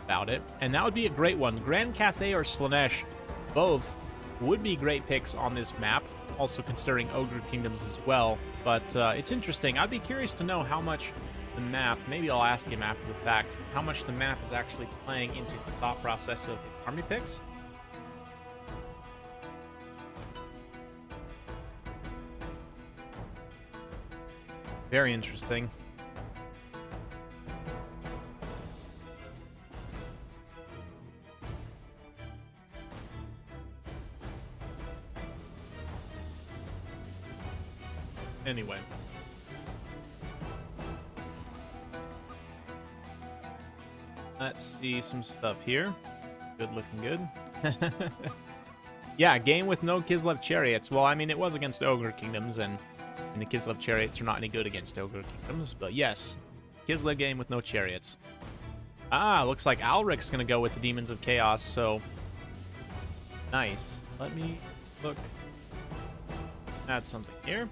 about it. And that would be a great one. Grand Cathay or Slaanesh, both would be great picks on this map. Also considering Ogre Kingdoms as well. But it's interesting. I'd be curious to know how much the map, maybe I'll ask him after the fact, how much the map is actually playing into the thought process of army picks. Very interesting. Anyway. Let's see some stuff here. Good looking good. Yeah, game with no Kislev Chariots. Well, I mean, it was against Ogre Kingdoms, and the Kislev Chariots are not any good against Ogre Kingdoms. But yes, Kislev game with no Chariots. Ah, looks like Alric's going to go with the Demons of Chaos, so nice. Let me look. Add something here.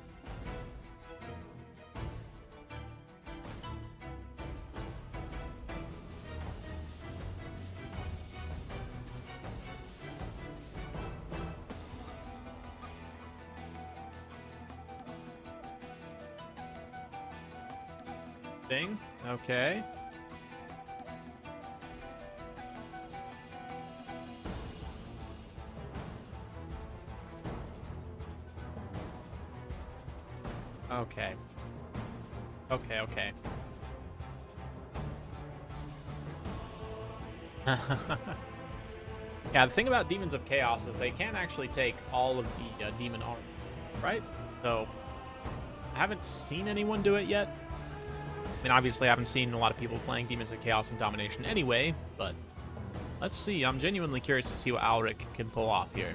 Thing. Okay. Okay. Okay. Yeah, the thing about Demons of Chaos is they can't actually take all of the demon armor, right? So, I haven't seen anyone do it yet. I mean, obviously, I haven't seen a lot of people playing Demons of Chaos and Domination anyway, but let's see. I'm genuinely curious to see what Alric can pull off here.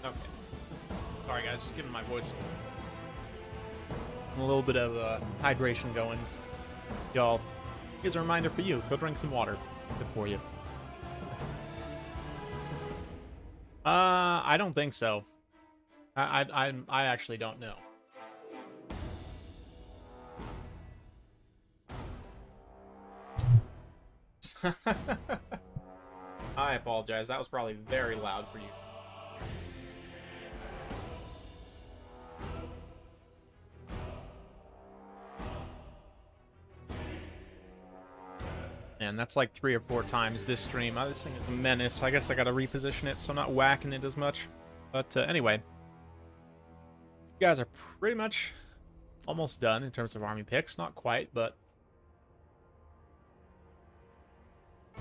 Okay. Sorry, guys. Just giving my voice a little bit of hydration going. Y'all, here's a reminder for you. Go drink some water. Good for you. I don't think so. I actually don't know. I apologize. That was probably very loud for you. Man, that's like 3 or 4 times this stream. This thing is a menace. I guess I gotta reposition it so I'm not whacking it as much. But anyway, you guys are pretty much almost done in terms of army picks. Not quite, but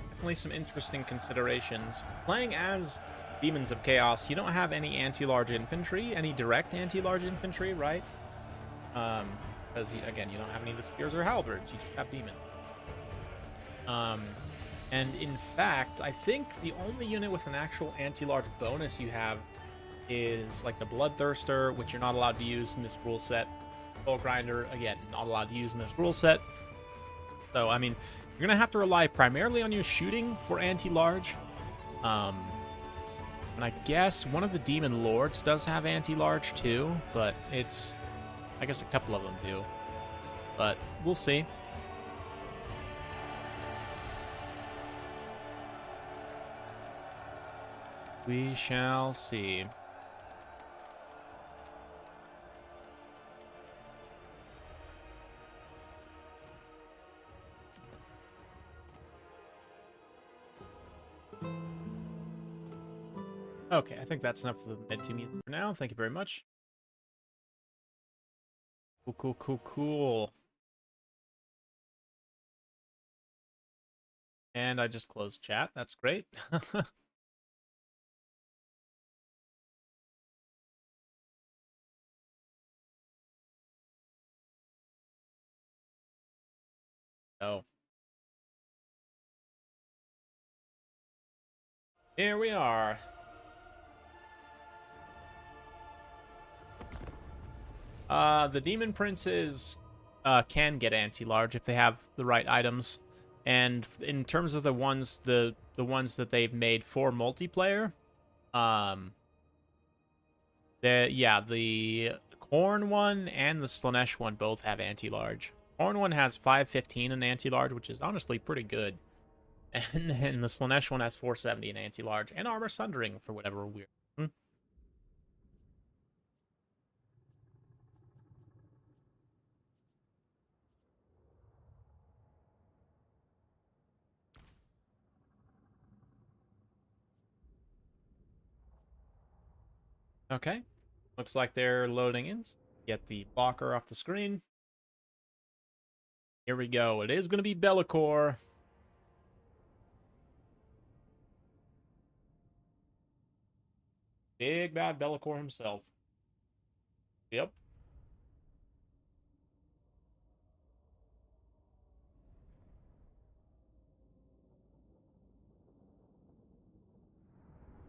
definitely some interesting considerations. Playing as Demons of Chaos, you don't have any anti-large infantry, any direct anti-large infantry, right? Because, again, you don't have any of the spears or halberds. You just have demon. And in fact, I think the only unit with an actual anti-large bonus you have is like the Bloodthirster, which you're not allowed to use in this rule set. Soul Grinder, again, not allowed to use in this rule set. So, I mean, you're going to have to rely primarily on your shooting for anti-large. And I guess one of the Demon Lords does have anti-large too, but it's, I guess a couple of them do. But we'll see. We shall see. Okay, I think that's enough for the mid-team music for now. Thank you very much. Cool. And I just closed chat. That's great. Oh. Here we are. The Demon Princes can get anti-large if they have the right items. And in terms of the ones that they've made for multiplayer, the Corn one and the Slaanesh one both have anti-large. Corn one has 515 in anti-large, which is honestly pretty good. And the Slaanesh one has 470 in anti-large and armor sundering for whatever weird. Okay. Looks like they're loading in. Get the blocker off the screen. Here we go. It is going to be Be'lakor. Big bad Be'lakor himself. Yep.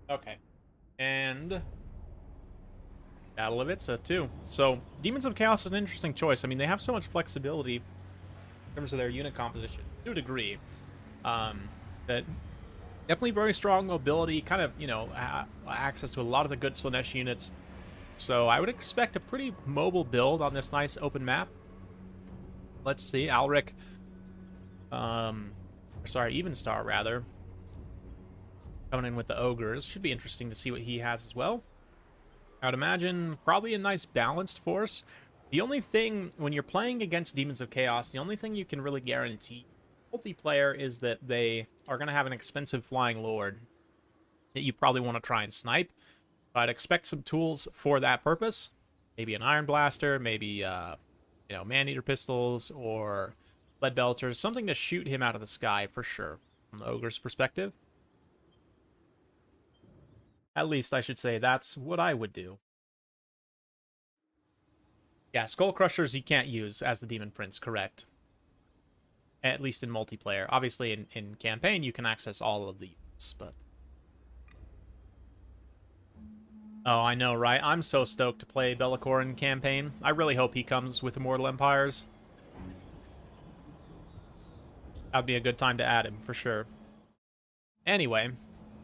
Okay. And Battle of Itza, too. So, Demons of Chaos is an interesting choice. I mean, they have so much flexibility in terms of their unit composition, to a degree. That definitely very strong mobility, kind of, access to a lot of the good Slaanesh units. So, I would expect a pretty mobile build on this nice open map. Let's see, Alric. Evenstar, rather. Coming in with the Ogres. Should be interesting to see what he has as well. I would imagine probably a nice balanced force. The only thing, when you're playing against Demons of Chaos, the only thing you can really guarantee multiplayer is that they are going to have an expensive Flying Lord that you probably want to try and snipe. I'd expect some tools for that purpose. Maybe an Iron Blaster, maybe, Man-Eater Pistols or Lead Belters. Something to shoot him out of the sky, for sure, from the Ogre's perspective. At least I should say that's what I would do. Yeah, Skull Crushers you can't use as the Demon Prince, correct. At least in multiplayer. Obviously, in campaign, you can access all of the units, but... Oh, I know, right? I'm so stoked to play Be'lakor in campaign. I really hope he comes with Immortal Empires. That'd be a good time to add him, for sure. Anyway...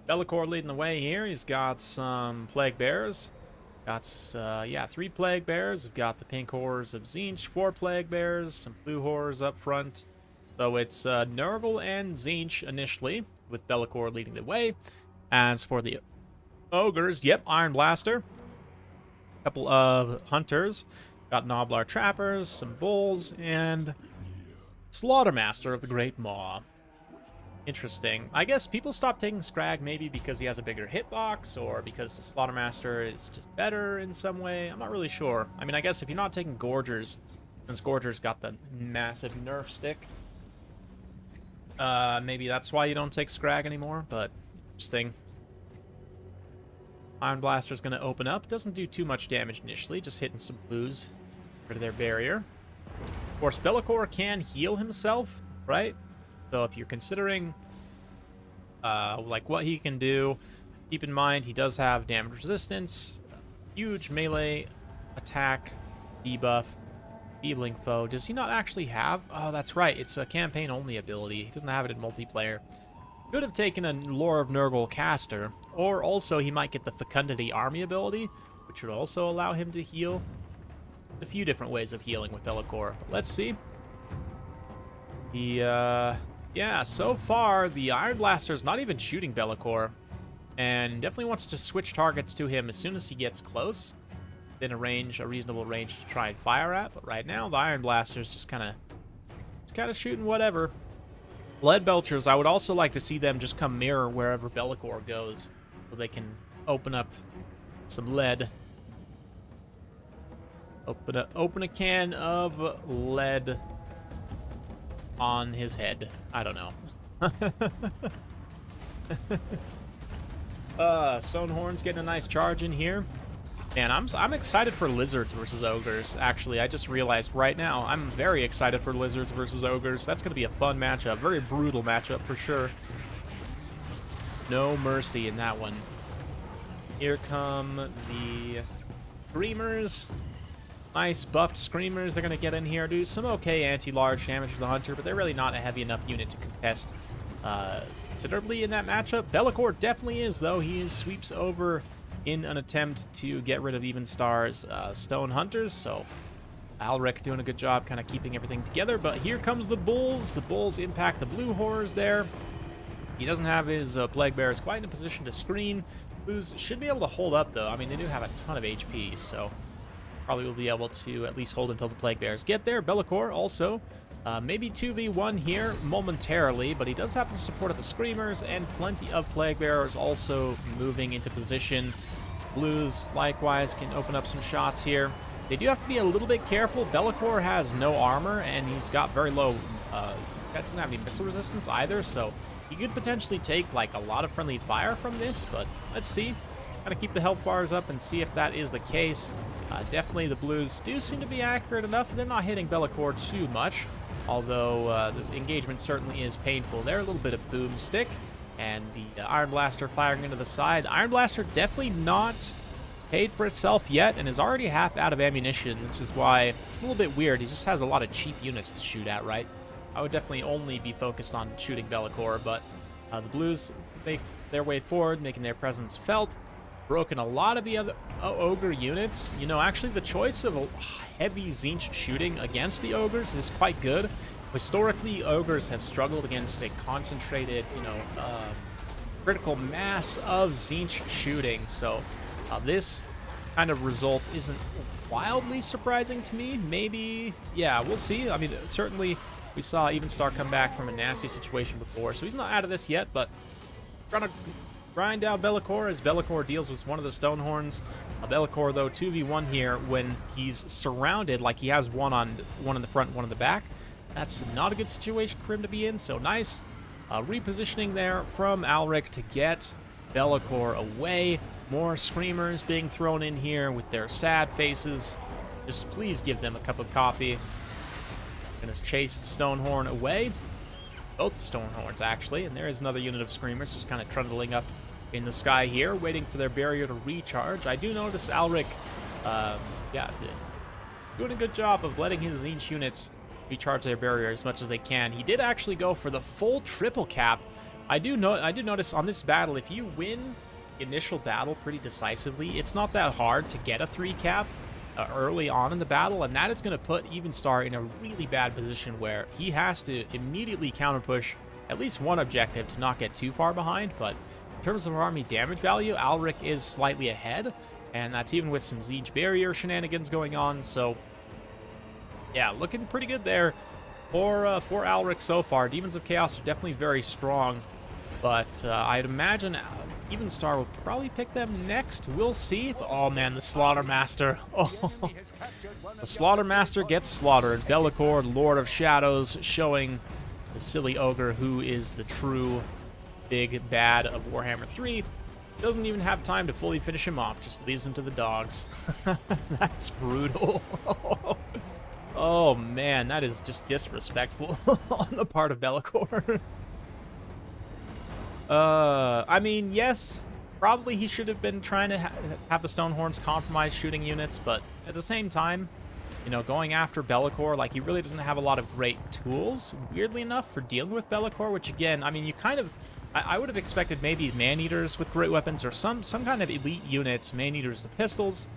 Be'lakor leading the way here. He's got some Plague Bears. Got, 3 Plague Bears. We've got the pink horrors of Zinc, 4 Plague Bears, some blue horrors up front. So it's Nurgle and Zinc initially, with Be'lakor leading the way. As for the Ogres, yep, Iron Blaster. A couple of Hunters. Got Noblar Trappers, some Bulls, and Slaughtermaster of the Great Maw. Interesting. I guess people stop taking Scrag maybe because he has a bigger hitbox or because the Slaughtermaster is just better in some way. I'm not really sure. I mean, I guess if you're not taking Gorgers, since Gorgers got the massive nerf stick, maybe that's why you don't take Scrag anymore, but interesting. Iron Blaster's going to open up. Doesn't do too much damage initially, just hitting some blues rid of their barrier. Of course, Be'lakor can heal himself, right? So if you're considering, what he can do, keep in mind he does have damage resistance, huge melee attack, debuff, feebling foe. Does he not actually have? Oh, that's right. It's a campaign-only ability. He doesn't have it in multiplayer. Could have taken a Lore of Nurgle caster, or also he might get the Fecundity Army ability, which would also allow him to heal. A few different ways of healing with Be'lakor, but let's see. Yeah, so far, the Iron Blaster is not even shooting Be'lakor, and definitely wants to switch targets to him as soon as he gets close, within a reasonable range to try and fire at, but right now, the Iron Blaster is just kind of shooting whatever. Lead Belchers, I would also like to see them just come mirror wherever Be'lakor goes, so they can open up some lead. Open a can of lead on his head. I don't know. Stonehorn's getting a nice charge in here. And I'm excited for Lizards versus Ogres, actually. I just realized right now, I'm very excited for Lizards versus Ogres. That's going to be a fun matchup. Very brutal matchup for sure. No mercy in that one. Here come the Screamers. Nice buffed Screamers. They're going to get in here, do some okay anti-large damage to the Hunter, but they're really not a heavy enough unit to contest considerably in that matchup. Be'lakor definitely is, though. He sweeps over in an attempt to get rid of Evenstar's Stone Hunters, so Alric doing a good job kind of keeping everything together. But here comes the Bulls. The Bulls impact the blue horrors there. He doesn't have his Plague Bearers quite in a position to screen. Blues should be able to hold up, though. I mean, they do have a ton of HP, so probably will be able to at least hold until the Plague Bears get there. Be'lakor also maybe 2v1 here momentarily, but he does have the support of the Screamers and plenty of Plague Bearers also moving into position. Blues likewise can open up some shots here. They do have to be a little bit careful. Be'lakor has no armor, and he's got very low, doesn't have any missile resistance either, so he could potentially take like a lot of friendly fire from this, but let's see. Gotta keep the health bars up and see if that is the case. Definitely the Blues do seem to be accurate enough. They're not hitting Be'lakor too much, although the engagement certainly is painful. There, a little bit of boomstick, and the Iron Blaster firing into the side. Iron Blaster definitely not paid for itself yet, and is already half out of ammunition, which is why it's a little bit weird. He just has a lot of cheap units to shoot at, right? I would definitely only be focused on shooting Be'lakor, but the Blues make their way forward, making their presence felt. Broken a lot of the other Ogre units. You know, actually the choice of a heavy Zinch shooting against the Ogres is quite good. Historically, Ogres have struggled against a concentrated, you know, critical mass of Zinch shooting, so this kind of result isn't wildly surprising to me. Maybe, yeah, we'll see. I mean, certainly we saw Evenstar come back from a nasty situation before, so he's not out of this yet, but trying to grind down Be'lakor as Be'lakor deals with one of the Stonehorns. Be'lakor, though, 2v1 here when he's surrounded, like he has one in the front, one in the back. That's not a good situation for him to be in, so nice repositioning there from Alric to get Be'lakor away. More Screamers being thrown in here with their sad faces. Just please give them a cup of coffee. Gonna chase the Stonehorn away. Both the Stonehorns, actually. And there is another unit of Screamers just kind of trundling up in the sky here, waiting for their barrier to recharge. I do notice Alric, doing a good job of letting his Zinch units recharge their barrier as much as they can. He did actually go for the full triple cap. I do notice on this battle, if you win initial battle pretty decisively, it's not that hard to get a 3 cap early on in the battle, and that is going to put Evenstar in a really bad position where he has to immediately counter push at least one objective to not get too far behind. But in terms of army damage value, Alric is slightly ahead, and that's even with some Zinch barrier shenanigans going on. So yeah, looking pretty good there for Alric so far. Demons of Chaos are definitely very strong, but I'd imagine Evenstar will probably pick them next. We'll see. Oh man, the Slaughtermaster. Oh, the Slaughtermaster gets slaughtered. Be'lakor, Lord of Shadows, showing the silly Ogre who is the true big bad of Warhammer 3. Doesn't even have time to fully finish him off. Just leaves him to the dogs. That's brutal. Oh man, that is just disrespectful on the part of Be'lakor. I mean, yes, probably he should have been trying to have the Stonehorns compromise shooting units, but at the same time, you know, going after Be'lakor, like, he really doesn't have a lot of great tools, weirdly enough, for dealing with Be'lakor, which, again, I mean, you kind of, I would have expected maybe man-eaters with great weapons, or some kind of elite units, man-eaters with pistols,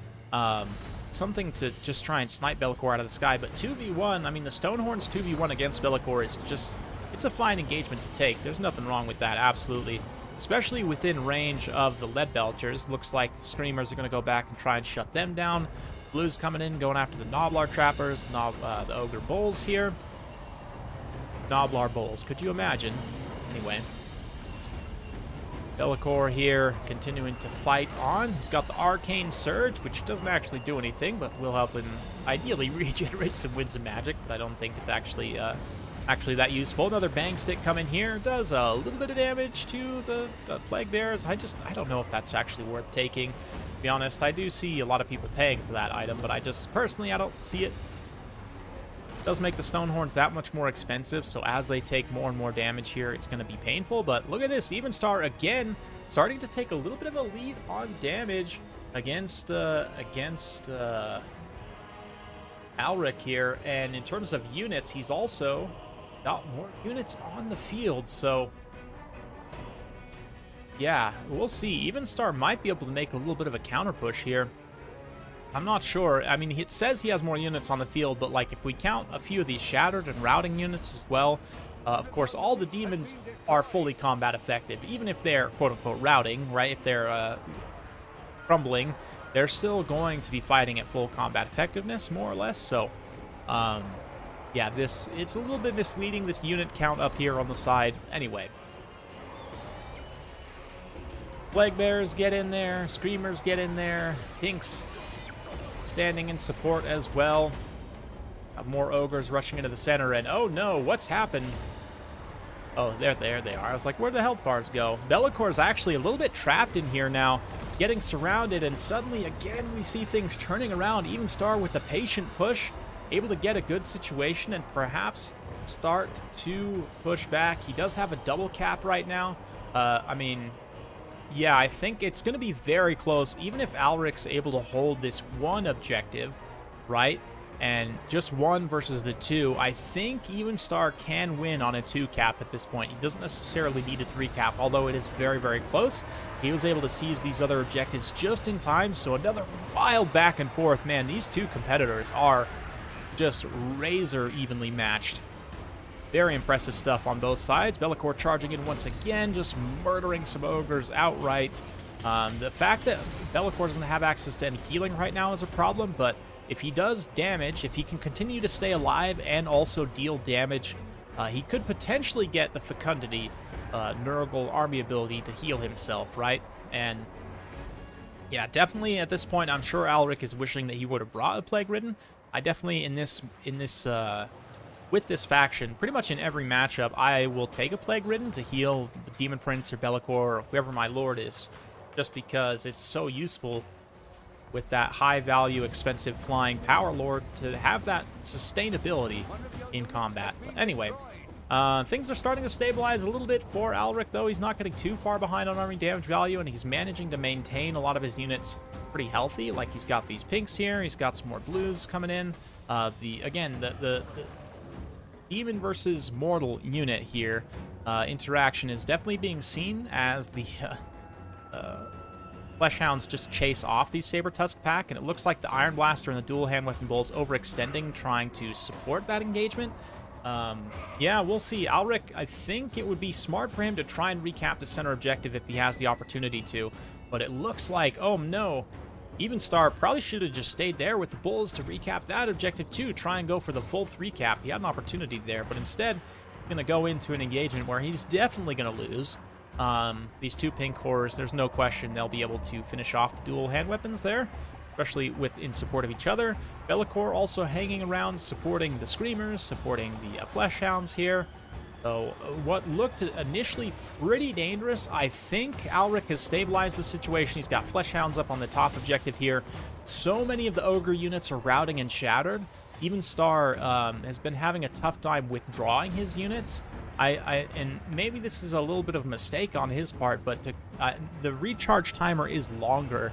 something to just try and snipe Be'lakor out of the sky. But 2v1, I mean, the Stonehorns 2v1 against Be'lakor is just, it's a fine engagement to take. There's nothing wrong with that, absolutely. Especially within range of the Lead Belchers. Looks like the Screamers are going to go back and try and shut them down. Blues coming in, going after the Gnoblar Trappers, the Ogre Bulls here. Gnoblar Bulls, could you imagine? Anyway. Be'lakor here, continuing to fight on. He's got the Arcane Surge, which doesn't actually do anything, but will help him ideally regenerate some Winds of Magic, but I don't think it's actually that useful. Another Bang Stick coming here, does a little bit of damage to the Plague Bears. I don't know if that's actually worth taking, to be honest. I do see a lot of people paying for that item, but I just, personally, I don't see it. Does make the Stonehorns that much more expensive, so as they take more and more damage here, it's going to be painful. But look at this, Evenstar again starting to take a little bit of a lead on damage against Alric here. And in terms of units, he's also got more units on the field, so yeah, we'll see. Evenstar might be able to make a little bit of a counter push here. I'm not sure. I mean, it says he has more units on the field, but like if we count a few of these shattered and routing units as well, of course, all the demons are fully combat effective, even if they're quote-unquote routing, right? If they're crumbling, they're still going to be fighting at full combat effectiveness, more or less. So, yeah, it's a little bit misleading, this unit count up here on the side. Anyway. Plague Bears get in there. Screamers get in there. Pinks standing in support as well. Have more ogres rushing into the center, and oh no, what's happened? Oh, there they are. I was like, where'd the health bars go? Be'lakor's actually a little bit trapped in here now, getting surrounded, and suddenly again we see things turning around. Evenstar with the patient push, able to get a good situation and perhaps start to push back. He does have a double cap right now. I mean, yeah, I think it's going to be very close, even if Alric's able to hold this one objective, right? And just one versus the two, I think Evenstar can win on a 2 cap at this point. He doesn't necessarily need a 3 cap, although it is very, very close. He was able to seize these other objectives just in time, so another wild back and forth. Man, these two competitors are just razor evenly matched. Very impressive stuff on both sides. Be'lakor charging in once again, just murdering some ogres outright. The fact that Be'lakor doesn't have access to any healing right now is a problem, but if he does damage, if he can continue to stay alive and also deal damage, he could potentially get the Fecundity Nurgle army ability to heal himself, right? And yeah, definitely at this point, I'm sure Alric is wishing that he would have brought a Plague Ridden. I definitely, with this faction, pretty much in every matchup, I will take a Plague Ridden to heal Demon Prince or Be'lakor or whoever my lord is, just because it's so useful with that high value, expensive flying power lord to have that sustainability in combat. But anyway, things are starting to stabilize a little bit for Alric, though. He's not getting too far behind on army damage value, and he's managing to maintain a lot of his units pretty healthy. Like, he's got these pinks here, he's got some more blues coming in. The demon versus mortal unit here interaction is definitely being seen as the Fleshhounds just chase off these Saber Tusk pack, and it looks like the Iron Blaster and the dual hand weapon bowls overextending, trying to support that engagement. Yeah, we'll see. Alric, I think it would be smart for him to try and recap the center objective if he has the opportunity to, but it looks like, oh no, Evenstar probably should have just stayed there with the bulls to recap that objective too, try and go for the full 3 cap. He had an opportunity there, but instead, he's going to go into an engagement where he's definitely going to lose. These 2 pink horrors, there's no question they'll be able to finish off the dual hand weapons there, especially in support of each other. Be'lakor also hanging around, supporting the Screamers, supporting the Fleshhounds here. So what looked initially pretty dangerous, I think Alric has stabilized the situation. He's got Fleshhounds up on the top objective here. So many of the Ogre units are routing and shattered. Evenstar has been having a tough time withdrawing his units. And maybe this is a little bit of a mistake on his part, but the recharge timer is longer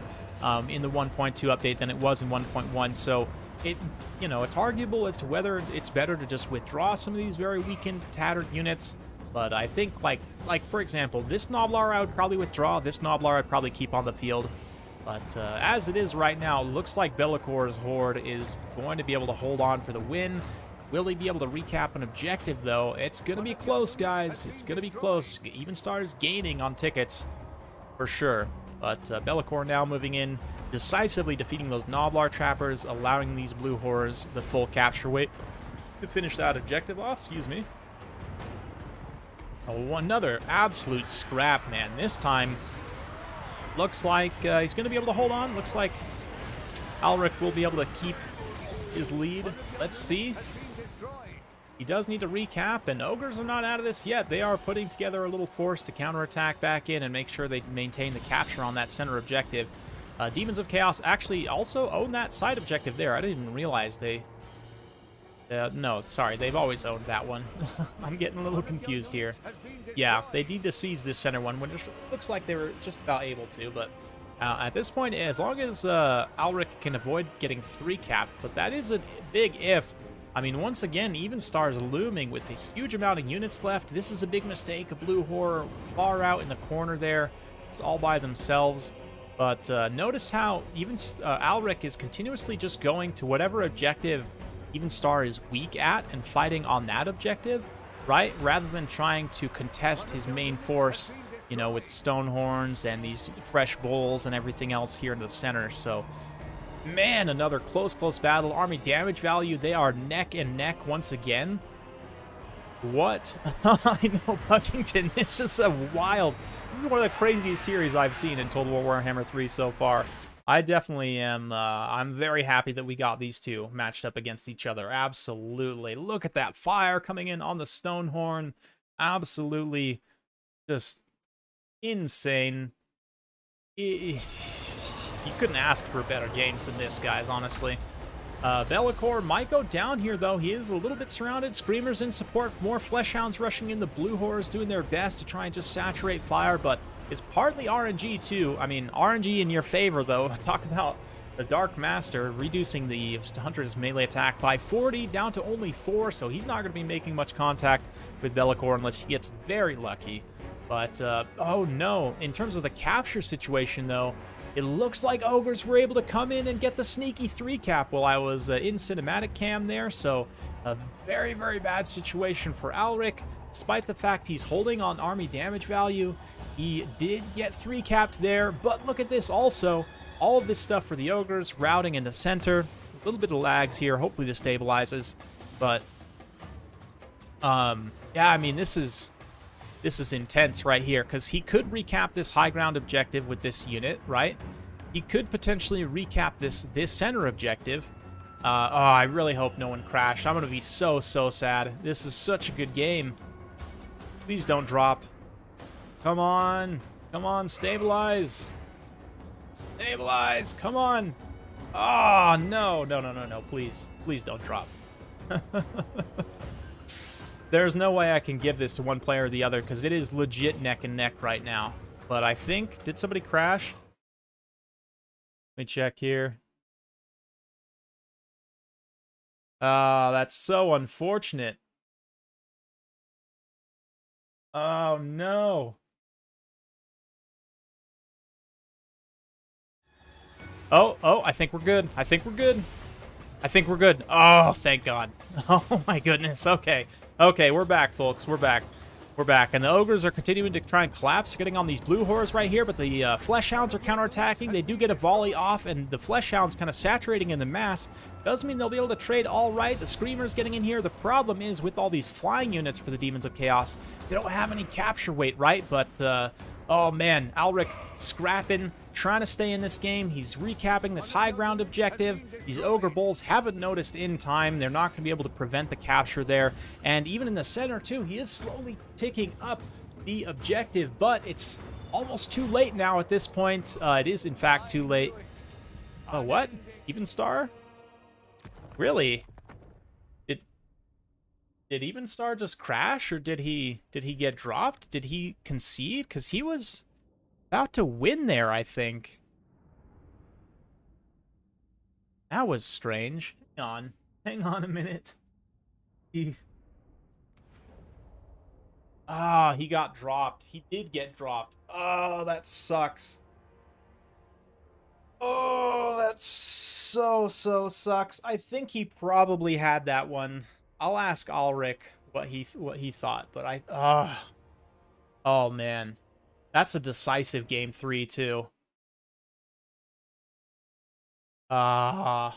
in the 1.2 update than it was in 1.1, so it's arguable as to whether it's better to just withdraw some of these very weakened, tattered units. But I think, like for example, this Noblar I would probably withdraw, this Noblar I'd probably keep on the field. But as it is right now, looks like Be'lakor's horde is going to be able to hold on for the win. Will he be able to recap an objective, though? It's going to be close, guys. It's going to be close. Evenstar is gaining on tickets, for sure. But Be'lakor now moving in, decisively defeating those Noblar trappers, allowing these blue horrors the full capture weight to finish that objective off. Excuse me. Oh, another absolute scrap, man. This time, looks like he's going to be able to hold on. Looks like Alric will be able to keep his lead. Let's see. He does need to recap, and Ogres are not out of this yet. They are putting together a little force to counterattack back in and make sure they maintain the capture on that center objective. Demons of Chaos actually also own that side objective there. I didn't even realize they No, sorry, they've always owned that one. I'm getting a little confused here. Yeah, they need to seize this center one, which looks like they were just about able to, but at this point, as long as Alric can avoid getting 3 capped, but that is a big if. I mean, once again, Even Star is looming with a huge amount of units left. This is a big mistake. A Blue Horror far out in the corner there, just all by themselves. But notice how Alric is continuously just going to whatever objective Even Star is weak at and fighting on that objective, right? Rather than trying to contest his main force, you know, with stone horns and these fresh bulls and everything else here in the center. So, man, another close battle. Army damage value, they are neck and neck once again. What? I know, Buckington, this is this is one of the craziest series I've seen in Total War Warhammer 3 so far. I definitely am, I'm very happy that we got these two matched up against each other. Absolutely. Look at that fire coming in on the Stonehorn. Absolutely just insane. You couldn't ask for better games than this, guys, honestly. Bellicor might go down here, though. He is a little bit surrounded. Screamers in support. More Fleshhounds rushing in. The Blue Horrors doing their best to try and just saturate fire, but it's partly RNG, too. I mean, RNG in your favor, though. Talk about the Dark Master reducing the Hunter's melee attack by 40 down to only 4, so he's not going to be making much contact with Bellicor unless he gets very lucky. But, oh no. In terms of the capture situation, though, it looks like Ogres were able to come in and get the sneaky 3 cap while I was in cinematic cam there, so a very bad situation for Alric. Despite the fact he's holding on army damage value, he did get 3 capped there, but look at this also. All of this stuff for the Ogres, routing in the center. A little bit of lags here. Hopefully this stabilizes. But, yeah, I mean, this is intense right here, because he could recap this high ground objective with this unit, right? He could potentially recap this center objective. Oh, I really hope no one crashed. I'm going to be so sad. This is such a good game. Please don't drop. Come on. Come on, stabilize. Stabilize. Come on. Oh, no. Please don't drop. There's no way I can give this to one player or the other because it is legit neck and neck right now. But I think, did somebody crash? Let me check here. Oh, that's so unfortunate. Oh, no. Oh, I think we're good. I think we're good. Oh, thank God. Oh, my goodness. Okay, we're back, folks. We're back. And the Ogres are continuing to try and collapse, getting on these Blue Horrors right here, but the Fleshhounds are counterattacking. They do get a volley off, and the Fleshhounds kind of saturating in the mass. Does mean they'll be able to trade all right. The Screamers getting in here. The problem is with all these flying units for the Demons of Chaos, they don't have any capture weight, right? But, oh, man, Alric scrapping, trying to stay in this game. He's recapping this high ground objective. These Ogre Bulls haven't noticed in time. They're not going to be able to prevent the capture there. And even in the center, too, he is slowly taking up the objective, but it's almost too late now at this point. It is, in fact, too late. Oh, what? Even Star? Really? Did Even Star just crash, or did he get dropped? Did he concede? Because he was about to win there, I think. That was strange. Hang on a minute. He got dropped. He did get dropped. Oh, that sucks. Oh, that so sucks. I think he probably had that one. I'll ask Alric what he thought, but oh man. That's a decisive game 3, too. No.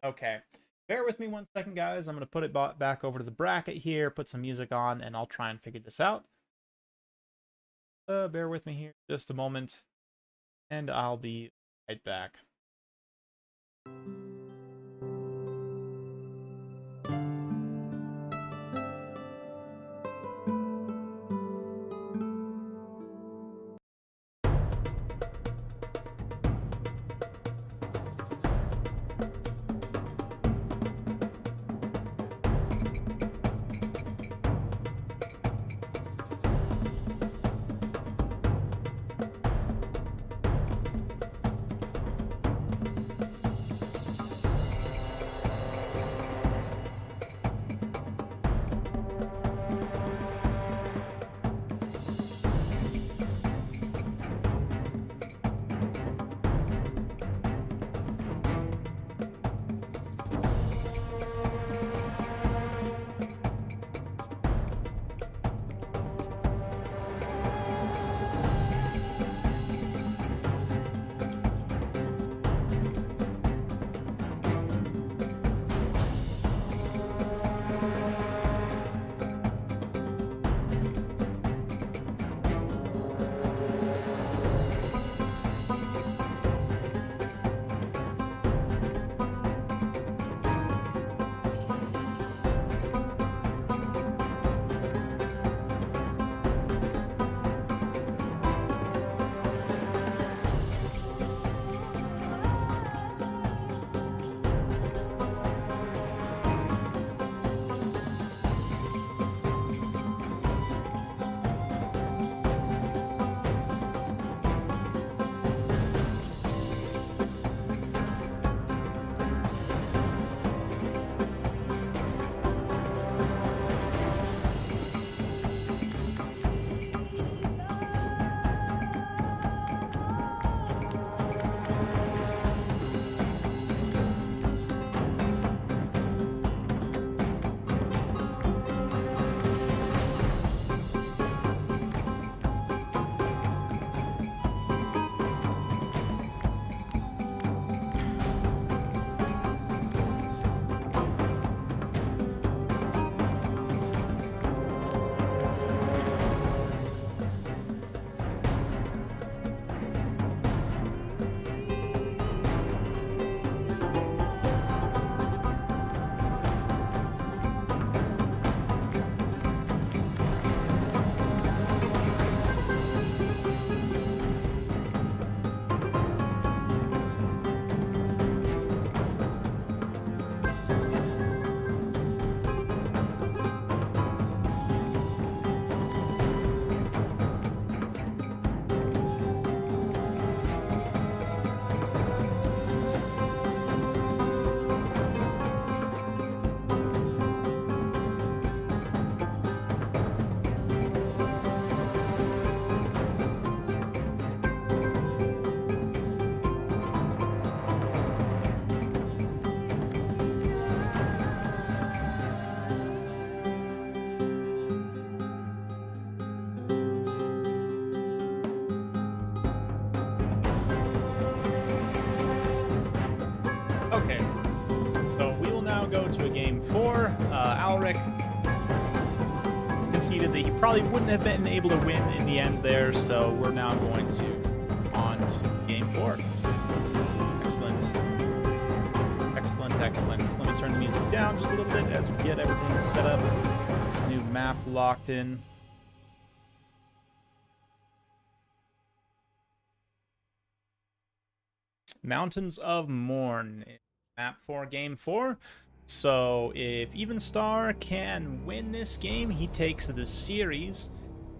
Okay. Bear with me 1 second, guys. I'm going to put it back over to the bracket here, put some music on, and I'll try and figure this out. Bear with me here just a moment, and I'll be right back. Okay, so we will now go to a game 4. Alric conceded that he probably wouldn't have been able to win in the end there, so we're now going to on to game 4. Excellent. Excellent, excellent. Let me turn the music down just a little bit as we get everything set up. New map locked in. Mountains of Morn, map for game 4. So if Evenstar can win this game, he takes the series.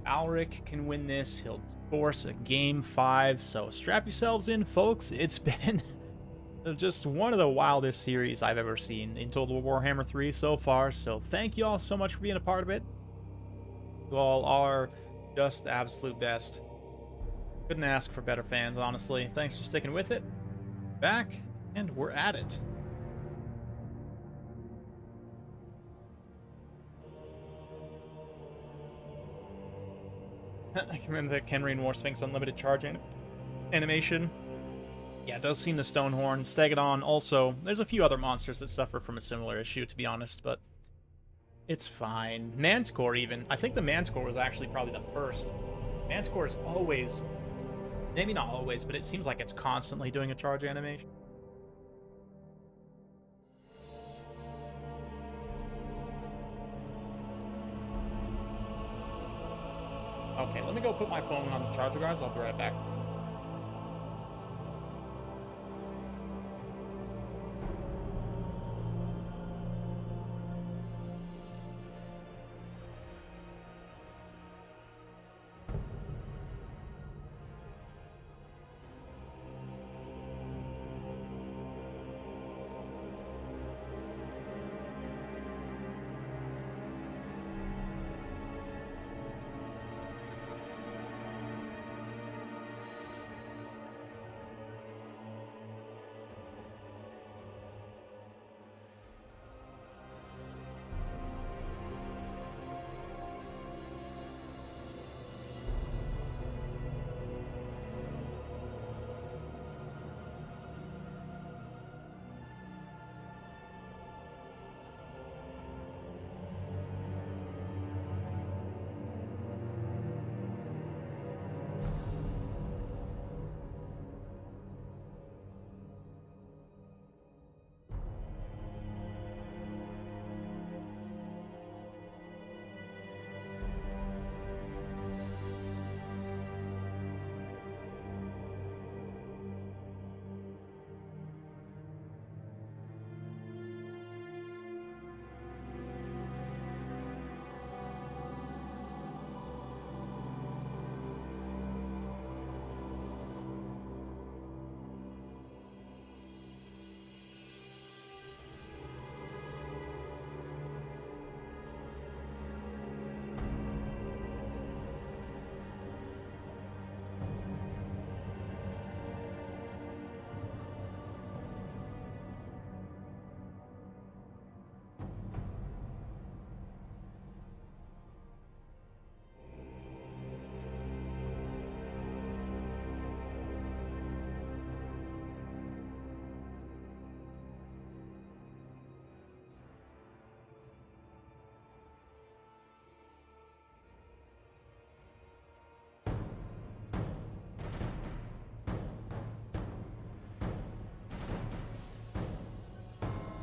Alric can win this, he'll force a game 5. So strap yourselves in, folks. It's been just one of the wildest series I've ever seen in Total Warhammer 3 so far. So thank you all so much for being a part of it. You all are just the absolute best. Couldn't ask for better fans, honestly. Thanks for sticking with it. Back, and we're at it. I can remember that Kenry and War Sphinx Unlimited Charge animation. Yeah, it does seem the Stonehorn. Stegadon also. There's a few other monsters that suffer from a similar issue, to be honest, but it's fine. Manticore, even. I think the Manticore was actually probably the first. Manticore is always... Maybe not always, but it seems like it's constantly doing a charge animation. Okay, let me go put my phone on the charger, guys. I'll be right back.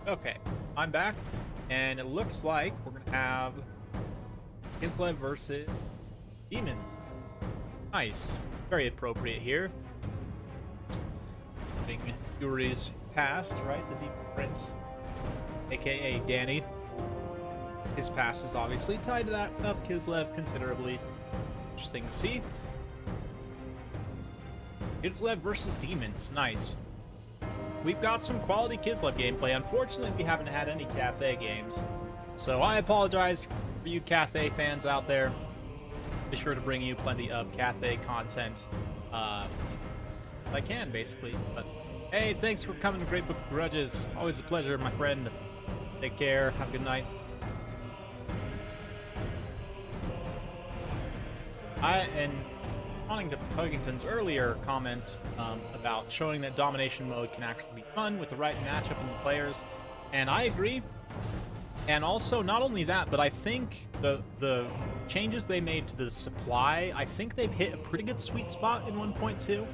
Okay, I'm back, and it looks like we're gonna have Kislev versus Demons. Nice, very appropriate here. Putting Yuri's past, right? The Demon Prince, aka Danny. His past is obviously tied to that of Kislev considerably. Interesting to see. Kislev versus Demons, nice. We've got some quality Kislev gameplay. Unfortunately, we haven't had any Cathay games. So I apologize for you Cathay fans out there. Be sure to bring you plenty of Cathay content. If I can, basically. But hey, thanks for coming to Great Book of Grudges. Always a pleasure, my friend. Take care. Have a good night. responding to Huggington's earlier comment about showing that domination mode can actually be fun with the right matchup and the players, and I agree. And also, not only that, but I think the changes they made to the supply, I think they've hit a pretty good sweet spot in 1.2.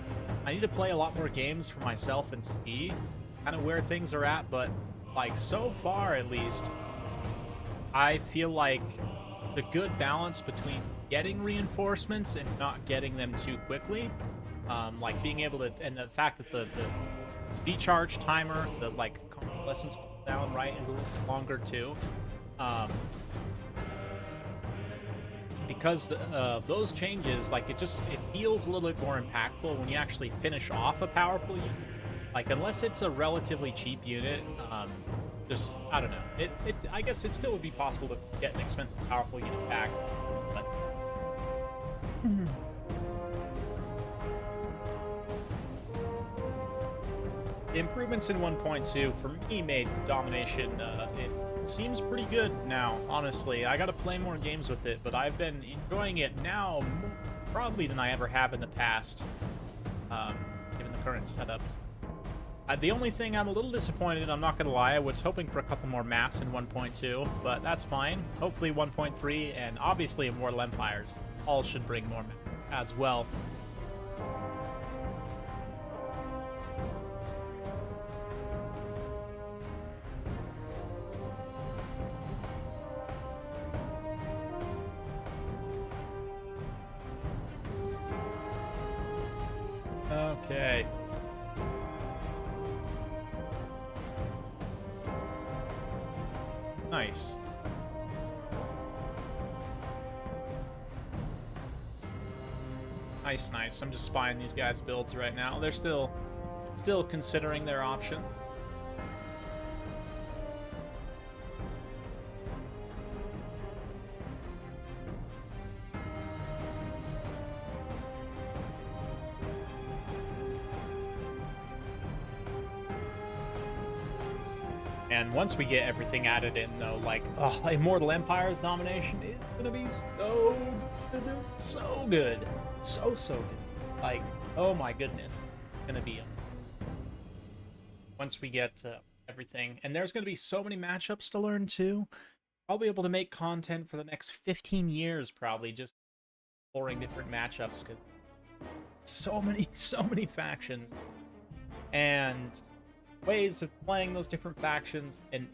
I need to play a lot more games for myself and see kind of where things are at, but like so far at least, I feel like the good balance between getting reinforcements and not getting them too quickly, like being able to, and the fact that the decharge timer, the like convalescence cooldown, right, is a little longer too, because of those changes, like it feels a little bit more impactful when you actually finish off a powerful unit. Like unless it's a relatively cheap unit, just I don't know. I guess it still would be possible to get an expensive powerful unit back, but. Improvements in 1.2 for me made Domination, it seems pretty good now, honestly. I gotta play more games with it, but I've been enjoying it now more probably than I ever have in the past, given the current setups. The only thing I'm a little disappointed, I'm not gonna lie, I was hoping for a couple more maps in 1.2, but that's fine. Hopefully 1.3 and obviously Immortal Empires all should bring more maps as well. Okay. Nice. Nice. I'm just spying these guys' builds right now. They're still considering their option. And once we get everything added in, though, like, oh, Immortal Empires Domination is gonna be so good. So good. Like, oh my goodness. It's gonna be once we get everything. And there's gonna be so many matchups to learn, too. I'll be able to make content for the next 15 years, probably, just exploring different matchups, because so many factions. And ways of playing those different factions, and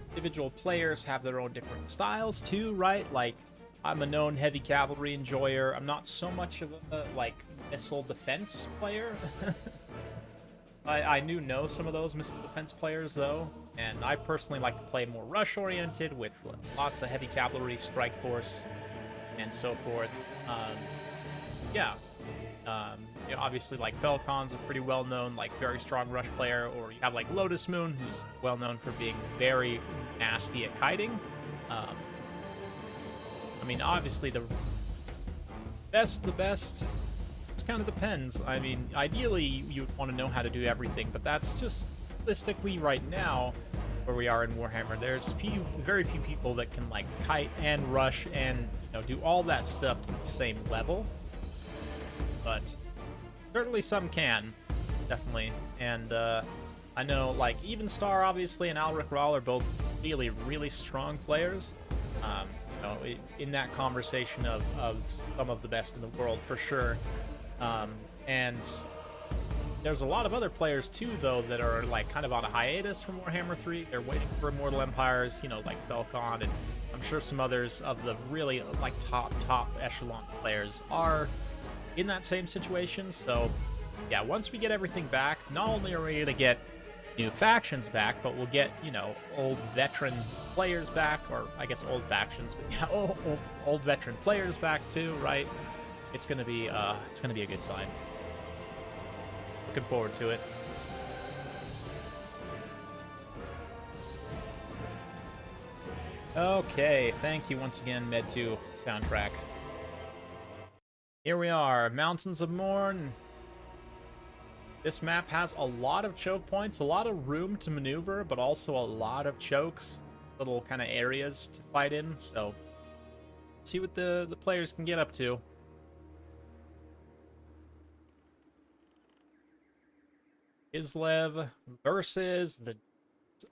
individual players have their own different styles too, right? Like, I'm a known heavy cavalry enjoyer. I'm not so much of a like missile defense player. I do know some of those missile defense players though, and I personally like to play more rush oriented with lots of heavy cavalry, strike force, and so forth. You know, obviously, like, Falcon's a pretty well-known, like, very strong rush player, or you have, like, Lotus Moon, who's well-known for being very nasty at kiting. I mean, obviously, the best, it kind of depends. I mean, ideally, you would want to know how to do everything, but that's just, realistically, right now, where we are in Warhammer, there's very few people that can, like, kite and rush and, you know, do all that stuff to the same level. But certainly some can, definitely. And I know, like, Evenstar, obviously, and Alric Rawl are both really strong players. You know, in that conversation of some of the best in the world, for sure. And there's a lot of other players, too, though, that are, like, kind of on a hiatus from Warhammer 3. They're waiting for Immortal Empires, you know, like Falcon, and I'm sure some others of the really, like, top echelon players are in that same situation. So yeah, once we get everything back, not only are we gonna get new factions back, but we'll get, you know, old veteran players back, or I guess old factions, but yeah, old veteran players back too, right? It's gonna be a good time. Looking forward to it. Okay, thank you once again, Med2 soundtrack. Here we are, Mountains of Morn. This map has a lot of choke points, a lot of room to maneuver, but also a lot of chokes, little kind of areas to fight in, so see what the players can get up to. Islev versus the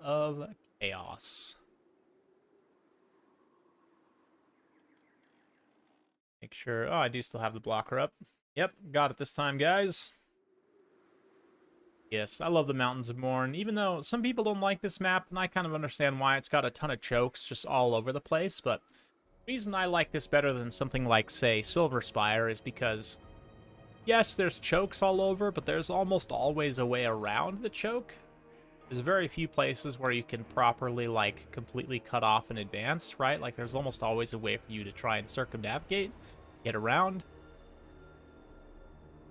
of Chaos. Make sure... Oh, I do still have the blocker up. Yep, got it this time, guys. Yes, I love the Mountains of Morn, even though some people don't like this map, and I kind of understand why. It's got a ton of chokes just all over the place, but the reason I like this better than something like, say, Silver Spire is because, yes, there's chokes all over, but there's almost always a way around the choke. There's very few places where you can properly, like, completely cut off in advance, right? Like, there's almost always a way for you to try and circumnavigate, get around.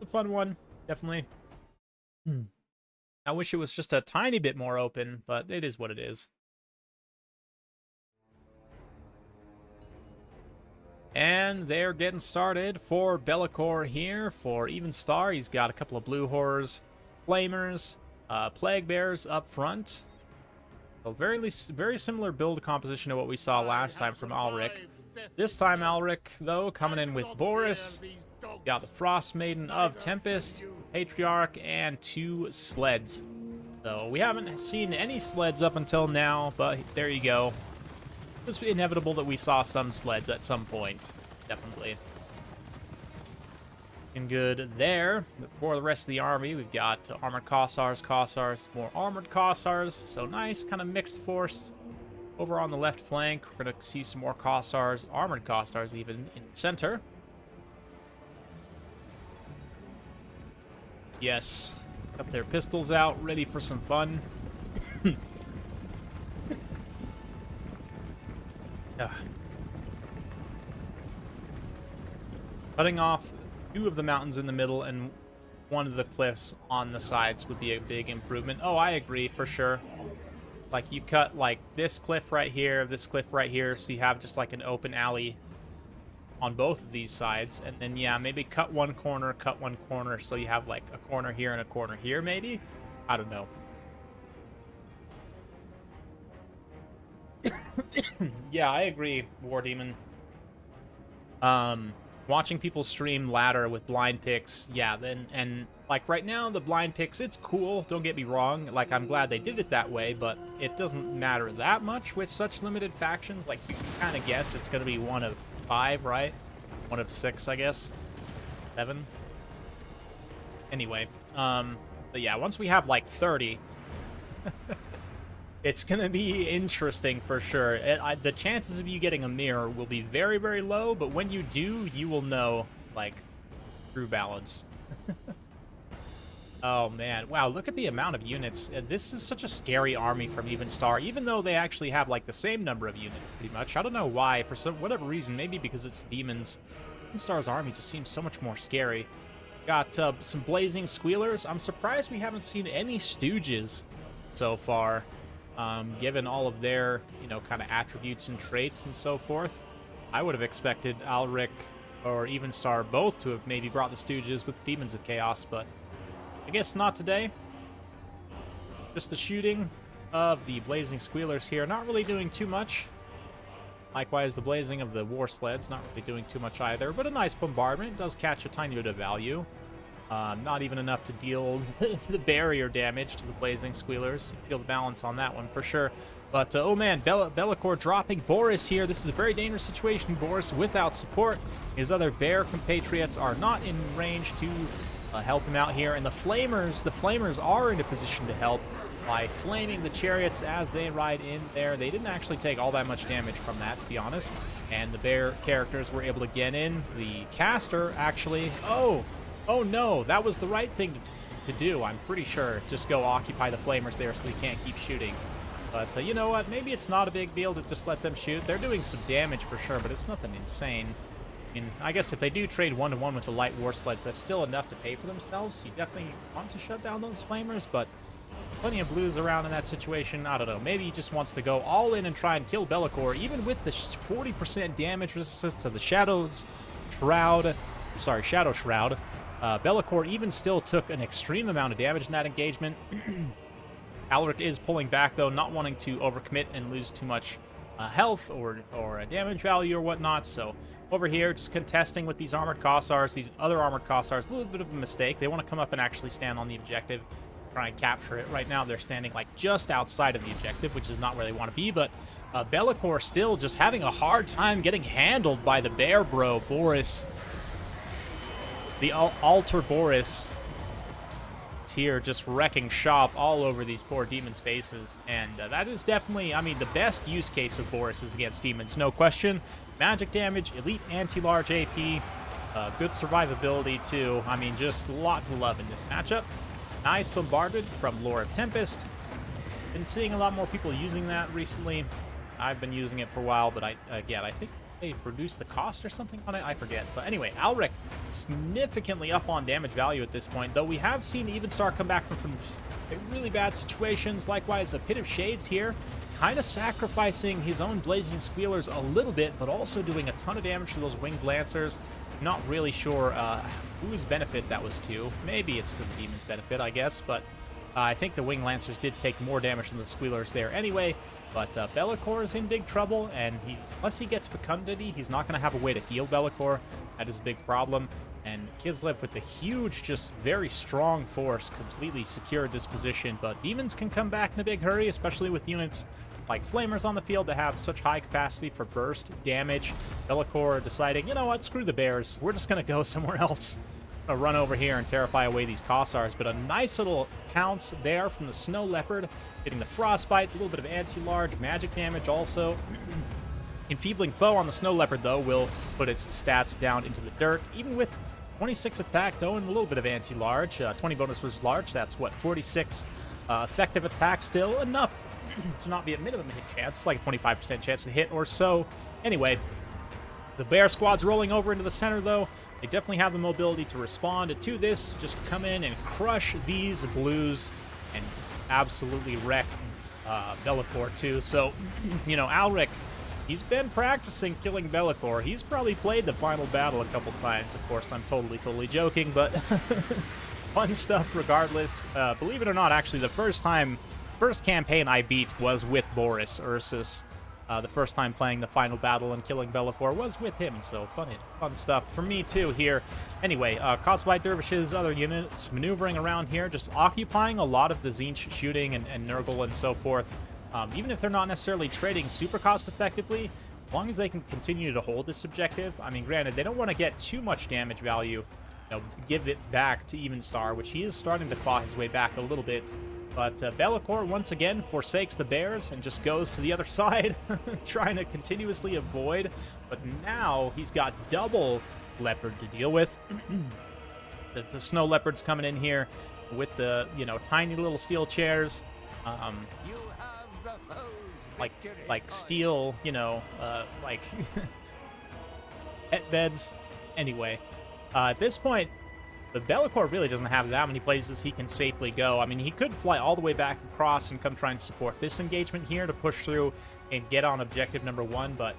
A fun one, definitely. I wish it was just a tiny bit more open, but it is what it is. And they're getting started for Be'lakor here. For Even Star, he's got a couple of Blue Horrors, Flamers, Plague Bears up front. So very similar build composition to what we saw last time from Alric. This time Alric, though, coming in with Boris. Got the Frost Maiden of Tempest, Patriarch, and 2 sleds. So we haven't seen any sleds up until now, but there you go. It was inevitable that we saw some sleds at some point. Definitely. Looking good there. For the rest of the army, we've got Armored Kossars, more Armored Kossars. So nice, kind of mixed force. Over on the left flank, we're going to see some more Kossars, Armored Kossars even in the center. Yes. Got their pistols out, ready for some fun. Cutting off 2 of the mountains in the middle and 1 of the cliffs on the sides would be a big improvement. Oh, I agree, for sure. Like, you cut, like, this cliff right here, so you have just, like, an open alley on both of these sides, and then, yeah, maybe cut one corner, so you have, like, a corner here and a corner here, maybe? I don't know. Yeah, I agree, War Demon. Watching people stream ladder with blind picks, yeah, and like right now, the blind picks, it's cool, don't get me wrong, like, I'm glad they did it that way, but it doesn't matter that much with such limited factions. Like, you can kind of guess it's going to be 1 of 5, right? 1 of 6, I guess. 7. Anyway, but yeah, once we have like 30, it's gonna be interesting for sure. The chances of you getting a mirror will be very, very low, but when you do, you will know, like, true balance. Oh man, wow, look at the amount of units. This is such a scary army from Even Star, even though they actually have, like, the same number of units, pretty much. I don't know why, for whatever reason, maybe because it's demons. Even Star's army just seems so much more scary. Got some Blazing Squealers. I'm surprised we haven't seen any Stooges so far, given all of their, you know, kind of attributes and traits and so forth. I would have expected Alric or Even Star both to have maybe brought the Stooges with the Demons of Chaos, but I guess not today. Just the shooting of the Blazing Squealers here, not really doing too much. Likewise, the blazing of the War Sleds, not really doing too much either, but a nice bombardment. It does catch a tiny bit of value. Not even enough to deal the barrier damage to the Blazing Squealers. You feel the balance on that one for sure. But, oh man, Be'lakor dropping Boris here. This is a very dangerous situation. Boris without support. His other bear compatriots are not in range to help him out here. And the Flamers are in a position to help by flaming the chariots as they ride in there. They didn't actually take all that much damage from that, to be honest. And the bear characters were able to get in. The caster actually... Oh no, that was the right thing to do, I'm pretty sure. Just go occupy the Flamers there so they can't keep shooting. But you know what, maybe it's not a big deal to just let them shoot. They're doing some damage for sure, but it's nothing insane. I mean, I guess if they do trade 1-to-1 with the light war sleds, that's still enough to pay for themselves. You definitely want to shut down those Flamers, but plenty of blues around in that situation. I don't know, maybe he just wants to go all in and try and kill Be'lakor, even with the 40% damage resistance of the Shadow Shroud. Be'lakor even still took an extreme amount of damage in that engagement. Alric is pulling back, though, not wanting to overcommit and lose too much health or damage value or whatnot. So over here, just contesting with these Armored Kossars, these other Armored Kossars. A little bit of a mistake. They want to come up and actually stand on the objective. try and capture it. Right now, they're standing like just outside of the objective, which is not where they want to be, but Be'lakor still just having a hard time getting handled by the bear bro, Boris. The alter Boris is here just wrecking shop all over these poor demons' faces, and that is definitely, I mean, the best use case of Boris is against demons, no question. Magic damage, elite anti-large AP, good survivability too. I mean, just a lot to love in this matchup. Nice bombardment from Lore of Tempest. Been seeing a lot more people using that recently. I've been using it for a while, but I think they reduced the cost or something on it. I forget. But anyway, Alric significantly up on damage value at this point, though we have seen Evenstar come back from really bad situations. Likewise, a Pit of Shades here, kind of sacrificing his own Blazing Squealers a little bit, but also doing a ton of damage to those Winged Lancers. Not really sure whose benefit that was to. Maybe it's to the demon's benefit, I guess, but I think the Winged Lancers did take more damage than the Squealers there anyway. But Be'lakor is in big trouble, and unless he gets Fecundity, he's not going to have a way to heal Be'lakor. That is a big problem. And Kislev, with the huge, just very strong force, completely secured this position. But demons can come back in a big hurry, especially with units like Flamers on the field that have such high capacity for burst damage. Be'lakor deciding, you know what, screw the bears. We're just going to go somewhere else. Run over here and terrify away these Kossars. But a nice little pounce there from the Snow Leopard, getting the Frostbite, a little bit of anti-large magic damage also. Enfeebling Foe on the Snow Leopard, though, will put its stats down into the dirt. Even with 26 attack, though, and a little bit of anti-large. 20 bonus versus large, that's what, 46 effective attack still. Enough to not be a minimum hit chance, like a 25% chance to hit or so. Anyway, the Bear Squad's rolling over into the center, though. They definitely have the mobility to respond to this. Just come in and crush these blues and absolutely wreck Be'lakor, too. So, you know, Alric, he's been practicing killing Be'lakor. He's probably played the final battle a couple times. Of course, I'm totally joking, but fun stuff regardless. Believe it or not, actually, the first campaign I beat was with Boris Ursus. The first time playing the final battle and killing Be'lakor was with him, so fun stuff for me too here. Anyway, Cosbite Dervishes, other units maneuvering around here, just occupying a lot of the Zinch shooting and Nurgle and so forth. Even if they're not necessarily trading super cost effectively, as long as they can continue to hold this objective. I mean, granted, they don't want to get too much damage value, you know, give it back to Evenstar, which he is starting to claw his way back a little bit. But Be'lakor, once again, forsakes the bears and just goes to the other side, trying to continuously avoid. But now he's got double leopard to deal with. The Snow Leopard's coming in here with the, you know, tiny little steel chairs. Like steel, you know, like pet beds. Anyway, at this point, the Be'lakor really doesn't have that many places he can safely go. I mean, he could fly all the way back across and come try and support this engagement here to push through and get on objective number 1, but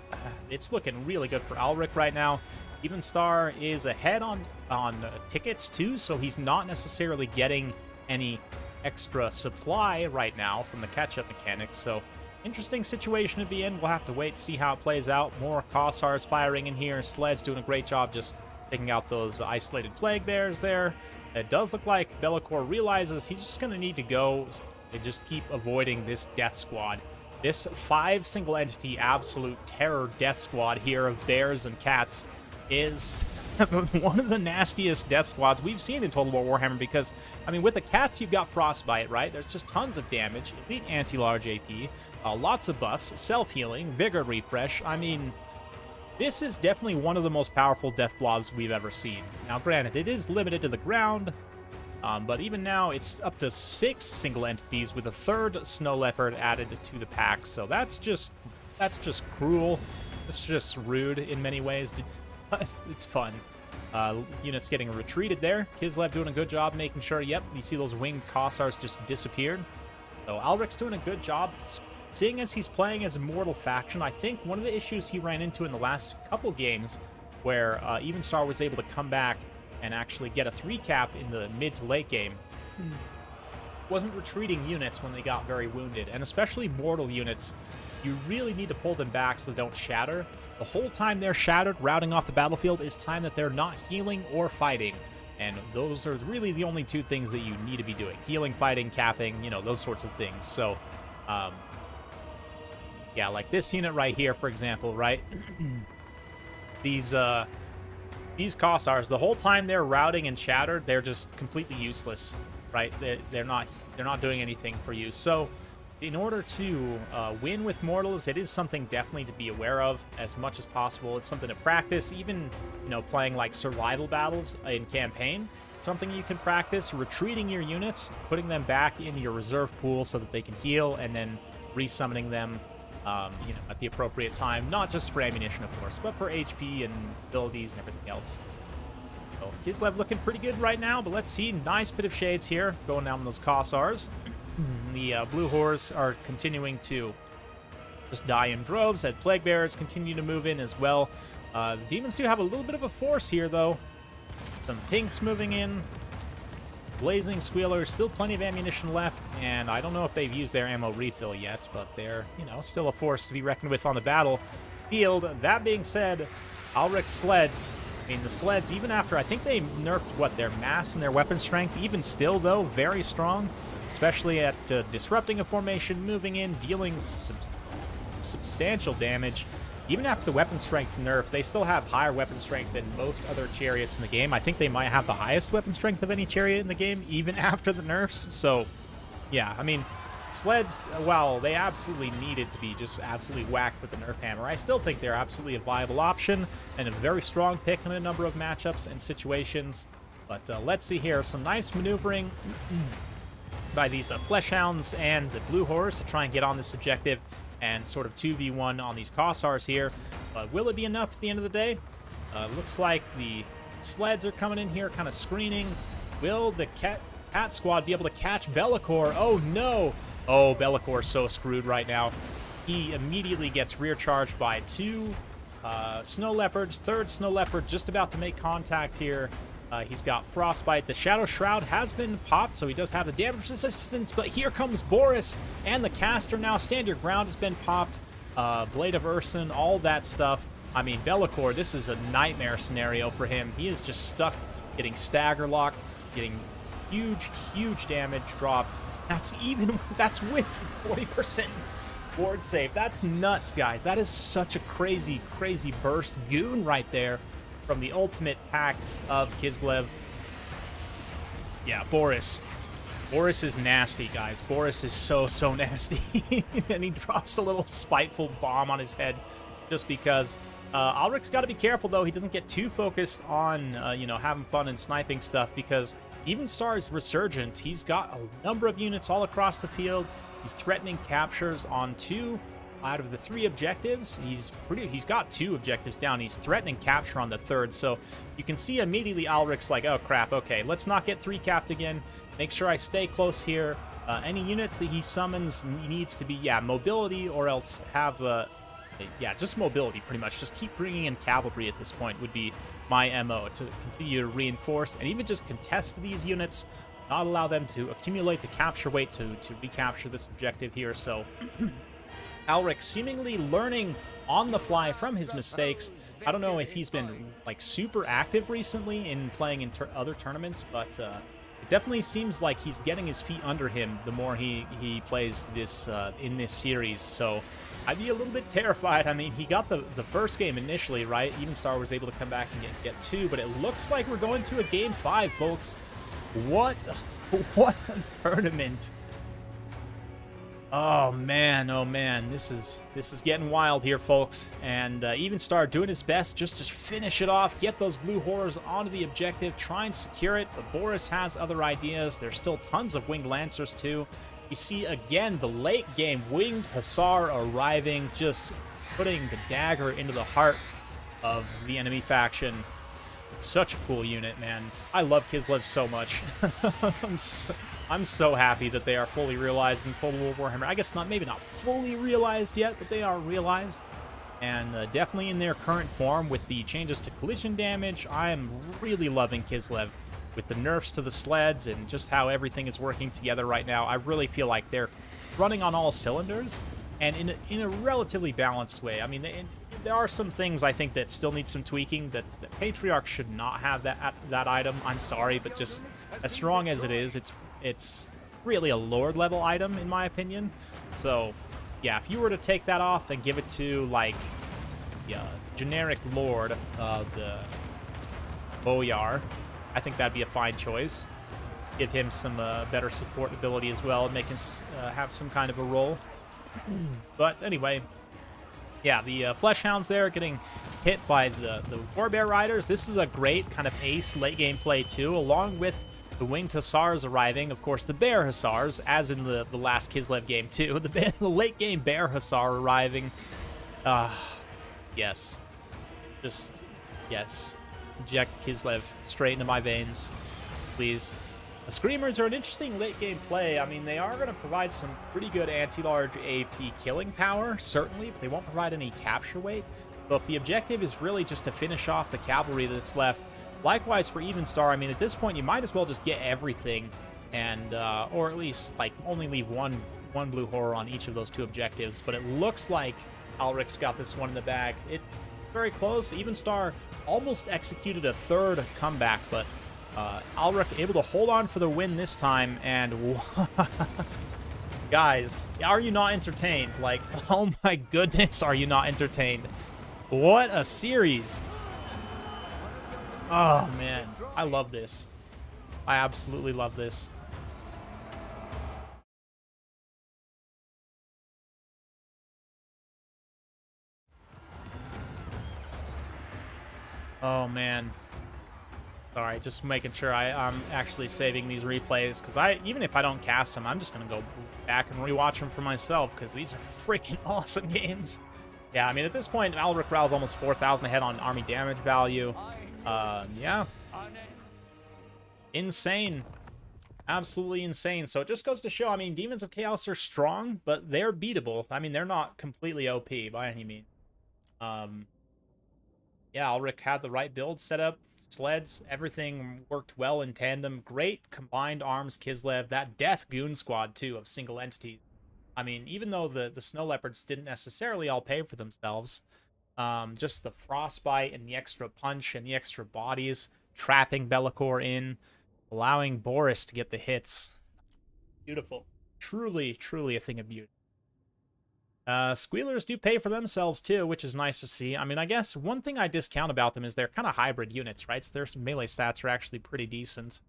it's looking really good for Alric right now. Evenstar is ahead on tickets too, so he's not necessarily getting any extra supply right now from the catch-up mechanics, so interesting situation to be in. We'll have to wait to see how it plays out. More Kossars firing in here. Sled's doing a great job just taking out those isolated plague bears there. It does look like Be'lakor realizes he's just going to need to go and just keep avoiding this death squad. This 5 single entity absolute terror death squad here of bears and cats is one of the nastiest death squads we've seen in Total War Warhammer, because, I mean, with the cats, you've got Frostbite, right? There's just tons of damage, elite anti-large AP, lots of buffs, self-healing, vigor refresh. I mean, this is definitely one of the most powerful death blobs we've ever seen. Now, granted, it is limited to the ground, but even now, it's up to 6 single entities with a 3rd Snow Leopard added to the pack, so that's just cruel. It's just rude in many ways. It's fun. Units getting retreated there. Kislev doing a good job making sure, yep, you see those winged Kossars just disappeared. So Alric's doing a good job. Seeing as he's playing as a mortal faction, I think one of the issues he ran into in the last couple games, where Evenstar was able to come back and actually get a 3-cap in the mid to late game, wasn't retreating units when they got very wounded, and especially mortal units. You really need to pull them back so they don't shatter. The whole time they're shattered, routing off the battlefield, is time that they're not healing or fighting. And those are really the only two things that you need to be doing. Healing, fighting, capping, you know, those sorts of things. So, yeah, like this unit right here, for example, right? These Kossars, the whole time they're routing and shattered, they're just completely useless, right? They're not doing anything for you. So, in order to win with mortals, it is something definitely to be aware of as much as possible. It's something to practice, even, you know, playing like survival battles in campaign. Something you can practice, retreating your units, putting them back in your reserve pool so that they can heal, and then resummoning them, you know, at the appropriate time. Not just for ammunition, of course, but for HP and abilities and everything else. So Kislev looking pretty good right now, but let's see. Nice bit of shades here going down those Kossars. The blue horse are continuing to just die in droves. That plague bearers continue to move in as well. The demons do have a little bit of a force here, though. Some pinks moving in. Blazing squealers, still plenty of ammunition left, and I don't know if they've used their ammo refill yet, but they're, you know, still a force to be reckoned with on the battlefield. That being said, Alric's sleds, I mean, the sleds, even after, I think they nerfed, what, their mass and their weapon strength, even still, though, very strong. Especially at disrupting a formation, moving in, dealing substantial damage. Even after the weapon strength nerf, they still have higher weapon strength than most other chariots in the game. I think they might have the highest weapon strength of any chariot in the game, even after the nerfs. So, yeah, I mean, sleds, while they absolutely needed to be just absolutely whacked with the nerf hammer, I still think they're absolutely a viable option and a very strong pick in a number of matchups and situations. But let's see here, some nice maneuvering by these Fleshhounds and the Blue Horse to try and get on this objective and sort of 2v1 on these Kossars here. But will it be enough at the end of the day? Looks like the sleds are coming in here, kind of screening. Will the cat squad be able to catch Be'lakor? Oh, no! Oh, Be'lakor's so screwed right now. He immediately gets rear charged by two Snow Leopards. Third Snow Leopard just about to make contact here. He's got Frostbite. The Shadow Shroud has been popped, so he does have the damage resistance, but here comes Boris, and the caster now. Stand Your Ground has been popped. Blade of Ursun, all that stuff. I mean, Be'lakor, this is a nightmare scenario for him. He is just stuck, getting stagger locked, getting huge damage dropped. That's with 40% ward save. That's nuts, guys. That is such a crazy burst goon right there from the ultimate pack of Kislev. Yeah, Boris. Boris is nasty, guys. Boris is so nasty. And he drops a little spiteful bomb on his head just because. Alric's got to be careful, though. He doesn't get too focused on, you know, having fun and sniping stuff, because even Star's Resurgent, he's got a number of units all across the field. He's threatening captures on 2 out of the 3 objectives. He's got 2 objectives down. He's threatening capture on the 3rd. So you can see immediately Alric's like, oh crap, okay, let's not get 3 capped again. Make sure I stay close here. Any units that he summons needs to be, yeah, mobility, or else have, yeah, just mobility pretty much. Just keep bringing in cavalry at this point would be my MO, to continue to reinforce and even just contest these units, not allow them to accumulate the capture weight to recapture this objective here. So Alric seemingly learning on the fly from his mistakes. I don't know if he's been like super active recently in playing in other tournaments, but it definitely seems like he's getting his feet under him the more he plays this in this series. So I'd be a little bit terrified. I mean, he got the first game initially, right? Even Star was able to come back and get 2, but it looks like we're going to a game 5, folks. What a tournament. Oh man, this is getting wild here, folks. And Even Star doing his best just to finish it off, get those blue horrors onto the objective, try and secure it. But Boris has other ideas. There's still tons of winged lancers too. You see again the late game winged hussar arriving, just putting the dagger into the heart of the enemy faction. Such a cool unit, man. I love Kislev so much. I'm so happy that they are fully realized in Total War Warhammer. I guess maybe not fully realized yet, but they are realized. And definitely in their current form with the changes to collision damage. I am really loving Kislev with the nerfs to the sleds and just how everything is working together right now. I really feel like they're running on all cylinders and in a relatively balanced way. I mean, there are some things I think that still need some tweaking. That Patriarch should not have that item. I'm sorry, but just as strong as it is, it's really a Lord level item in my opinion. So yeah, if you were to take that off and give it to like generic Lord, the Boyar, I think that'd be a fine choice. Give him some better support ability as well, and make him have some kind of a role. But anyway, yeah, the Flesh Hounds there getting hit by the Warbear Riders. This is a great kind of ace late game play too, along with the Winged Hussars arriving. Of course, the Bear Hussars, as in the last Kislev game too. The late game Bear Hussar arriving. Yes. Just, yes. Inject Kislev straight into my veins, please. The Screamers are an interesting late game play. I mean, they are going to provide some pretty good anti-large AP killing power, certainly, but they won't provide any capture weight. So if the objective is really just to finish off the cavalry that's left, likewise for Evenstar, I mean, at this point, you might as well just get everything, and or at least like only leave one blue horror on each of those two objectives. But it looks like Alric's got this one in the bag. It's very close. Evenstar almost executed a third comeback, but Alric able to hold on for the win this time, and guys, are you not entertained? Like, oh my goodness, are you not entertained? What a series. Oh man, I love this. I absolutely love this. Oh man. Sorry, just making sure I'm actually saving these replays, because even if I don't cast them, I'm just going to go back and rewatch them for myself, because these are freaking awesome games. Yeah, I mean, at this point, Alric Ral's almost 4,000 ahead on army damage value. Yeah. Insane. Absolutely insane. So it just goes to show, I mean, Demons of Chaos are strong, but they're beatable. I mean, they're not completely OP by any means. Yeah, Alric had the right build set up. Sleds, everything worked well in tandem. Great combined arms Kislev. That Death Goon Squad, too, of single entities. I mean, even though the Snow Leopards didn't necessarily all pay for themselves, just the Frostbite and the extra punch and the extra bodies, trapping Be'lakor in, allowing Boris to get the hits. Beautiful. Truly, truly a thing of beauty. Squealers do pay for themselves too, which is nice to see. I mean, I guess one thing I discount about them is they're kind of hybrid units, right? So their melee stats are actually pretty decent.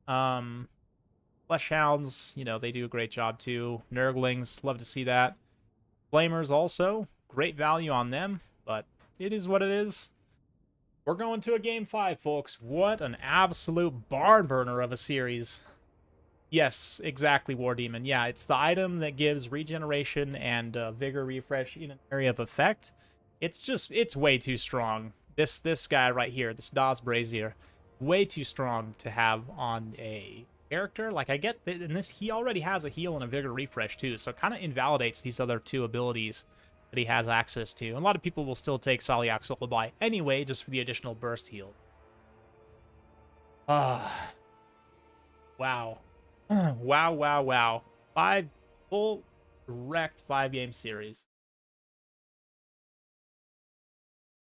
Flesh Hounds, you know, they do a great job too. Nurglings, love to see that. Flamers also, great value on them, but it is what it is. We're going to a game 5, folks. What an absolute barn burner of a series. Yes, exactly, War Demon. Yeah, it's the item that gives regeneration and vigor refresh in an area of effect. It's way too strong. This guy right here, this Daz Brazier, way too strong to have on a character. Like, I get that in this, he already has a heal and a vigor refresh too, so it kind of invalidates these other two abilities that he has access to. And a lot of people will still take Salyak Lullaby anyway, just for the additional burst heal. Wow. Wow, wow, wow. 5 full direct 5-game series.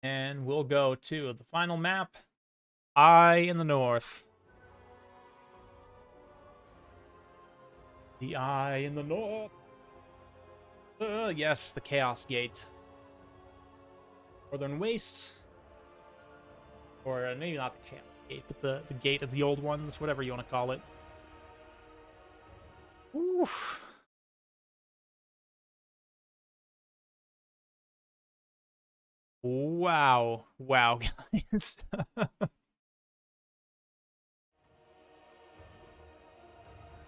And we'll go to the final map. Eye in the North. The Eye in the North. Yes, the Chaos Gate. Northern Wastes. Or maybe not the Chaos Gate, but the Gate of the Old Ones, whatever you want to call it. Oof. Wow. Wow, guys.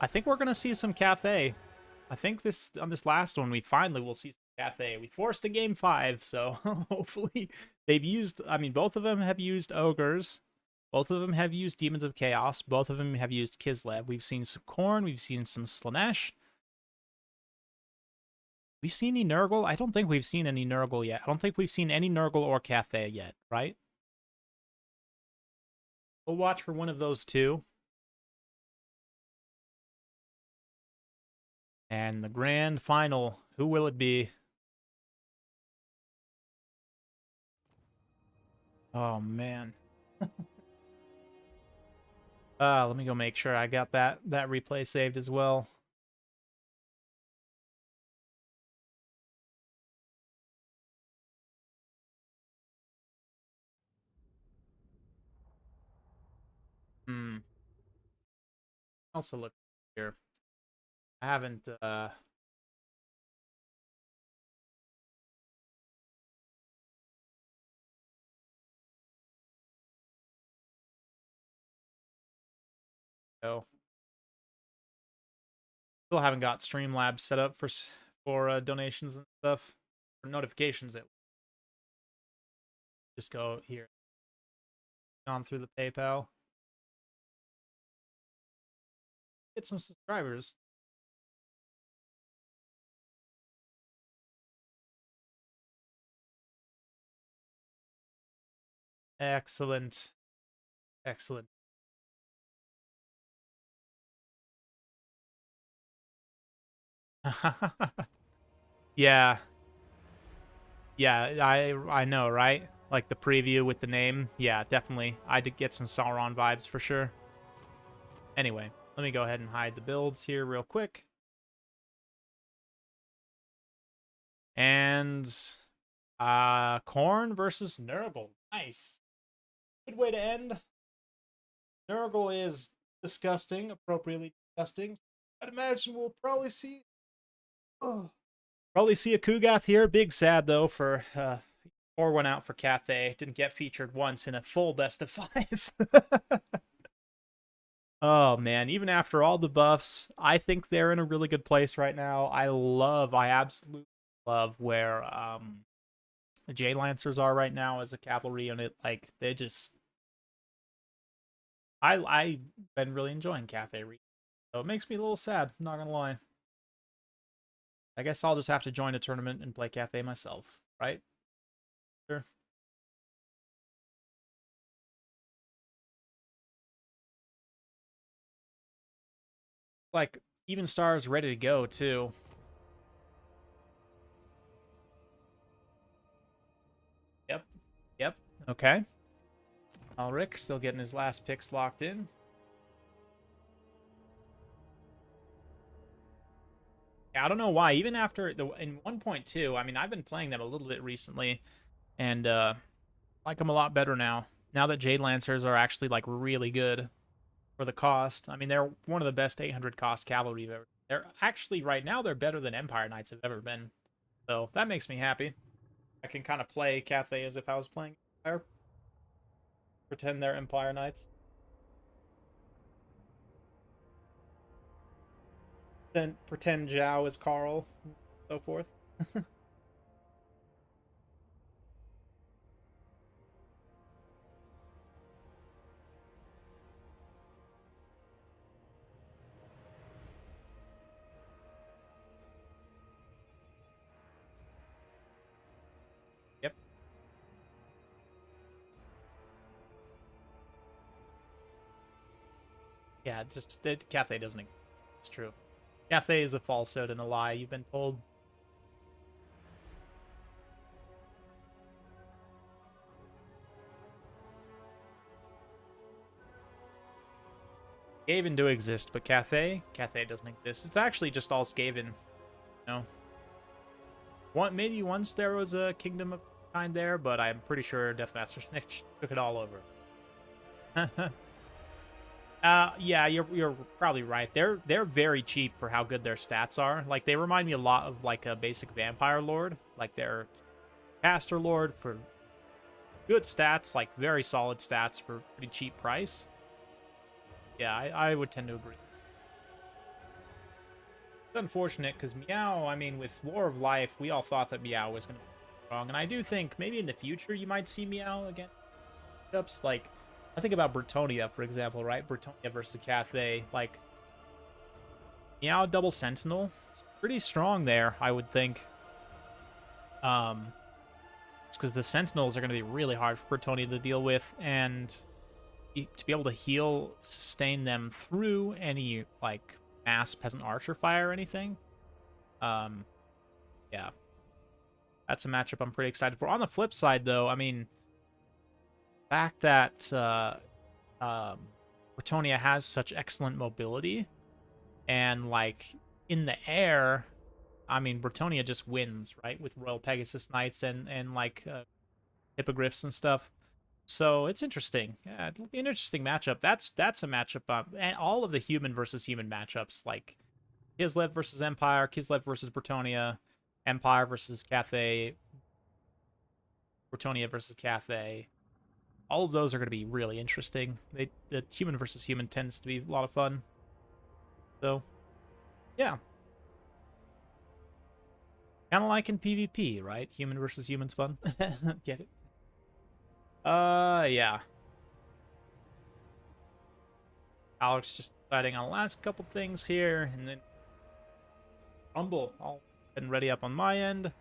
I think we're going to see some Cathay. I think on this last one, we finally will see some Cathay. We forced a game 5, so hopefully they've used... I mean, both of them have used Ogres. Both of them have used Demons of Chaos. Both of them have used Kislev. We've seen some Khorne. We've seen some Slaanesh. We seen any Nurgle? I don't think we've seen any Nurgle yet. I don't think we've seen any Nurgle or Cathay yet, right? We'll watch for one of those two. And the grand final, who will it be? Oh, man. Let me go make sure I got that replay saved as well. Also look here. I haven't oh, still haven't got Streamlabs set up for donations and stuff, for notifications. It just go here, gone through the PayPal, get some subscribers. Excellent, excellent. Yeah, yeah, I know, right? Like the preview with the name. Yeah, definitely. I did get some Sauron vibes for sure. Anyway, let me go ahead and hide the builds here real quick. And Korn versus Nurgle. Nice. Good way to end. Nurgle is disgusting, appropriately disgusting. I'd imagine we'll probably see a Kugath here. Big sad though for or went out for Cathay. Didn't get featured once in a full best of 5. Oh man, even after all the buffs, I think they're in a really good place right now. I absolutely love where the J Lancers are right now as a cavalry unit. Like they just I've been really enjoying Cathay. So it makes me a little sad, I'm not gonna lie. I guess I'll just have to join a tournament and play Cathay myself, right? Sure. Like, even stars ready to go, too. Yep. Yep. Okay. Ulrich still getting his last picks locked in. Yeah, I don't know why. Even after in 1.2, I mean, I've been playing them a little bit recently, and like them a lot better now. Now that Jade Lancers are actually like really good for the cost. I mean, they're one of the best 800 cost cavalry you've ever. They're actually right now they're better than Empire Knights have ever been. So that makes me happy. I can kind of play Cathay as if I was playing Empire. Pretend they're Empire Knights. Then pretend Zhao is Carl, and so forth. Yep. Yeah, just Cathay doesn't exist. It's true. Cathay is a falsehood and a lie, you've been told. Skaven do exist, but Cathay doesn't exist. It's actually just all Skaven, you know. Maybe once there was a kingdom of kind there, but I'm pretty sure Deathmaster Snitch took it all over. Yeah, you're probably right. They're very cheap for how good their stats are. Like they remind me a lot of like a basic vampire lord. Like they're caster lord for good stats, like very solid stats for pretty cheap price. Yeah, I would tend to agree. It's unfortunate because Meow, I mean, with Lore of Life, we all thought that Meow was going to be strong. And I do think maybe in the future you might see Meow again. Like, I think about Bretonia, for example, right? Bretonia versus Cathay. Like, Meow double Sentinel. It's pretty strong there, I would think. It's because the Sentinels are going to be really hard for Bretonia to deal with. And to be able to heal, sustain them through any, like, mass peasant archer fire or anything. Yeah. That's a matchup I'm pretty excited for. On the flip side, though, I mean, fact that Britonia has such excellent mobility, and like in the air, I mean, Britonia just wins, right, with Royal Pegasus Knights and like hippogriffs and stuff. So it's interesting. Yeah, it'll be an interesting matchup. That's a matchup, and all of the human versus human matchups, like Kislev versus Empire, Kislev versus Britonia, Empire versus Cathay, Britonia versus Cathay. All of those are going to be really interesting. The human versus human tends to be a lot of fun. So, yeah. Kind of like in PvP, right? Human versus human's fun. Get it? Yeah. Alex just deciding on the last couple things here, and then Rumble all been ready up on my end.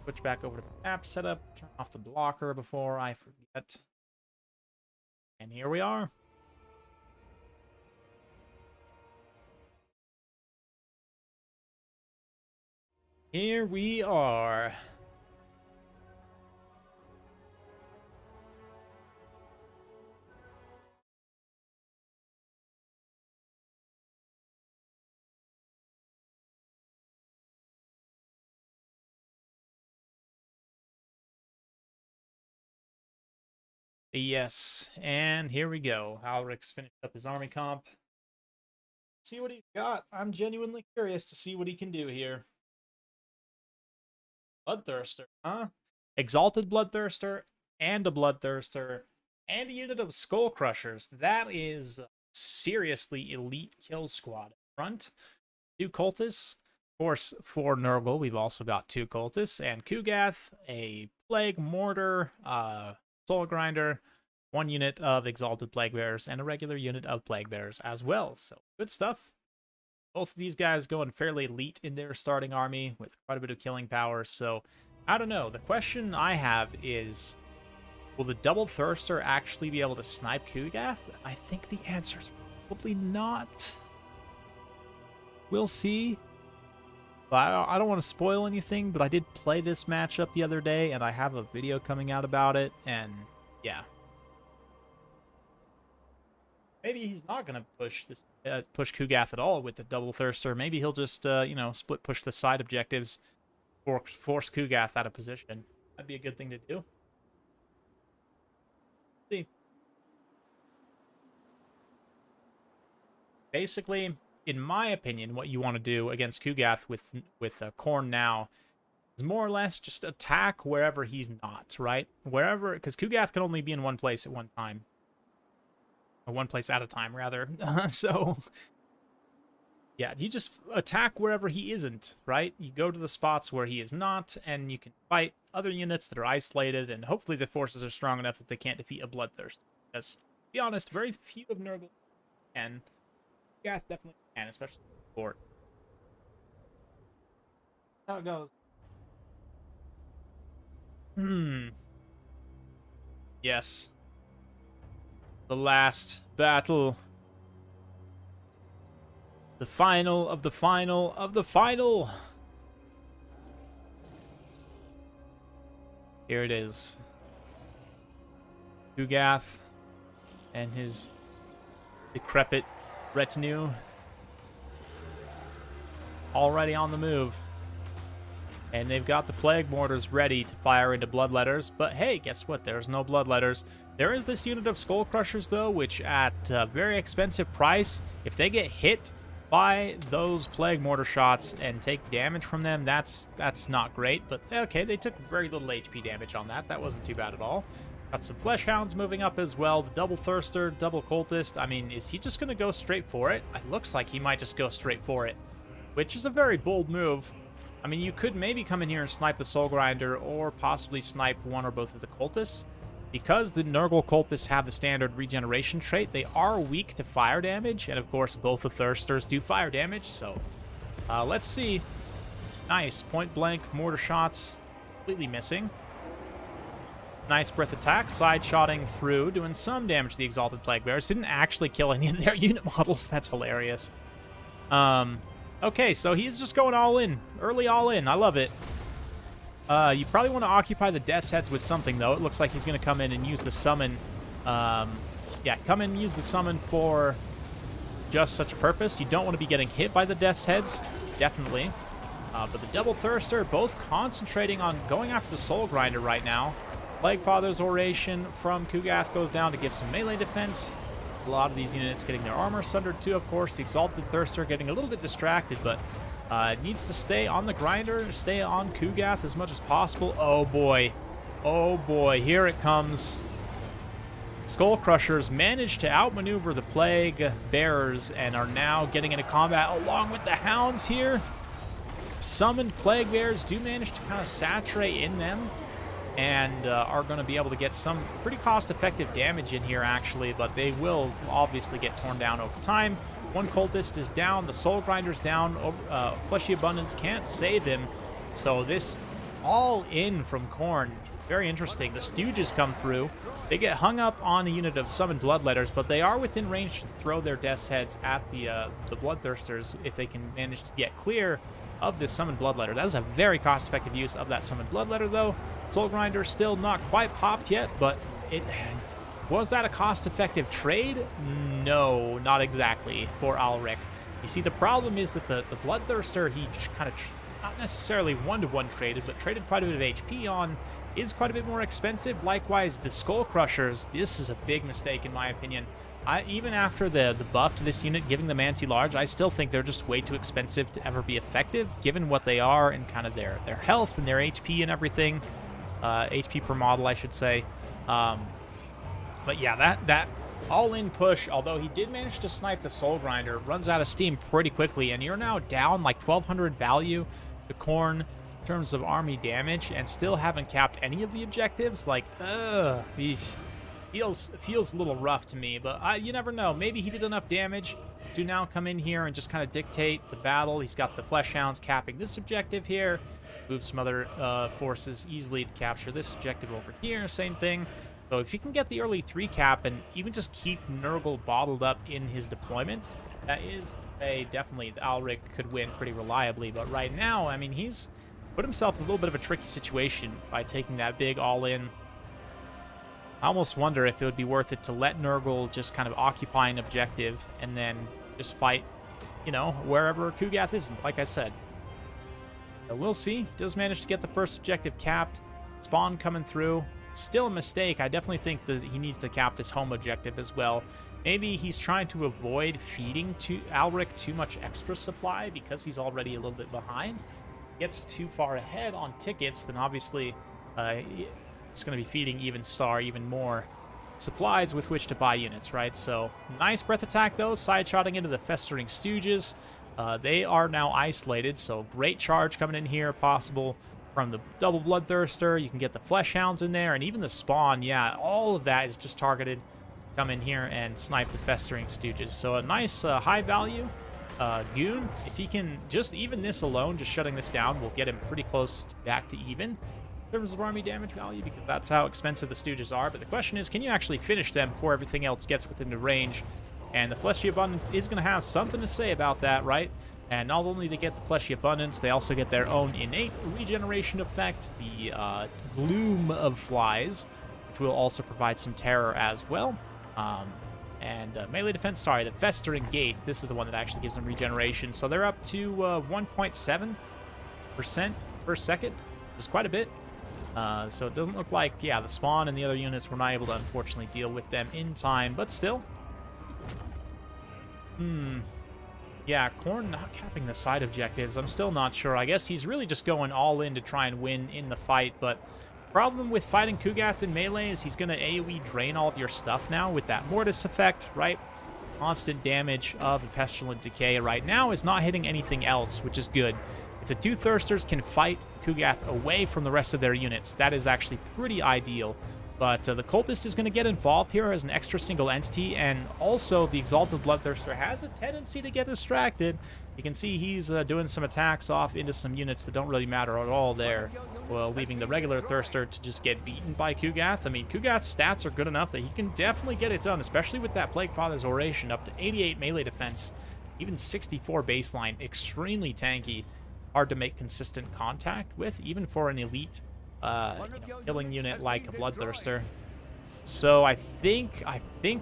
Switch back over to the map setup, turn off the blocker before I forget. And here we are. Here we are. Yes, and here we go. Alric's finished up his army comp. See what he's got. I'm genuinely curious to see what he can do here. Bloodthirster, huh? Exalted Bloodthirster, and a Bloodthirster, and a unit of Skull Crushers. That is a seriously elite kill squad. Front, 2 Cultists. Of course, for Nurgle, we've also got 2 Cultists, and Kugath, a Plague Mortar, Soul Grinder, 1 unit of Exalted Plague Bearers, and a regular unit of Plague Bearers as well. So, good stuff. Both of these guys going fairly elite in their starting army with quite a bit of killing power. So, I don't know. The question I have is, will the Double Thirster actually be able to snipe Kugath? I think the answer is probably not. We'll see. I don't want to spoil anything, but I did play this matchup the other day, and I have a video coming out about it, and yeah. Maybe he's not going to push this push Kugath at all with the Double Thirster. Maybe he'll just, split push the side objectives, or force Kugath out of position. That'd be a good thing to do. See. Basically, in my opinion, what you want to do against Kugath with Khorne now is more or less just attack wherever he's not, right? Wherever, because Kugath can only be in one place at one time. Or one place at a time, rather. So, yeah, you just attack wherever he isn't, right? You go to the spots where he is not, and you can fight other units that are isolated, and hopefully the forces are strong enough that they can't defeat a Bloodthirster. Because, to be honest, very few of Nurgle can. Yeah, definitely can, especially for how it goes. Yes. The last battle. The final of the final of the final. Here it is. Kugath and his decrepit retinue already on the move, and they've got the Plague Mortars ready to fire into Bloodletters. But hey, guess what? There's no Bloodletters. There is this unit of Skull Crushers, though, which at a very expensive price, if they get hit by those Plague Mortar shots and take damage from them, that's not great. But okay, they took very little HP damage on that. That wasn't too bad at all. Got some Flesh Hounds moving up as well. The Double Thirster, Double Cultist. I mean, is he just going to go straight for it? It looks like he might just go straight for it, which is a very bold move. I mean, you could maybe come in here and snipe the Soul Grinder, or possibly snipe one or both of the Cultists. Because the Nurgle Cultists have the standard regeneration trait, they are weak to fire damage, and of course both the Thirsters do fire damage, so let's see. Nice, point blank mortar shots, completely missing. Nice breath attack, side-shotting through, doing some damage to the Exalted Plague Bearers. Didn't actually kill any of their unit models, that's hilarious. Okay, so he's just going all in, early all in, I love it. You probably want to occupy the Death's Heads with something, though. It looks like he's going to come in and use the summon. Yeah, come in and use the summon for just such a purpose. You don't want to be getting hit by the Death's Heads, definitely. But the Double Thirster, both concentrating on going after the Soul Grinder right now. Plaguefather's Oration from Kugath goes down to give some melee defense. A lot of these units getting their armor sundered too, of course. The Exalted Thirster getting a little bit distracted, but needs to stay on the Grinder, stay on Kugath as much as possible. Oh boy. Oh boy, here it comes. Skull Crushers managed to outmaneuver the Plague Bearers and are now getting into combat along with the Hounds here. Summoned Plague Bears do manage to kind of saturate in them and are going to be able to get some pretty cost-effective damage in here, actually, but they will obviously get torn down over time. One Cultist is down, the Soul Grinder's down, Fleshy Abundance can't save him, so this all in from Khorne is very interesting. The Stooges come through. They get hung up on a unit of Summoned Bloodletters, but they are within range to throw their Death's Heads at the Bloodthirsters if they can manage to get clear of this Summoned Bloodletter. That is a very cost-effective use of that Summoned Bloodletter, though. Soul Grinder still not quite popped yet, but was that a cost-effective trade? No, not exactly for Alric. You see, the problem is that the Bloodthirster, he just kind of, not necessarily one-to-one traded, but traded quite a bit of HP on, is quite a bit more expensive. Likewise, the Skull Crushers, this is a big mistake in my opinion. Even after the buff to this unit, giving them anti-large, I still think they're just way too expensive to ever be effective, given what they are and kind of their health and their HP and everything. HP per model, I should say. But yeah, that all-in push, although he did manage to snipe the Soul Grinder, runs out of steam pretty quickly, and you're now down like 1,200 value to Khorne in terms of army damage, and still haven't capped any of the objectives. Like, these feels a little rough to me, but you never know. Maybe he did enough damage to now come in here and just kind of dictate the battle. He's got the Flesh Hounds capping this objective here, move some other forces easily to capture this objective over here, same thing. So if you can get the early 3 cap and even just keep Nurgle bottled up in his deployment, that is definitely Alric could win pretty reliably. But right now, I mean, he's put himself in a little bit of a tricky situation by taking that big all-in. I almost wonder if it would be worth it to let Nurgle just kind of occupy an objective and then just fight, you know, wherever Kugath isn't, like I said. So we'll see. He does manage to get the first objective capped. Spawn coming through. Still a mistake. I definitely think that he needs to cap this home objective as well. Maybe he's trying to avoid feeding to Alric too much extra supply because he's already a little bit behind. Gets too far ahead on tickets, then obviously it's going to be feeding even more supplies with which to buy units, right? So nice breath attack though, side-shotting into the Festering Stooges. They are now isolated, so great charge coming in here, possible from the Double Bloodthirster. You can get the Flesh Hounds in there, and even the Spawn. Yeah, all of that is just targeted. Come in here and snipe the Festering Stooges. So a nice high value goon. If he can just even this alone, just shutting this down, will get him pretty close back to even in terms of army damage value, because that's how expensive the Stooges are. But the question is, can you actually finish them before everything else gets within the range? And the Fleshy Abundance is going to have something to say about that, right? And not only they get the Fleshy Abundance, they also get their own innate regeneration effect, the Gloom of Flies, which will also provide some terror as well. Melee defense, sorry, the Festering Gate, this is the one that actually gives them regeneration. So they're up to 1.7% per second, which is quite a bit. So it doesn't look like, yeah, the Spawn and the other units were not able to unfortunately deal with them in time, but still. Yeah, Khorne not capping the side objectives. I'm still not sure. I guess he's really just going all in to try and win in the fight, but problem with fighting Kugath in melee is he's going to AoE drain all of your stuff now with that Mortis effect, right? Constant damage of the Pestilent Decay right now is not hitting anything else, which is good. If the two Thirsters can fight Kugath away from the rest of their units, that is actually pretty ideal. But the Cultist is going to get involved here as an extra single entity, and also the Exalted Bloodthirster has a tendency to get distracted. You can see he's doing some attacks off into some units that don't really matter at all there, well, leaving the regular Thirster to just get beaten by Kugath. I mean, Kugath's stats are good enough that he can definitely get it done, especially with that Plaguefather's Oration, up to 88 melee defense, even 64 baseline, extremely tanky. hard to make consistent contact with, even for an elite killing unit like a Bloodthirster. So I think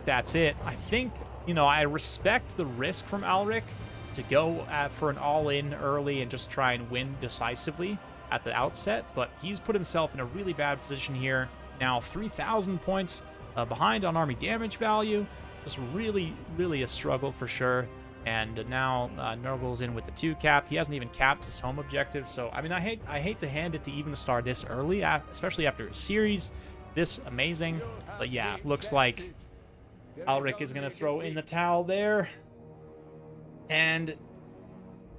that's it. I think, I respect the risk from Alric to go for an all-in early and just try and win decisively at the outset, but he's put himself in a really bad position here. Now 3,000 points behind on army damage value. Just really, really a struggle for sure. And now Nurgle's in with the 2 cap. He hasn't even capped his home objective. So, I mean, I hate to hand it to Evenstar this early, especially after a series this amazing. But yeah, looks like Alric is going to throw in the towel there. And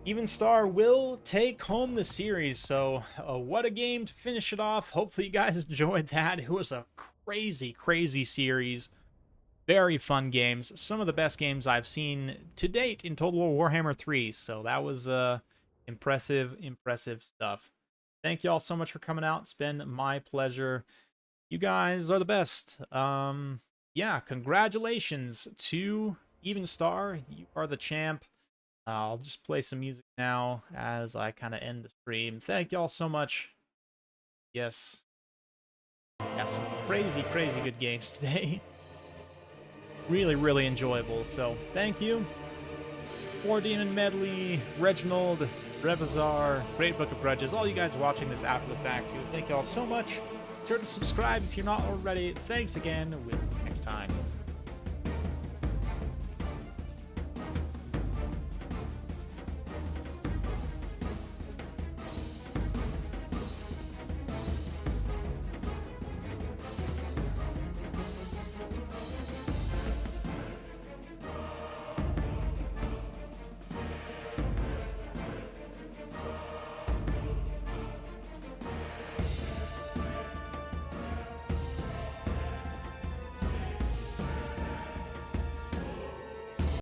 Evenstar will take home the series. So what a game to finish it off. Hopefully you guys enjoyed that. It was a crazy, crazy series. Very fun games. Some of the best games I've seen to date in Total War Warhammer 3. So that was impressive stuff. Thank you all so much for coming out. It's been my pleasure. You guys are the best. Yeah, congratulations to Evenstar. You are the champ. I'll just play some music now as I kind of end the stream. Thank you all so much. Yes. Got some crazy, crazy good games today. Really, really enjoyable. So, thank you. War Demon Medley, Reginald, Revazar, Great Book of Grudges, all you guys watching this after the fact too. Thank you all so much. Be sure to subscribe if you're not already. Thanks again. We'll see you next time.